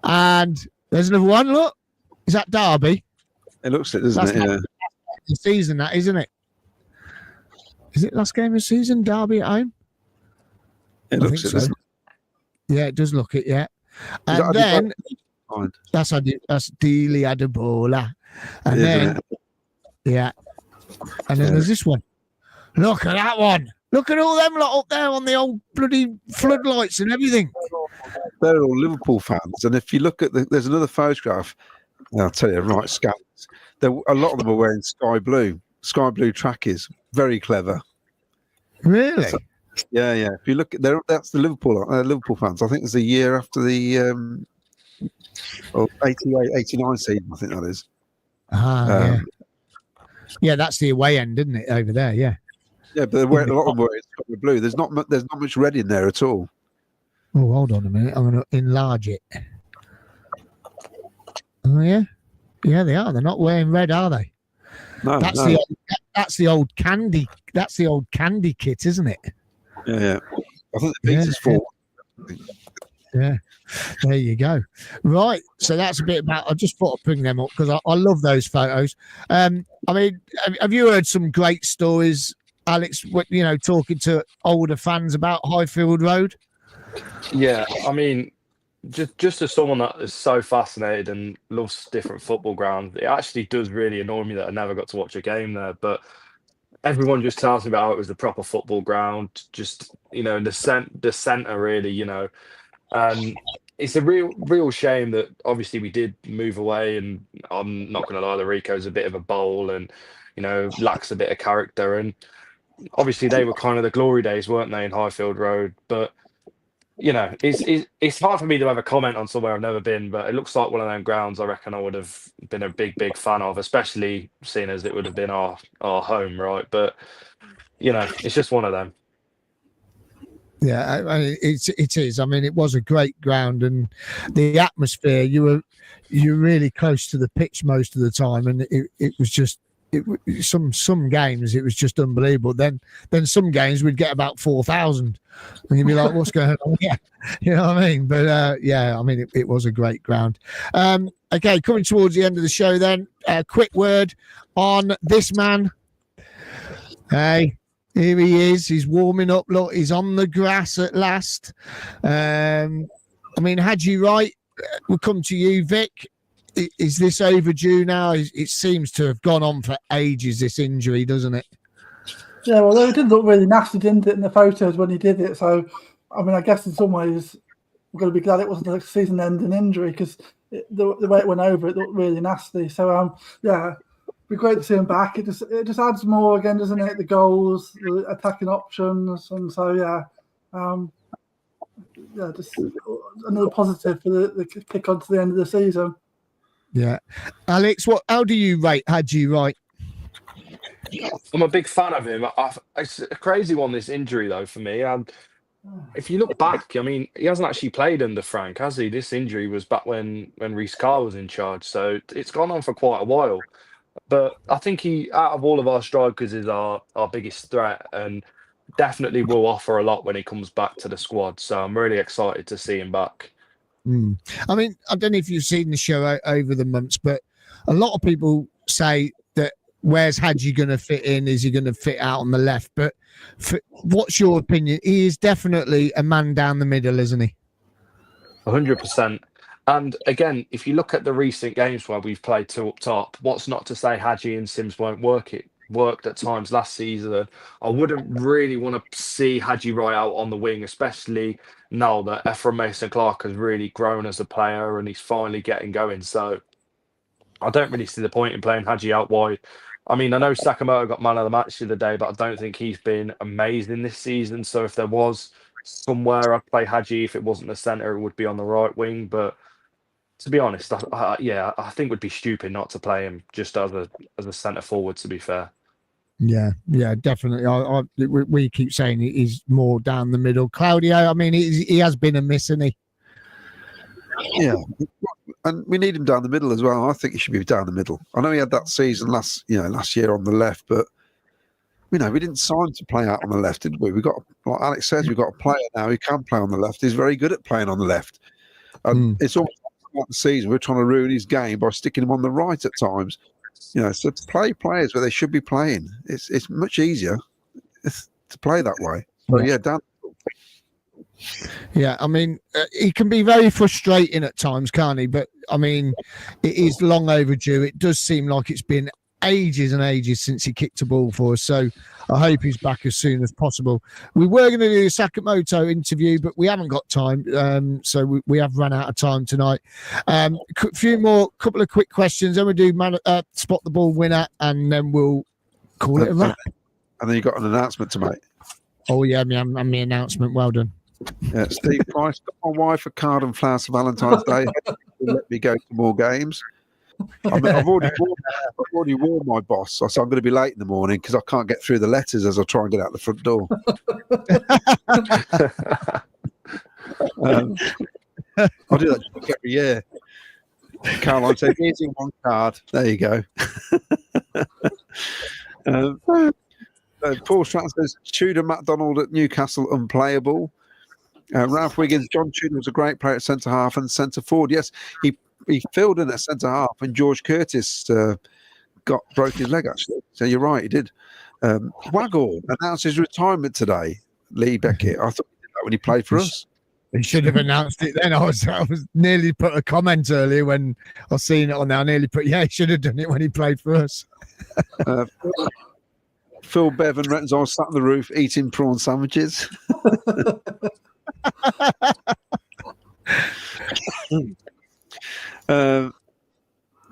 And there's another one. Look, is that Derby? It looks it, doesn't it? Yeah. The season, that isn't it? Is it last game of the season? Derby at home. It looks it. So. Yeah, it does look it. Yeah, and then that's Dealey Adebola, and then and then there's this one. Look at that one. Look at all them lot up there on the old bloody floodlights and everything. They're all Liverpool fans, and if you look at there's another photograph. I'll tell you, right, scans. A lot of them are wearing sky blue trackies. Very clever. Really? So, yeah. If you look at that's the Liverpool fans. I think it's a year after the 88, 89 season. I think that is. Yeah, that's the away end, isn't it, over there? Yeah. Yeah, but a lot of them wearing sky blue. There's not much red in there at all. Oh, hold on a minute. I'm going to enlarge it. Oh yeah, they are. They're not wearing red, are they? No, that's the old candy. That's the old candy kit, isn't it? Yeah. I think the Peter's for. Yeah, there you go. Right, so that's a bit about. I just thought I'd bring them up because I love those photos. I mean, have you heard some great stories Alex, talking to older fans about Highfield Road? Yeah, I mean, just as someone that is so fascinated and loves different football grounds, it actually does really annoy me that I never got to watch a game there. But everyone just tells me about how it was the proper football ground, just in the centre really, and it's a real shame that obviously we did move away. And I'm not going to lie, the Rico's a bit of a bowl, and lacks a bit of character. And obviously they were kind of the glory days, weren't they, in Highfield Road? But it's hard for me to have a comment on somewhere I've never been, but it looks like one of them grounds I reckon I would have been a big fan of, especially seeing as it would have been our home, right? But it's just one of them. Yeah, it is. I mean, it was a great ground, and the atmosphere. You were really close to the pitch most of the time, and it was just. Some games it was just unbelievable. Then some games we'd get about 4,000, and you'd be like, "What's going on?" Yeah, you know what I mean. But yeah, I mean it was a great ground. Okay, coming towards the end of the show, then a quick word on this man. Hey, here he is. He's warming up. Look, he's on the grass at last. I mean, Haji Wright, we'll come to you, Vic. Is this overdue now? It seems to have gone on for ages, this injury, doesn't it? Yeah, well, it did look really nasty, didn't it, in the photos when he did it? So, I mean, I guess in some ways we're going to be glad it wasn't a season-ending injury, because the way it went over, it looked really nasty. So, yeah, it'd be great to see him back. It just adds more again, doesn't it? The goals, the attacking options, and so just another positive for the kick on to the end of the season. Yeah, Alex, how do you rate Haji Wright? I'm a big fan of him. It's a crazy one, this injury though, for me. And if you look back, I mean, he hasn't actually played under Frank, has he? This injury was back when Reece Carr was in charge, so it's gone on for quite a while. But I think he, out of all of our strikers, is our biggest threat, and definitely will offer a lot when he comes back to the squad. So I'm really excited to see him back. I mean, I don't know if you've seen the show over the months, but a lot of people say that where's Haji going to fit in? Is he going to fit out on the left? But what's your opinion? He is definitely a man down the middle, isn't he? 100%. And again, if you look at the recent games where we've played two up top, what's not to say Haji and Sims won't work? It worked at times last season. I wouldn't really want to see Haji Wright out on the wing, especially now that Ephraim Mason-Clark has really grown as a player and he's finally getting going. So I don't really see the point in playing Haji out wide. I mean, I know Sakamoto got man of the match the other day, but I don't think he's been amazing this season. So if there was somewhere I'd play Haji, if it wasn't the centre, it would be on the right wing. But to be honest, I think it would be stupid not to play him just as a centre forward, to be fair. Yeah, definitely. We keep saying he's more down the middle. Claudio, I mean, he has been a miss, hasn't he? Yeah, and we need him down the middle as well. I think he should be down the middle. I know he had that season last year on the left, but we didn't sign to play out on the left, did we? We got, like Alex says, we've got a player now who can play on the left. He's very good at playing on the left. And it's almost like the season we're trying to ruin his game by sticking him on the right at times. So to play players where they should be playing, it's much easier to play that way. So yeah, Dan. Yeah, I mean, he can be very frustrating at times, can't he? But I mean, it is long overdue. It does seem like it's been ages and ages since he kicked a ball for us. So I hope he's back as soon as possible. We were going to do a Sakamoto interview, but we haven't got time. So we have run out of time tonight. Couple of quick questions. Then we'll do spot the ball winner, and then we'll call it a wrap. And then you got an announcement to make. Oh yeah, my announcement. Well done. Steve Price got my wife a card and flowers for Valentine's Day. Let me go to more games. I've already warned my boss, so I'm going to be late in the morning because I can't get through the letters as I try and get out the front door. I do that every year. Caroline said, "Here's your one card." There you go. Paul Stratton says, "Tudor MacDonald at Newcastle unplayable." Ralph Wiggins, John Tudor was a great player at centre half and centre forward. Yes, he filled in at centre half, and George Curtis broke his leg, actually. So you're right, he did. Waggle announced his retirement today. Lee Beckett. I thought he did that when he played for us. He should have announced it then. I was nearly put a comment earlier when I seen it on there. I nearly put, he should have done it when he played for us. Phil Bevan reckons I was sat on the roof eating prawn sandwiches.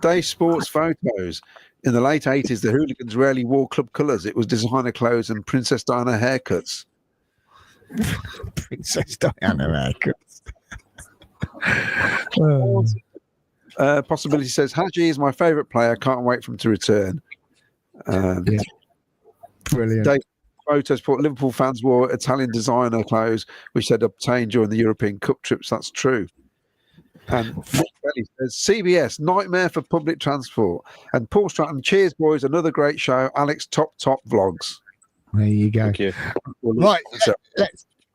Day Sports photos. In the late 80s, the hooligans rarely wore club colours. It was designer clothes and Princess Diana haircuts. Princess Diana haircuts. Possibility says, Haji is my favourite player. Can't wait for him to return. Brilliant. Day Photos put Liverpool fans wore Italian designer clothes, which they'd obtained during the European Cup trips. That's true. And Nick Belly says, CBS, nightmare for public transport. And Paul Stratton, cheers, boys. Another great show. Alex, top vlogs. There you go. Thank you. Right,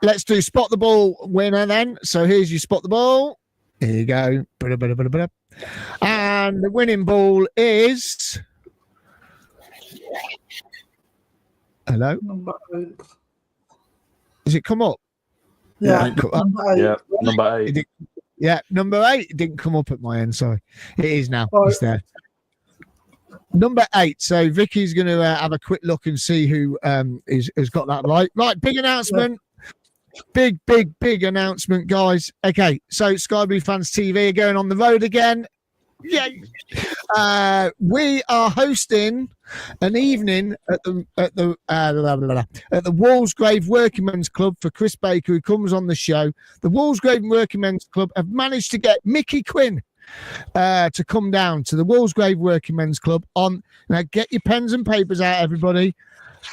let's do spot the ball winner then. So here's your spot the ball. Here you go. And the winning ball is... Hello? Number 8. Does it come up? Yeah, Number 8. Yeah, number 8. Number 8. It didn't come up at my end, sorry. It is now. Oh. It's there. Number 8. So Vicky's going to have a quick look and see who has got that right. Right, big announcement. Yeah. Big announcement, guys. Okay, so Sky Blue Fans TV are going on the road again. Yay! We are hosting an evening at the Walsgrave Working Men's Club for Chris Baker, who comes on the show. The Walsgrave Working Men's Club have managed to get Mickey Quinn to come down to the Walsgrave Working Men's Club on. Now, get your pens and papers out, everybody.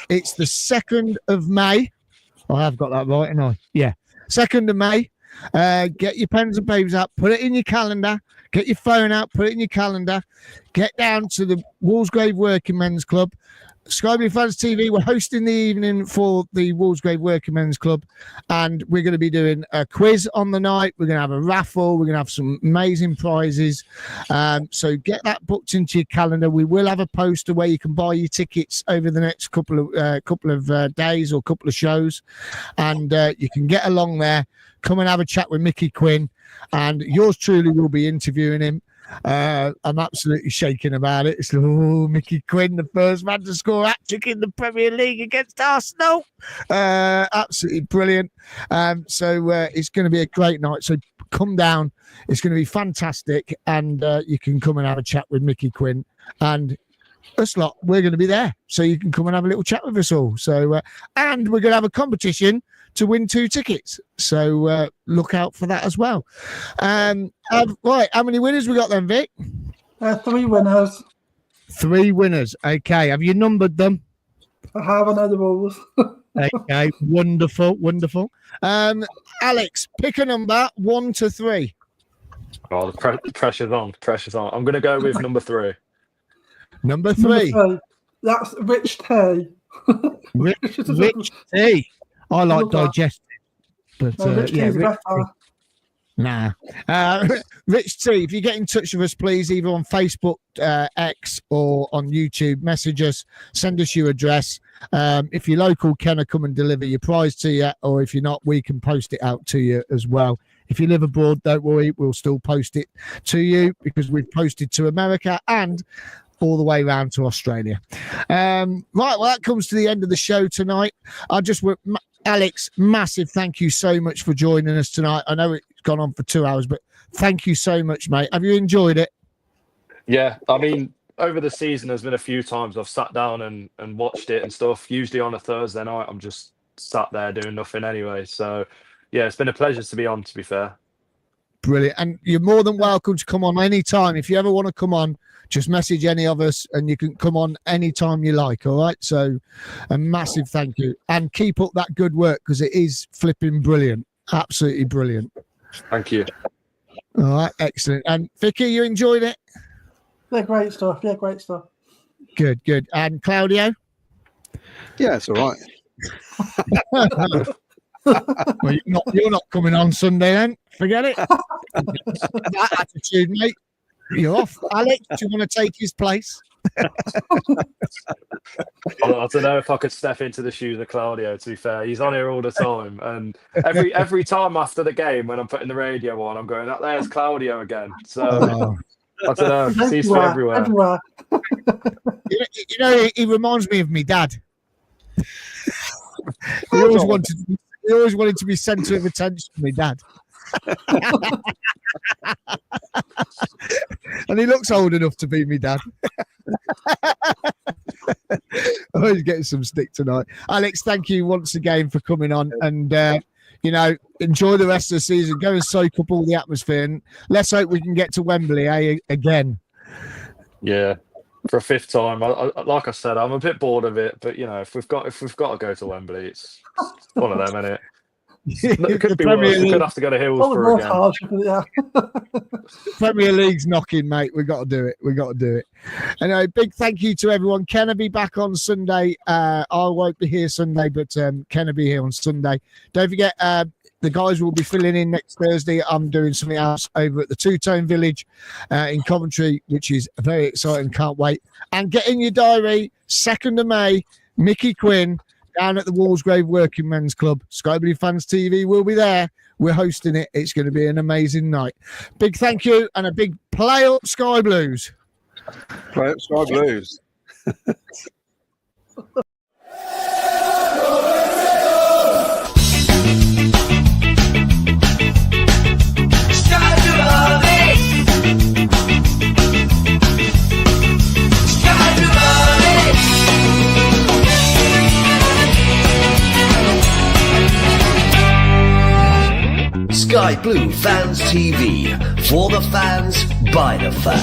It's the 2nd of May. I have got that right, haven't I? Yeah, 2nd of May. Get your pens and papers out. Put it in your calendar. Get your phone out. Put it in your calendar. Get down to the Walsgrave Working Men's Club. Sky Blue Fans TV, we're hosting the evening for the Walsgrave Working Men's Club, and we're going to be doing a quiz on the night. We're going to have a raffle. We're going to have some amazing prizes. So get that booked into your calendar. We will have a poster where you can buy your tickets over the next couple of days or couple of shows, and you can get along there. Come and have a chat with Mickey Quinn, and yours truly will be interviewing him. I'm absolutely shaking about it. It's Mickey Quinn, the first man to score a hat-trick in the Premier League against Arsenal. Absolutely brilliant. So it's going to be a great night. So come down. It's going to be fantastic, and you can come and have a chat with Mickey Quinn. And us lot, we're going to be there, so you can come and have a little chat with us all. So and we're going to have a competition to win 2 tickets. So look out for that as well. Right, how many winners we got then, Vic? 3 winners. 3 winners. Okay, have you numbered them? I have, I know the rules. Okay, wonderful. Alex, pick a number 1 to 3. Oh, the pressure's on. I'm going to go with number 3. Number 3. That's Rich Tay. Rich T. I like digestive, but Rich yeah, T's better. Nah. Rich T, if you get in touch with us, please, either on Facebook, X, or on YouTube, message us, send us your address. If you're local, can I come and deliver your prize to you? Or if you're not, we can post it out to you as well. If you live abroad, don't worry, we'll still post it to you, because we've posted to America and all the way around to Australia. Right, well, that comes to the end of the show tonight. Alex, massive thank you so much for joining us tonight. I know it's gone on for 2 hours, but thank you so much, mate. Have you enjoyed it? Yeah, I mean, over the season, there's been a few times I've sat down and watched it and stuff. Usually on a Thursday night, I'm just sat there doing nothing anyway. So, yeah, it's been a pleasure to be on, to be fair. Brilliant. And you're more than welcome to come on anytime. If you ever want to come on, just message any of us and you can come on anytime you like. All right. So a massive thank you, and keep up that good work, because it is flipping brilliant. Absolutely brilliant. Thank you. All right. Excellent. And Vicky, you enjoyed it? Yeah, great stuff. Good. And Claudio? Yeah, it's all right. Well, you're not coming on Sunday then. Forget it. That attitude, mate. You're off. Alex, do you want to take his place? I don't know if I could step into the shoes of Claudio, to be fair. He's on here all the time. And every time after the game, when I'm putting the radio on, I'm going, there's Claudio again. So, I don't know. Seems to be everywhere. You know, he reminds me of me dad. He always wanted to be centre of attention, my dad. And he looks old enough to be me dad. Oh, he's getting some stick tonight. Alex, thank you once again for coming on, and enjoy the rest of the season. Go and soak up all the atmosphere, and let's hope we can get to Wembley again. Yeah, for a fifth time. Like I said, I'm a bit bored of it, but if we've got to go to Wembley, it's one of them, isn't it? It could be worse. We could have to go to Hillsborough again. Premier League's knocking, mate. We got to do it. Anyway, big thank you to everyone. Ken will be back on Sunday. I won't be here Sunday, but Ken will be here on Sunday. Don't forget, the guys will be filling in next Thursday. I'm doing something else over at the Two-Tone Village in Coventry, which is very exciting. Can't wait. And get in your diary, 2nd of May, Mickey Quinn, down at the Walsgrave Working Men's Club. Sky Blue Fans TV will be there. We're hosting it. It's going to be an amazing night. Big thank you and a big play up Sky Blues. Play up Sky Blues. Sky Blue Fans TV, for the fans, by the fans.